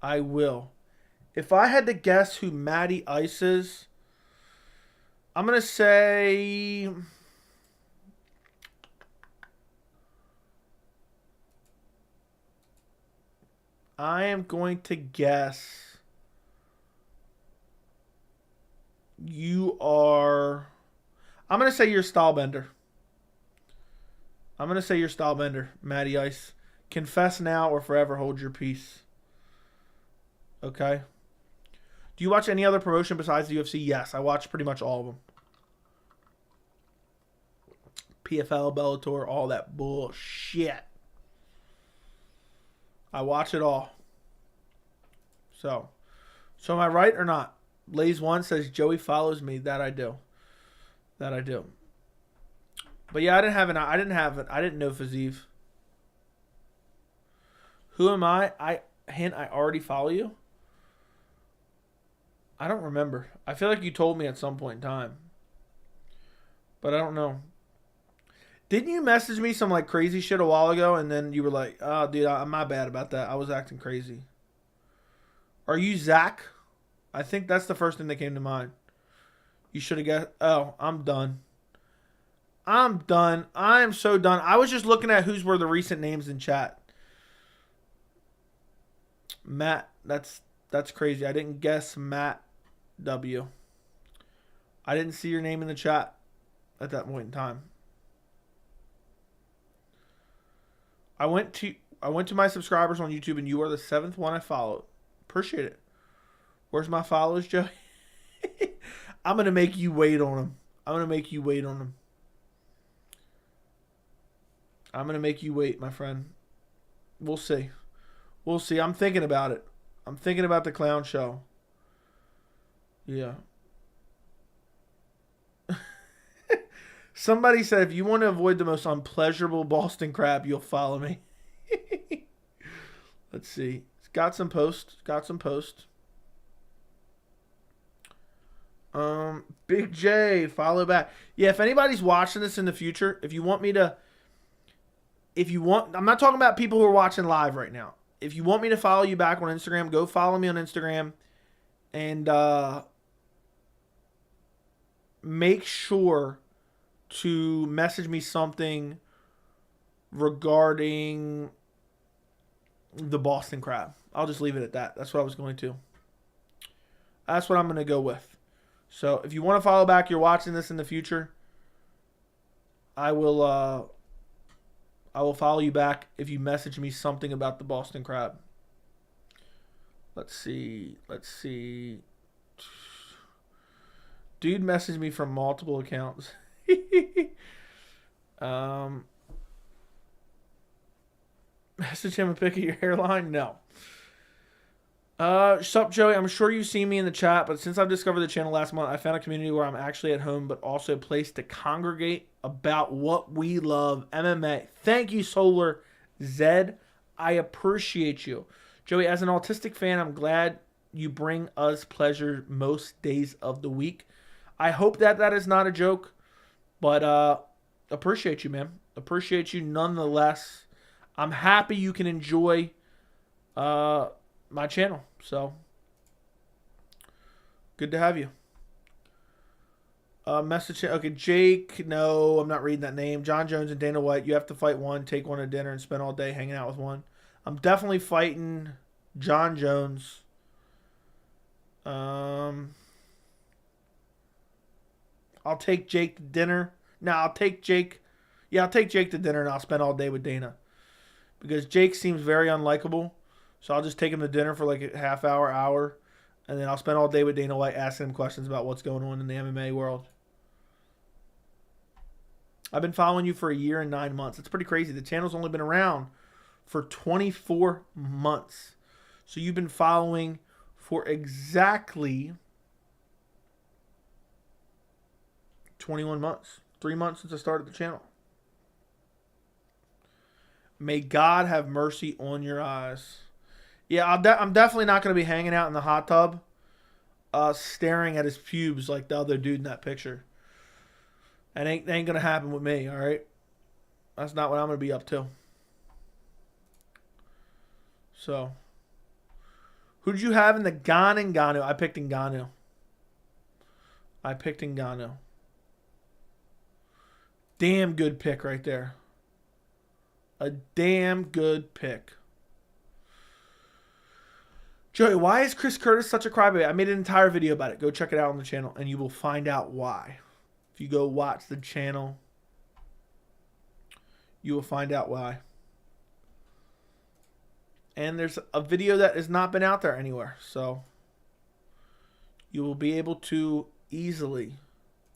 I will. If I had to guess who Matty Ice is, I'm going to say... I am going to guess you are... I'm going to say you're Stylebender. I'm going to say you're Stylebender, Matty Ice. Confess now or forever hold your peace. Okay. Do you watch any other promotion besides the UFC? Yes, I watch pretty much all of them. PFL, Bellator, all that bullshit. I watch it all. So am I right or not? Blaze1 says Joey follows me. That I do. That I do. But yeah, I didn't know Fiziev. Who am I? I already follow you. I don't remember. I feel like you told me at some point in time. But I don't know. Didn't you message me some like crazy shit a while ago and then you were like, oh, dude, I'm my bad about that. I was acting crazy. Are you Zach? I think that's the first thing that came to mind. You should have guessed. Oh, I'm done. I'm done. I am so done. I was just looking at whose were the recent names in chat. Matt, that's crazy. I didn't guess Matt W. I didn't see your name in the chat at that point in time. I went to my subscribers on YouTube, and you are the 7th one I followed. Appreciate it. Where's my followers, Joey? I'm going to make you wait on them. I'm going to make you wait, my friend. We'll see. We'll see. I'm thinking about it. I'm thinking about the clown show. Yeah. Somebody said, if you want to avoid the most unpleasurable Boston crab, you'll follow me. Let's see. It's got some posts. Big J, follow back. Yeah, if anybody's watching this in the future, I'm not talking about people who are watching live right now. If you want me to follow you back on Instagram, go follow me on Instagram. And make sure to message me something regarding the Boston crab. I'll just leave it at that. That's what I was going to. That's what I'm going to go with. So if you want to follow back, you're watching this in the future, I will follow you back if you message me something about the Boston Crab. Let's see. Dude messaged me from multiple accounts. Message him a pic of your hairline? No. Sup, Joey? I'm sure you've seen me in the chat, but since I've discovered the channel last month, I found a community where I'm actually at home, but also a place to congregate about what we love, MMA. Thank you, Solar Zed. I appreciate you. Joey, as an autistic fan, I'm glad you bring us pleasure most days of the week. I hope that is not a joke, but appreciate you, man. Appreciate you nonetheless. I'm happy you can enjoy my channel. So, good to have you. Message. Okay, Jake. No, I'm not reading that name. John Jones and Dana White. You have to fight one, take one to dinner, and spend all day hanging out with one. I'm definitely fighting John Jones. I'll take Jake to dinner. No, I'll take Jake. Yeah, I'll take Jake to dinner, and I'll spend all day with Dana. Because Jake seems very unlikable. So I'll just take him to dinner for like a half hour, and then I'll spend all day with Dana White asking him questions about what's going on in the MMA world. I've been following you for a year and 9 months. It's pretty crazy. The channel's only been around for 24 months. So you've been following for exactly 21 months. 3 months since I started the channel. May God have mercy on your eyes. Yeah, I'm definitely not going to be hanging out in the hot tub staring at his pubes like the other dude in that picture. That ain't going to happen with me, all right? That's not what I'm going to be up to. So, who did you have in the Ngannou? I picked Ngannou. Damn good pick right there. A damn good pick. Joey, why is Chris Curtis such a crybaby? I made an entire video about it. Go check it out on the channel, and you will find out why. If you go watch the channel, you will find out why. And there's a video that has not been out there anywhere. So you will be able to easily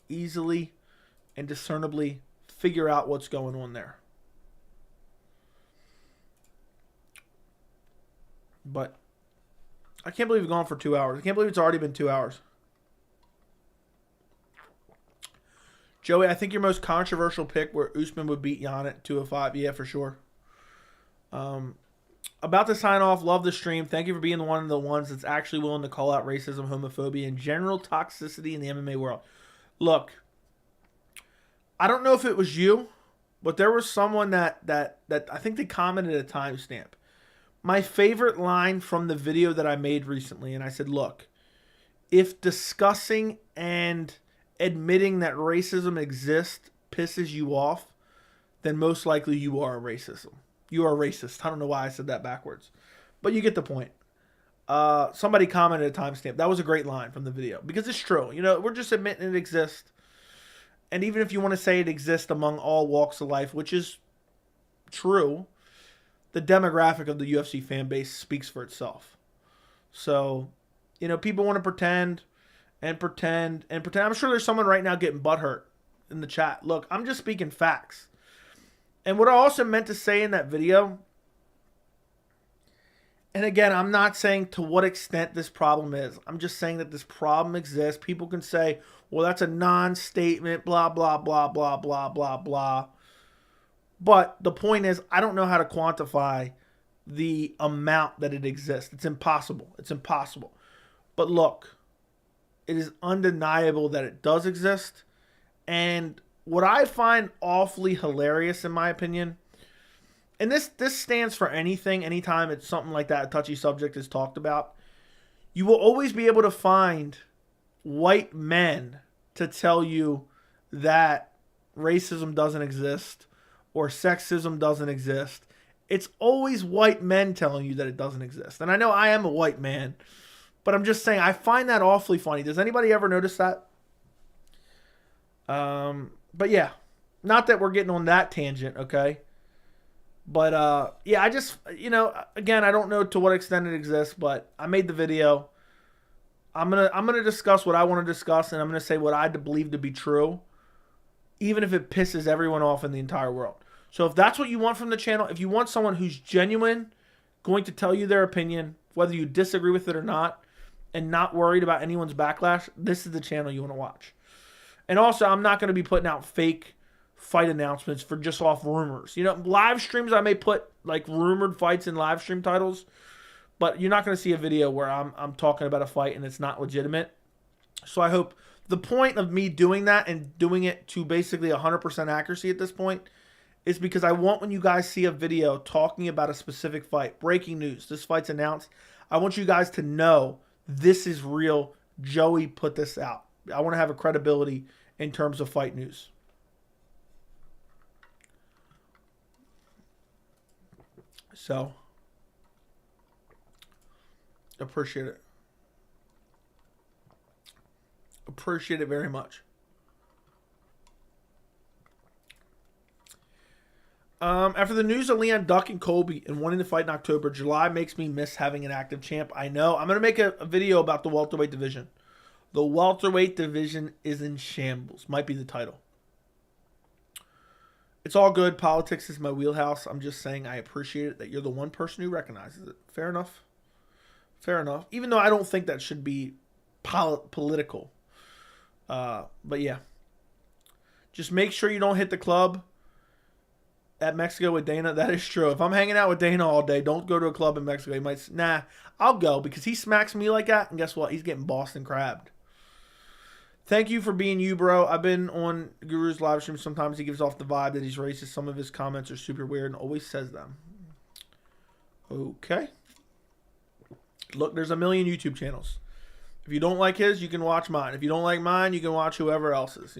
and discernibly figure out what's going on there. But I can't believe we've gone for 2 hours. I can't believe it's already been 2 hours. Joey, I think your most controversial pick where Usman would beat Jan at 205. Yeah, for sure. About to sign off. Love the stream. Thank you for being one of the ones that's actually willing to call out racism, homophobia, and general toxicity in the MMA world. Look, I don't know if it was you, but there was someone that I think they commented a timestamp. My favorite line from the video that I made recently, and I said, look, if discussing and admitting that racism exists pisses you off, then most likely you are a racist. You are a racist. I don't know why I said that backwards, but you get the point. Somebody commented a timestamp. That was a great line from the video because it's true. You know, we're just admitting it exists. And even if you want to say it exists among all walks of life, which is true, the demographic of the UFC fan base speaks for itself. So, you know, people want to pretend. I'm sure there's someone right now getting butthurt in the chat. Look, I'm just speaking facts. And what I also meant to say in that video, and again, I'm not saying to what extent this problem is. I'm just saying that this problem exists. People can say, well, that's a non-statement, blah, blah, blah, blah, blah, blah, blah. But the point is, I don't know how to quantify the amount that it exists. It's impossible. It's impossible. But look, it is undeniable that it does exist. And what I find awfully hilarious, in my opinion, and this stands for anything, anytime it's something like that, a touchy subject is talked about, you will always be able to find white men to tell you that racism doesn't exist or sexism doesn't exist. It's always white men telling you that it doesn't exist. And I know I am a white man, But I'm just saying, I find that awfully funny. Does anybody ever notice that? But yeah, not that we're getting on that tangent, okay? But yeah, I just, again, I don't know to what extent it exists, but I made the video. I'm gonna discuss what I want to discuss, and I'm gonna say what I believe to be true, even if it pisses everyone off in the entire world. So if that's what you want from the channel, if you want someone who's genuine, going to tell you their opinion, whether you disagree with it or not, and not worried about anyone's backlash, this is the channel you want to watch. And also, I'm not going to be putting out fake fight announcements for just off rumors. Live streams, I may put like rumored fights in live stream titles, but you're not going to see a video where I'm talking about a fight and it's not legitimate. So I hope the point of me doing that and doing it to basically 100% accuracy at this point is because I want when you guys see a video talking about a specific fight, breaking news, this fight's announced, I want you guys to know this is real. Joey put this out. I want to have a credibility in terms of fight news. So, appreciate it. Appreciate it very much. After the news of Leon ducking Colby and wanting to fight in October, July makes me miss having an active champ. I know. I'm going to make a video about the welterweight division. The welterweight division is in shambles. Might be the title. It's all good. Politics is my wheelhouse. I'm just saying I appreciate it that you're the one person who recognizes it. Fair enough. Fair enough. Even though I don't think that should be political. But yeah. Just make sure you don't hit the club at Mexico with Dana. That is true. If I'm hanging out with Dana all day, don't go to a club in Mexico. He might, I'll go because he smacks me like that. And guess what? He's getting Boston crabbed. Thank you for being you, bro. I've been on Guru's live stream. Sometimes he gives off the vibe that he's racist. Some of his comments are super weird and always says them. Okay. Look, there's a million YouTube channels. If you don't like his, you can watch mine. If you don't like mine, you can watch whoever else's,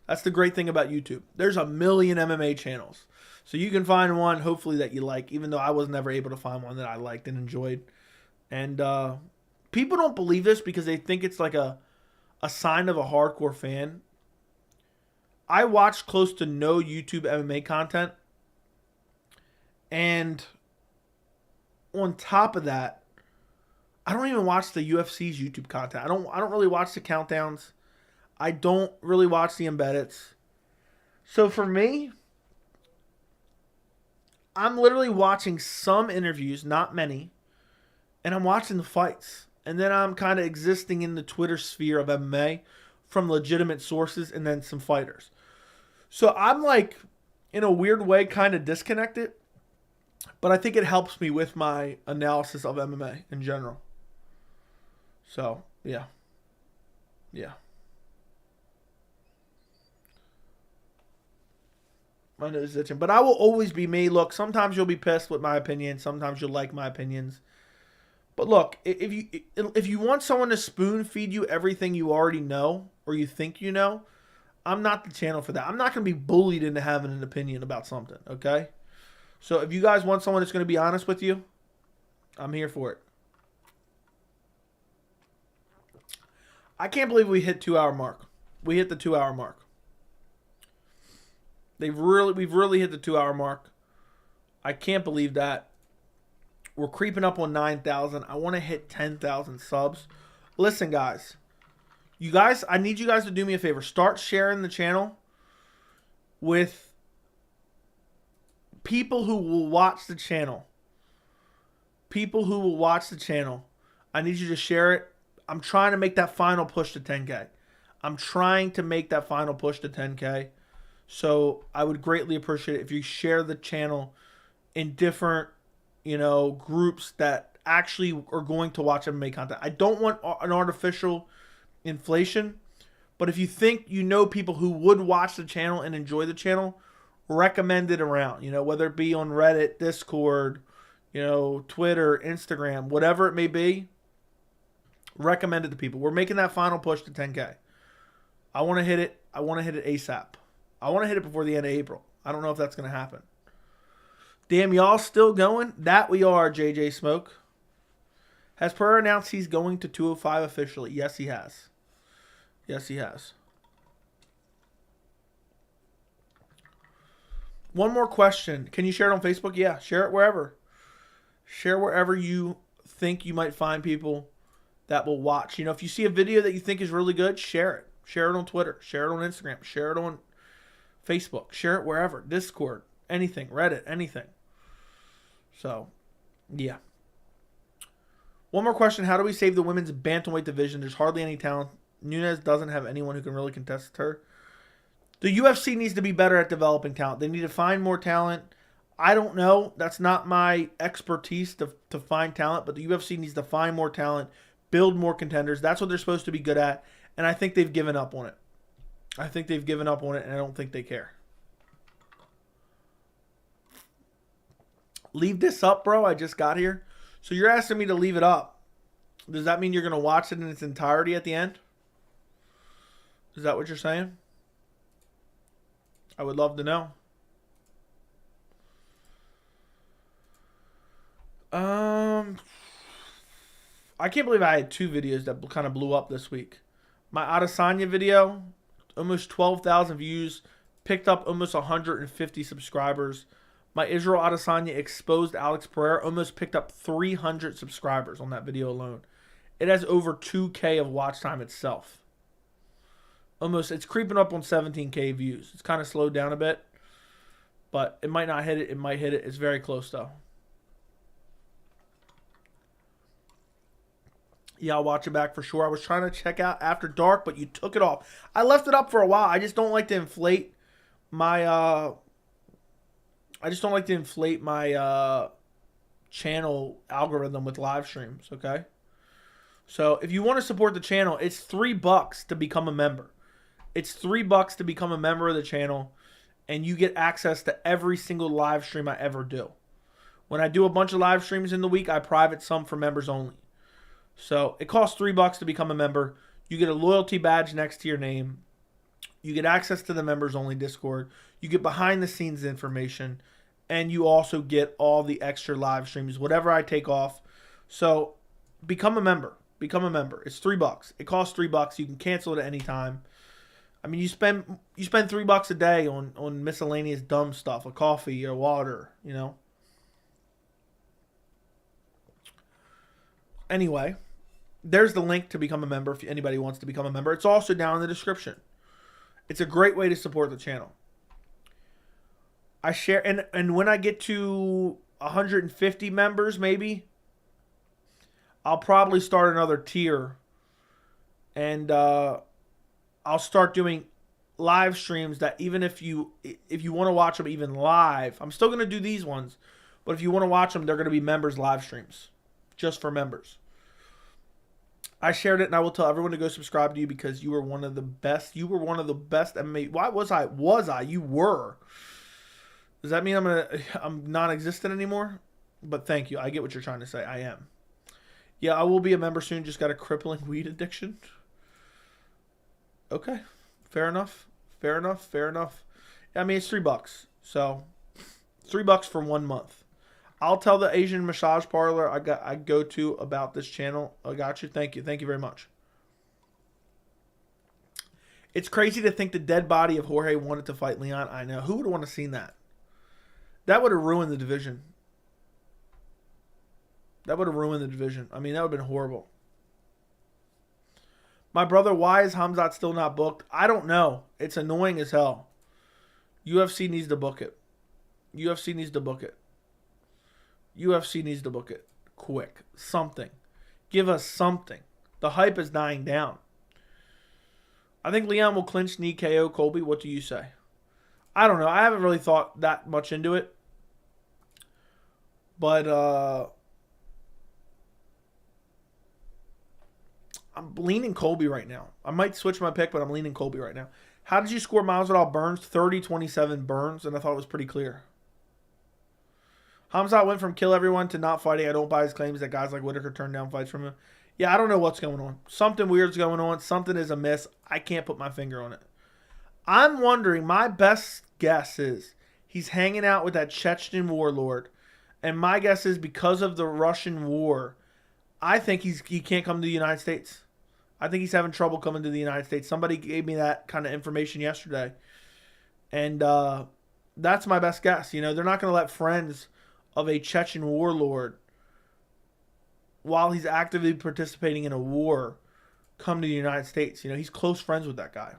That's the great thing about YouTube. There's a million MMA channels. So you can find one, hopefully, that you like, even though I was never able to find one that I liked and enjoyed. And people don't believe this because they think it's like a sign of a hardcore fan. I watch close to no YouTube MMA content. And on top of that, I don't even watch the UFC's YouTube content. I don't really watch the countdowns. I don't really watch the embeddeds. So for me, I'm literally watching some interviews, not many, and I'm watching the fights. And then I'm kind of existing in the Twitter sphere of MMA from legitimate sources and then some fighters. So I'm like, in a weird way, kind of disconnected. But I think it helps me with my analysis of MMA in general. So, yeah. Yeah. My nose is itching. But I will always be me. Look, sometimes you'll be pissed with my opinion. Sometimes you'll like my opinions. But look, if you want someone to spoon feed you everything you already know or you think you know, I'm not the channel for that. I'm not going to be bullied into having an opinion about something, okay? So if you guys want someone that's going to be honest with you, I'm here for it. I can't believe we hit 2-hour mark. We hit the 2-hour mark. We've really hit the 2-hour mark. I can't believe that. We're creeping up on 9,000. I want to hit 10,000 subs. Listen, guys. I need you guys to do me a favor. Start sharing the channel with people who will watch the channel. People who will watch the channel. I need you to share it. I'm trying to make that final push to 10K. I'm trying to make that final push to 10K. So I would greatly appreciate it if you share the channel in different, groups that actually are going to watch MMA content. I don't want an artificial inflation, but if you think you know people who would watch the channel and enjoy the channel, recommend it around, whether it be on Reddit, Discord, Twitter, Instagram, whatever it may be, recommend it to people. We're making that final push to 10K. I want to hit it. I want to hit it ASAP. I want to hit it before the end of April. I don't know if that's going to happen. Damn, y'all still going? That we are, JJ Smoke. Has Pereira announced he's going to 205 officially? Yes, he has. Yes, he has. One more question. Can you share it on Facebook? Yeah, share it wherever. Share wherever you think you might find people that will watch. You know, if you see a video that you think is really good, share it. Share it on Twitter. Share it on Instagram. Share it on Facebook. Share it wherever. Discord. Anything. Reddit. Anything. So, yeah. One more question. How do we save the women's bantamweight division? There's hardly any talent. Nunes doesn't have anyone who can really contest her. The UFC needs to be better at developing talent. They need to find more talent. I don't know. That's not my expertise to find talent, but the UFC needs to find more talent, build more contenders. That's what they're supposed to be good at, and I think they've given up on it. I think they've given up on it, and I don't think they care. Leave this up, bro. I just got here. So you're asking me to leave it up. Does that mean you're going to watch it in its entirety at the end? Is that what you're saying? I would love to know. I can't believe I had 2 videos that kind of blew up this week. My Adesanya video, almost 12,000 views, picked up almost 150 subscribers. My Israel Adesanya exposed Alex Pereira almost picked up 300 subscribers on that video alone. It has over 2K of watch time itself. It's creeping up on 17K views. It's kind of slowed down a bit, but it might not hit it. It might hit it. It's very close though. Yeah, I'll watch it back for sure. I was trying to check out After Dark, but you took it off. I left it up for a while. I just don't like to inflate my channel algorithm with live streams, okay? So if you want to support the channel, it's $3 to become a member. It's $3 to become a member of the channel, and you get access to every single live stream I ever do. When I do a bunch of live streams in the week, I private some for members only. So it costs $3 to become a member. You get a loyalty badge next to your name. You get access to the members only Discord. You get behind the scenes information, and you also get all the extra live streams, whatever I take off. So become a member. Become a member. It's $3. It costs $3. You can cancel it at any time. I mean, you spend $3 a day on miscellaneous dumb stuff, a coffee or water, you know. Anyway, there's the link to become a member if anybody wants to become a member. It's also down in the description. It's a great way to support the channel. I share, and when I get to 150 members, maybe, I'll probably start another tier, and I'll start doing live streams that even if you want to watch them even live, I'm still going to do these ones, but if you want to watch them, they're going to be members live streams, just for members. I shared it, and I will tell everyone to go subscribe to you because you were one of the best. You were one of the best MMA. Why was I? Was I? You were. Does that mean I'm non-existent anymore? But thank you. I get what you're trying to say. I am. Yeah, I will be a member soon. Just got a crippling weed addiction. Okay. Fair enough. Fair enough. Fair enough. I mean, it's $3. So, $3 for 1 month. I'll tell the Asian massage parlor I go to about this channel. I got you. Thank you. Thank you very much. It's crazy to think the dead body of Jorge wanted to fight Leon. I know. Who would want to seen that? That would have ruined the division. That would have ruined the division. I mean, that would have been horrible. My brother, why is Hamzat still not booked? I don't know. It's annoying as hell. UFC needs to book it. UFC needs to book it. UFC needs to book it. Quick. Something. Give us something. The hype is dying down. I think Leon will clinch knee KO Colby. What do you say? I don't know. I haven't really thought that much into it. But I'm leaning Colby right now. I might switch my pick, but I'm leaning Colby right now. How did you score Masvidal Burns? 30-27 Burns, and I thought it was pretty clear. Hamzat went from kill everyone to not fighting. I don't buy his claims that guys like Whitaker turned down fights from him. Yeah, I don't know what's going on. Something weird's going on. Something is amiss. I can't put my finger on it. I'm wondering, my best guess is he's hanging out with that Chechen warlord. And my guess is because of the Russian war, I think he can't come to the United States. I think he's having trouble coming to the United States. Somebody gave me that kind of information yesterday. And that's my best guess. You know, they're not going to let friends of a Chechen warlord, while he's actively participating in a war, come to the United States. You know, he's close friends with that guy.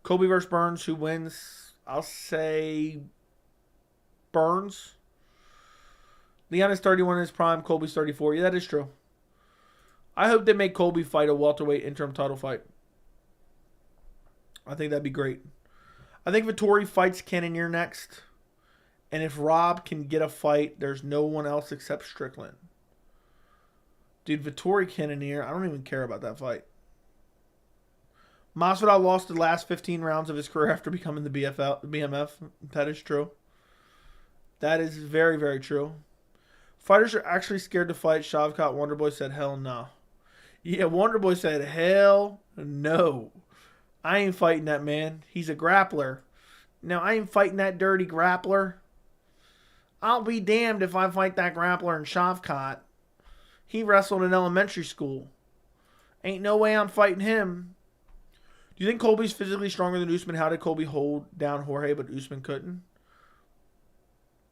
Colby versus Burns, who wins? I'll say Burns. Leon is 31 in his prime. Colby's 34. Yeah, that is true. I hope they make Colby fight a welterweight interim title fight. I think that'd be great. I think Vettori fights Cannonier next. And if Rob can get a fight, there's no one else except Strickland. Dude, Vettori Cannonier, I don't even care about that fight. Masvidal lost the last 15 rounds of his career after becoming the BMF. That is true. That is very, very true. Fighters are actually scared to fight. Shavkat Wonderboy said, hell no. Yeah, Wonderboy said, hell no. I ain't fighting that man. He's a grappler. Now, I ain't fighting that dirty grappler. I'll be damned if I fight that grappler in Shavkat. He wrestled in elementary school. Ain't no way I'm fighting him. Do you think Colby's physically stronger than Usman? How did Colby hold down Jorge, but Usman couldn't?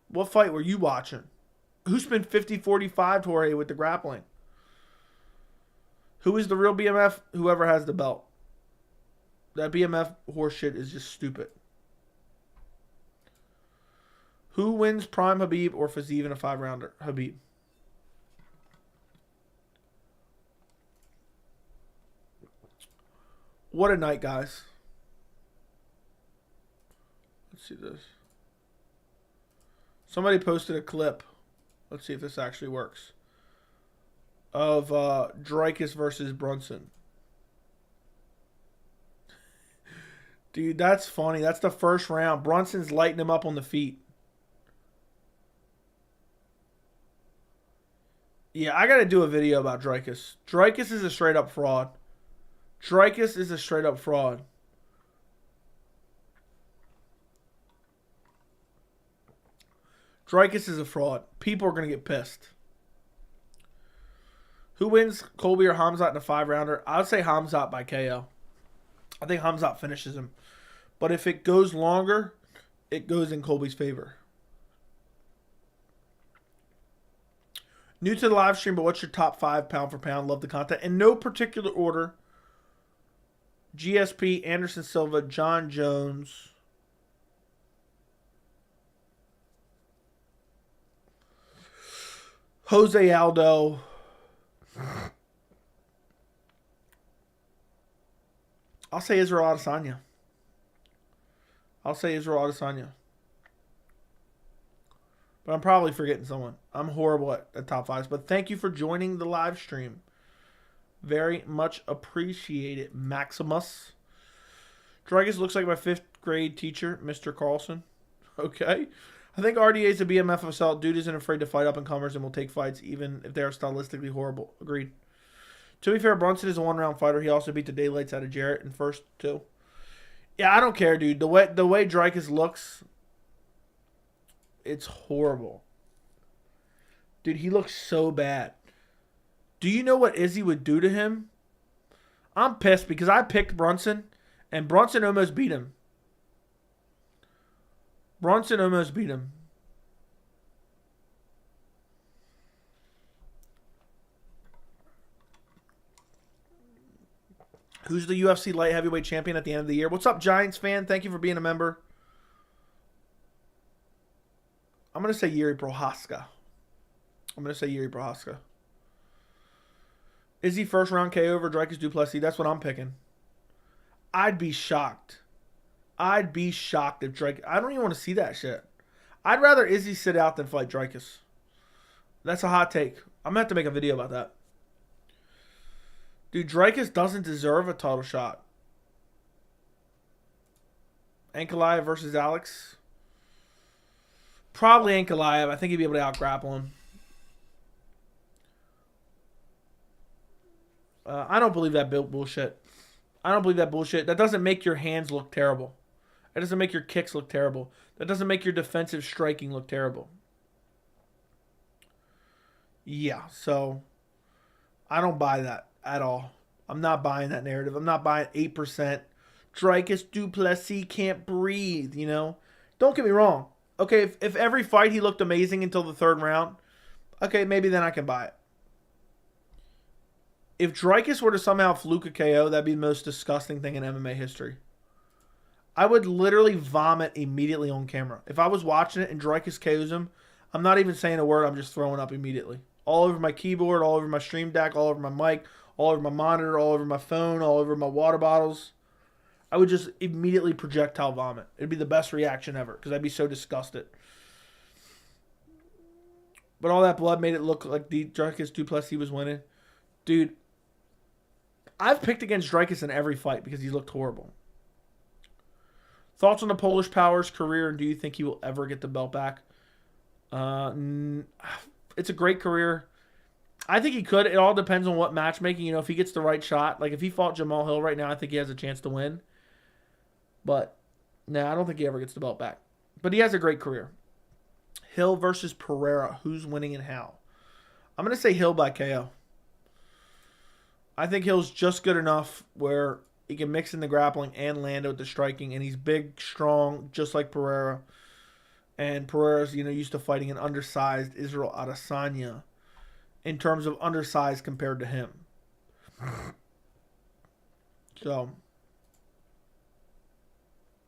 What fight were you watching? Usman 50-45 Jorge with the grappling. Who is the real BMF? Whoever has the belt. That BMF horseshit is just stupid. Who wins Prime Habib or Fiziev in a 5-rounder? Habib. What a night, guys. Let's see this. Somebody posted a clip. Let's see if this actually works. Of Dricus versus Brunson. Dude, that's funny. That's the first round. Brunson's lighting him up on the feet. Yeah, I got to do a video about Dricus. Dricus is a straight up fraud. Dricus is a straight up fraud. Dricus is a fraud. People are going to get pissed. Who wins, Colby or Hamzat in a 5-rounder? I would say Hamzat by KO. I think Hamzat finishes him. But if it goes longer, it goes in Colby's favor. New to the live stream, but what's your top 5 pound for pound? Love the content. In no particular order. GSP, Anderson Silva, John Jones. Jose Aldo. I'll say Israel Adesanya. But I'm probably forgetting someone. I'm horrible at top 5s. But thank you for joining the live stream. Very much appreciate it, Maximus. Dricus looks like my 5th grade teacher, Mr. Carlson. Okay. I think RDA is a BMF assault. Dude isn't afraid to fight up and comers and will take fights even if they are stylistically horrible. Agreed. To be fair, Brunson is a 1-round fighter. He also beat the daylights out of Jarrett in first 2. Yeah, I don't care, dude. The way Dricus looks, it's horrible. Dude, he looks so bad. Do you know what Izzy would do to him? I'm pissed because I picked Brunson, and Brunson almost beat him. Who's the UFC light heavyweight champion at the end of the year? What's up, Giants fan? Thank you for being a member. I'm going to say Yuri Prohaska. Is he first round KO over Dricus du Plessis? That's what I'm picking. I'd be shocked. If Dricus... I don't even want to see that shit. I'd rather Izzy sit out than fight Dricus. That's a hot take. I'm going to have to make a video about that. Dude, Dricus doesn't deserve a title shot. Ankalaev versus Alex. Probably Ankalaev. I think he'd be able to out-grapple him. I don't believe that bullshit. That doesn't make your hands look terrible. That doesn't make your kicks look terrible. That doesn't make your defensive striking look terrible. Yeah, so I don't buy that at all. I'm not buying that narrative. I'm not buying 8%. Dricus du Plessis can't breathe, you know? Don't get me wrong. Okay, if every fight he looked amazing until the third round, okay, maybe then I can buy it. If Dricus were to somehow fluke a KO, that'd be the most disgusting thing in MMA history. I would literally vomit immediately on camera. If I was watching it and Dricus KOs him, I'm not even saying a word. I'm just throwing up immediately. All over my keyboard, all over my stream deck, all over my mic, all over my monitor, all over my phone, all over my water bottles. I would just immediately projectile vomit. It'd be the best reaction ever because I'd be so disgusted. But all that blood made it look like the Dricus du Plessis was winning. Dude, I've picked against Dricus in every fight because he looked horrible. Thoughts on the Polish Power's career, and do you think he will ever get the belt back? It's a great career. I think he could. It all depends on what matchmaking. You know, if he gets the right shot. Like, if he fought Jamal Hill right now, I think he has a chance to win. But, I don't think he ever gets the belt back. But he has a great career. Hill versus Pereira. Who's winning and how? I'm going to say Hill by KO. I think Hill's just good enough where he can mix in the grappling and land with the striking. And he's big, strong, just like Pereira. And Pereira's, used to fighting an undersized Israel Adesanya in terms of undersized compared to him. So,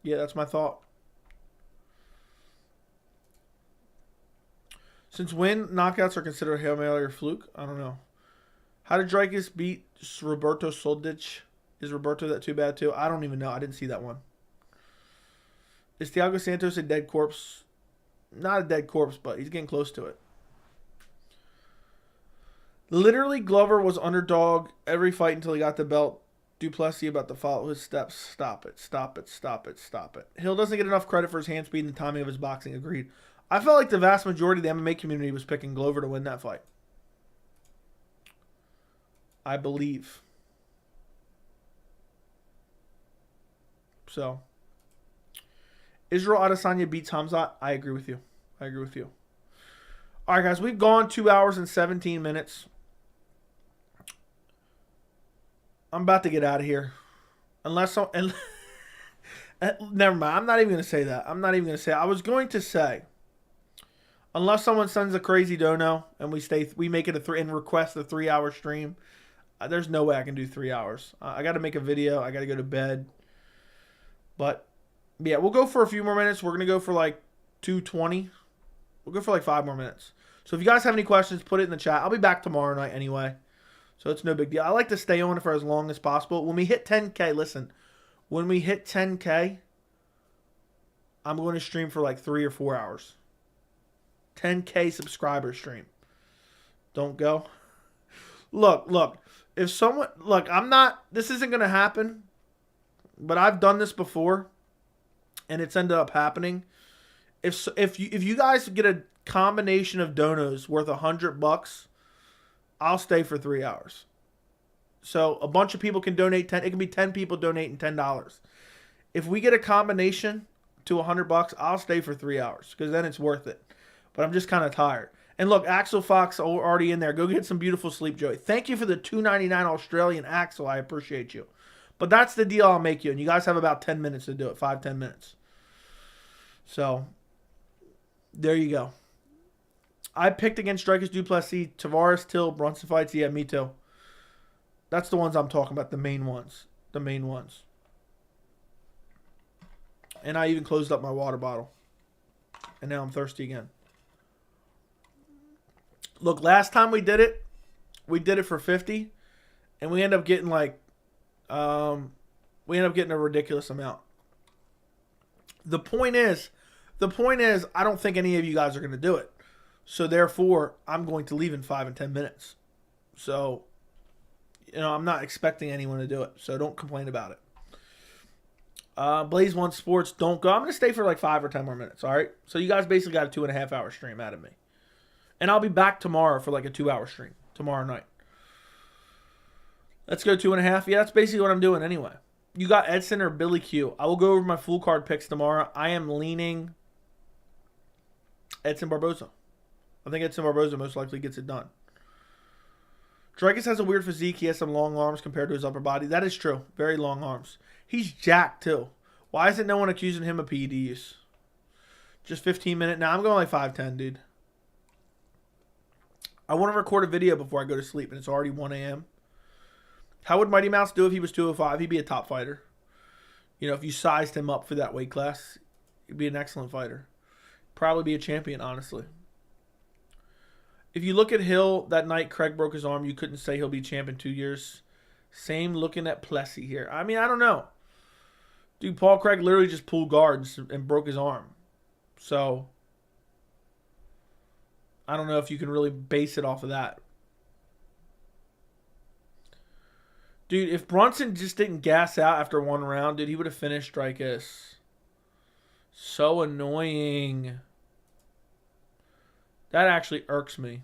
yeah, that's my thought. Since when knockouts are considered Hail Mary or fluke? I don't know. How did Dricus beat Roberto Soldic? Is Roberto that too bad too? I don't even know. I didn't see that one. Is Thiago Santos a dead corpse? Not a dead corpse, but he's getting close to it. Literally, Glover was underdog every fight until he got the belt. Du Plessis about to follow his steps. Stop it. Stop it. Stop it. Stop it. Hill doesn't get enough credit for his hand speed and the timing of his boxing. Agreed. I felt like the vast majority of the MMA community was picking Glover to win that fight. I believe. So, Israel Adesanya beats Hamzat. I agree with you. I agree with you. All right, guys. We've gone 2 hours and 17 minutes. I'm about to get out of here. Never mind. I'm not even going to say that. I was going to say, unless someone sends a crazy dono and we make it and request a 3-hour stream, there's no way I can do 3 hours. I got to make a video. I got to go to bed. But, yeah, we'll go for a few more minutes. We're going to go for like 2:20. We'll go for like 5 more minutes. So if you guys have any questions, put it in the chat. I'll be back tomorrow night anyway. So it's no big deal. I like to stay on for as long as possible. When we hit 10K, listen. When we hit 10K, I'm going to stream for like 3 or 4 hours. 10K subscriber stream. Don't go. Look. This isn't going to happen. But I've done this before. And it's ended up happening. If you guys get a combination of donos worth $100, I'll stay for 3 hours. So a bunch of people can donate 10. It can be 10 people donating $10. If we get a combination to $100, I'll stay for 3 hours because then it's worth it. But I'm just kind of tired. And look, Axel Fox already in there. Go get some beautiful sleep, Joey. Thank you for the $2.99 Australian Axel. I appreciate you. But that's the deal I'll make you. And you guys have about 10 minutes to do it. 5-10 minutes. So there you go. I picked against Dricus du Plessis, Tavares, Till, Brunson fights. Yeah, me too. That's the ones I'm talking about. The main ones. And I even closed up my water bottle. And now I'm thirsty again. Look, last time we did it for 50. And we end up getting like, a ridiculous amount. The point is, I don't think any of you guys are going to do it. So therefore, I'm going to leave in 5 and 10 minutes. So, I'm not expecting anyone to do it. So don't complain about it. Blaze One Sports, don't go. I'm going to stay for like 5 or 10 more minutes. All right. So you guys basically got a 2.5 hour stream out of me. And I'll be back tomorrow for like a 2 hour stream tomorrow night. Let's go 2.5. Yeah, that's basically what I'm doing anyway. You got Edson or Billy Q. I will go over my full card picks tomorrow. I am leaning Edson Barboza. I think Edson Barboza most likely gets it done. Dricus has a weird physique. He has some long arms compared to his upper body. That is true. Very long arms. He's jacked, too. Why isn't no one accusing him of PEDs? Just 15 minutes. Now, I'm going like 5'10", dude. I want to record a video before I go to sleep, and it's already 1 a.m. How would Mighty Mouse do if he was 205? He'd be a top fighter. You know, if you sized him up for that weight class, he'd be an excellent fighter. Probably be a champion, honestly. If you look at Hill, that night Craig broke his arm, you couldn't say he'll be champ in 2 years. Same looking at Plessy here. I mean, I don't know. Dude, Paul Craig literally just pulled guards and broke his arm. So, I don't know if you can really base it off of that. Dude, if Brunson just didn't gas out after one round, dude, he would have finished Dricus. So annoying. That actually irks me.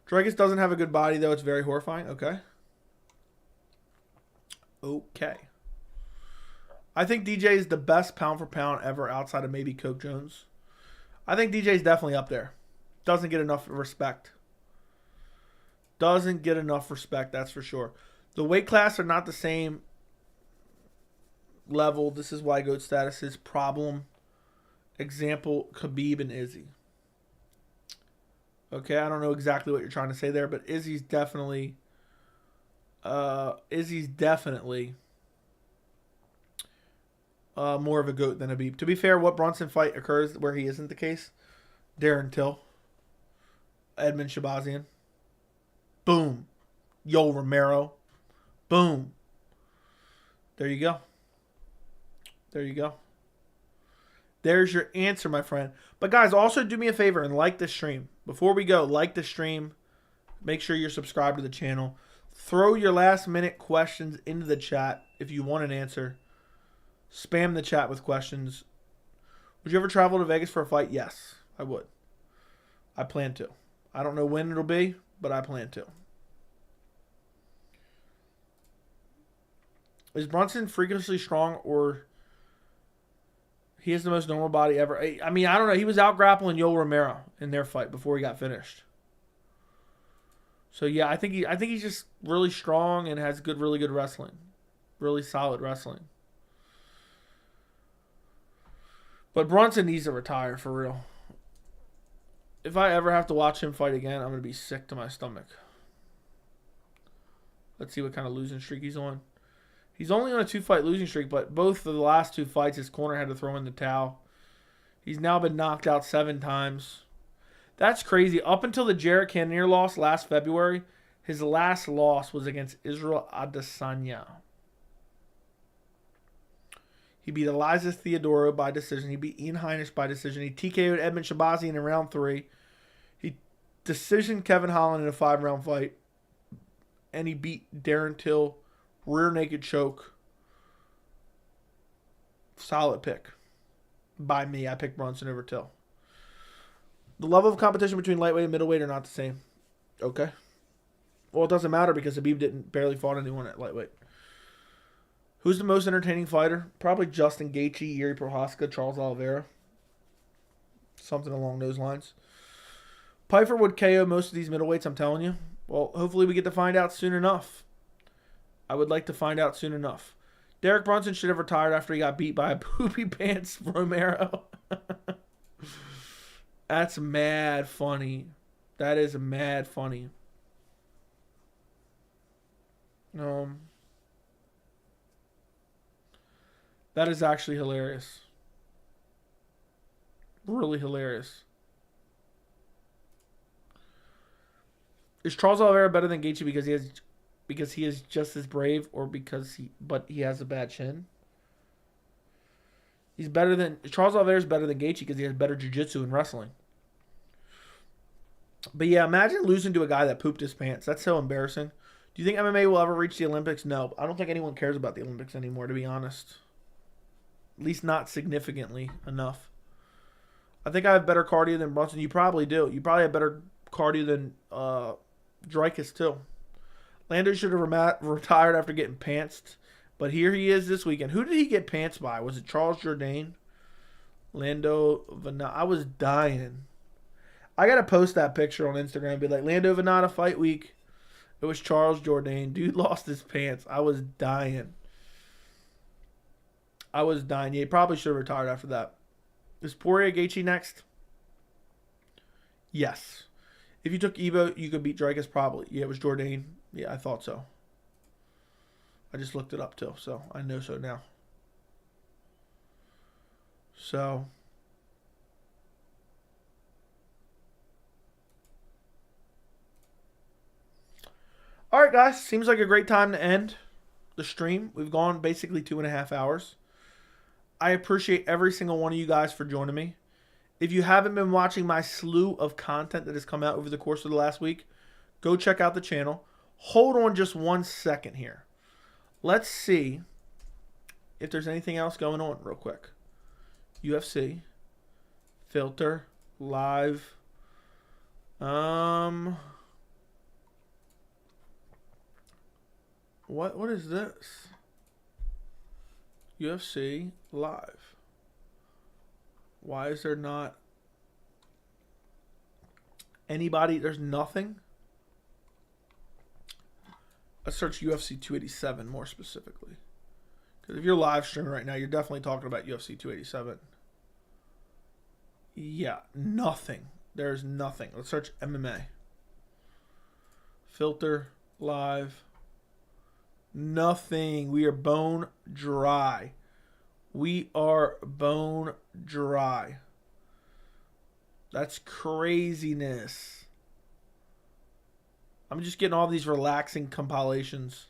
Dricus doesn't have a good body, though. It's very horrifying. Okay. Okay. I think DJ is the best pound for pound ever outside of maybe Coke Jones. I think DJ is definitely up there. Doesn't get enough respect. Doesn't get enough respect, that's for sure. The weight class are not the same level. This is why GOAT status is problem. Example, Khabib and Izzy. Okay, I don't know exactly what you're trying to say there, but Izzy's definitely more of a GOAT than Khabib. To be fair, what Brunson fight occurs where he isn't the case? Darren Till. Edmund Shabazian. Boom. Yoel Romero. Boom. There you go. There you go. There's your answer, my friend. But guys, also do me a favor and like the stream. Before we go, like the stream. Make sure you're subscribed to the channel. Throw your last minute questions into the chat if you want an answer. Spam the chat with questions. Would you ever travel to Vegas for a fight? Yes, I would. I plan to. I don't know when it'll be, but I plan to. Is Brunson freakishly strong, or he has the most normal body ever? I mean, I don't know. He was out grappling Yoel Romero in their fight before he got finished. So yeah, I think he's just really strong and has really good wrestling, really solid wrestling. But Brunson needs to retire for real. If I ever have to watch him fight again, I'm going to be sick to my stomach. Let's see what kind of losing streak he's on. He's only on a 2-fight losing streak, but both of the last 2 fights, his corner had to throw in the towel. He's now been knocked out 7 times. That's crazy. Up until the Jarrett Cannonier loss last February, his last loss was against Israel Adesanya. He beat Elias Theodoro by decision. He beat Ian Heinisch by decision. He TKO'd Edmund Shabazian in round 3. He decisioned Kevin Holland in a 5-round fight. And he beat Darren Till, rear naked choke. Solid pick. By me, I picked Brunson over Till. The level of competition between lightweight and middleweight are not the same. Okay. Well, it doesn't matter because Khabib barely fought anyone at lightweight. Who's the most entertaining fighter? Probably Justin Gaethje, Yuri Prohaska, Charles Oliveira. Something along those lines. Pyfer would KO most of these middleweights, I'm telling you. Well, hopefully we get to find out soon enough. I would like to find out soon enough. Derek Brunson should have retired after he got beat by a poopy pants Romero. That's mad funny. That is mad funny. That is actually hilarious. Really hilarious. Is Charles Oliveira better than Gaethje because he is just as brave, or because he has a bad chin? Charles Oliveira is better than Gaethje because he has better jiu-jitsu and wrestling. But yeah, imagine losing to a guy that pooped his pants. That's so embarrassing. Do you think MMA will ever reach the Olympics? No. I don't think anyone cares about the Olympics anymore, to be honest. At least not significantly enough. I think I have better cardio than Brunson. You probably do. You probably have better cardio than Dricus, too. Lando should have retired after getting pantsed. But here he is this weekend. Who did he get pantsed by? Was it Charles Jourdain? Lando Vanna? I was dying. I got to post that picture on Instagram and be like, Lando Venata fight week. It was Charles Jourdain. Dude lost his pants. I was dying. Yeah, he probably should have retired after that. Is Poirier Gaethje next? Yes. If you took Evo, you could beat Dreykus probably. Yeah, it was Jourdain. Yeah, I thought so. I just looked it up too, so I know so now. So, all right, guys. Seems like a great time to end the stream. We've gone basically 2.5 hours. I appreciate every single one of you guys for joining me. If you haven't been watching my slew of content that has come out over the course of the last week, go check out the channel. Hold on just 1 second here. Let's see if there's anything else going on real quick. UFC, filter, live. What is this? UFC live. Why is there not anybody? There's nothing. Let's search UFC 287 more specifically. Because if you're live streaming right now, you're definitely talking about UFC 287. Yeah, nothing. There's nothing. Let's search MMA. Filter, live. Nothing. We are bone dry. We are bone dry. That's craziness. I'm just getting all these relaxing compilations.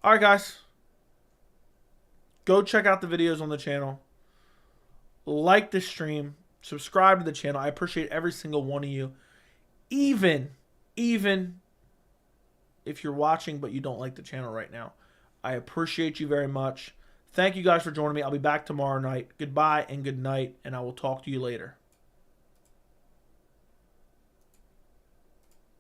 All right, guys. Go check out the videos on the channel. Like the stream. Subscribe to the channel. I appreciate every single one of you. Even if you're watching but you don't like the channel right now. I appreciate you very much. Thank you guys for joining me. I'll be back tomorrow night. Goodbye and good night, and I will talk to you later.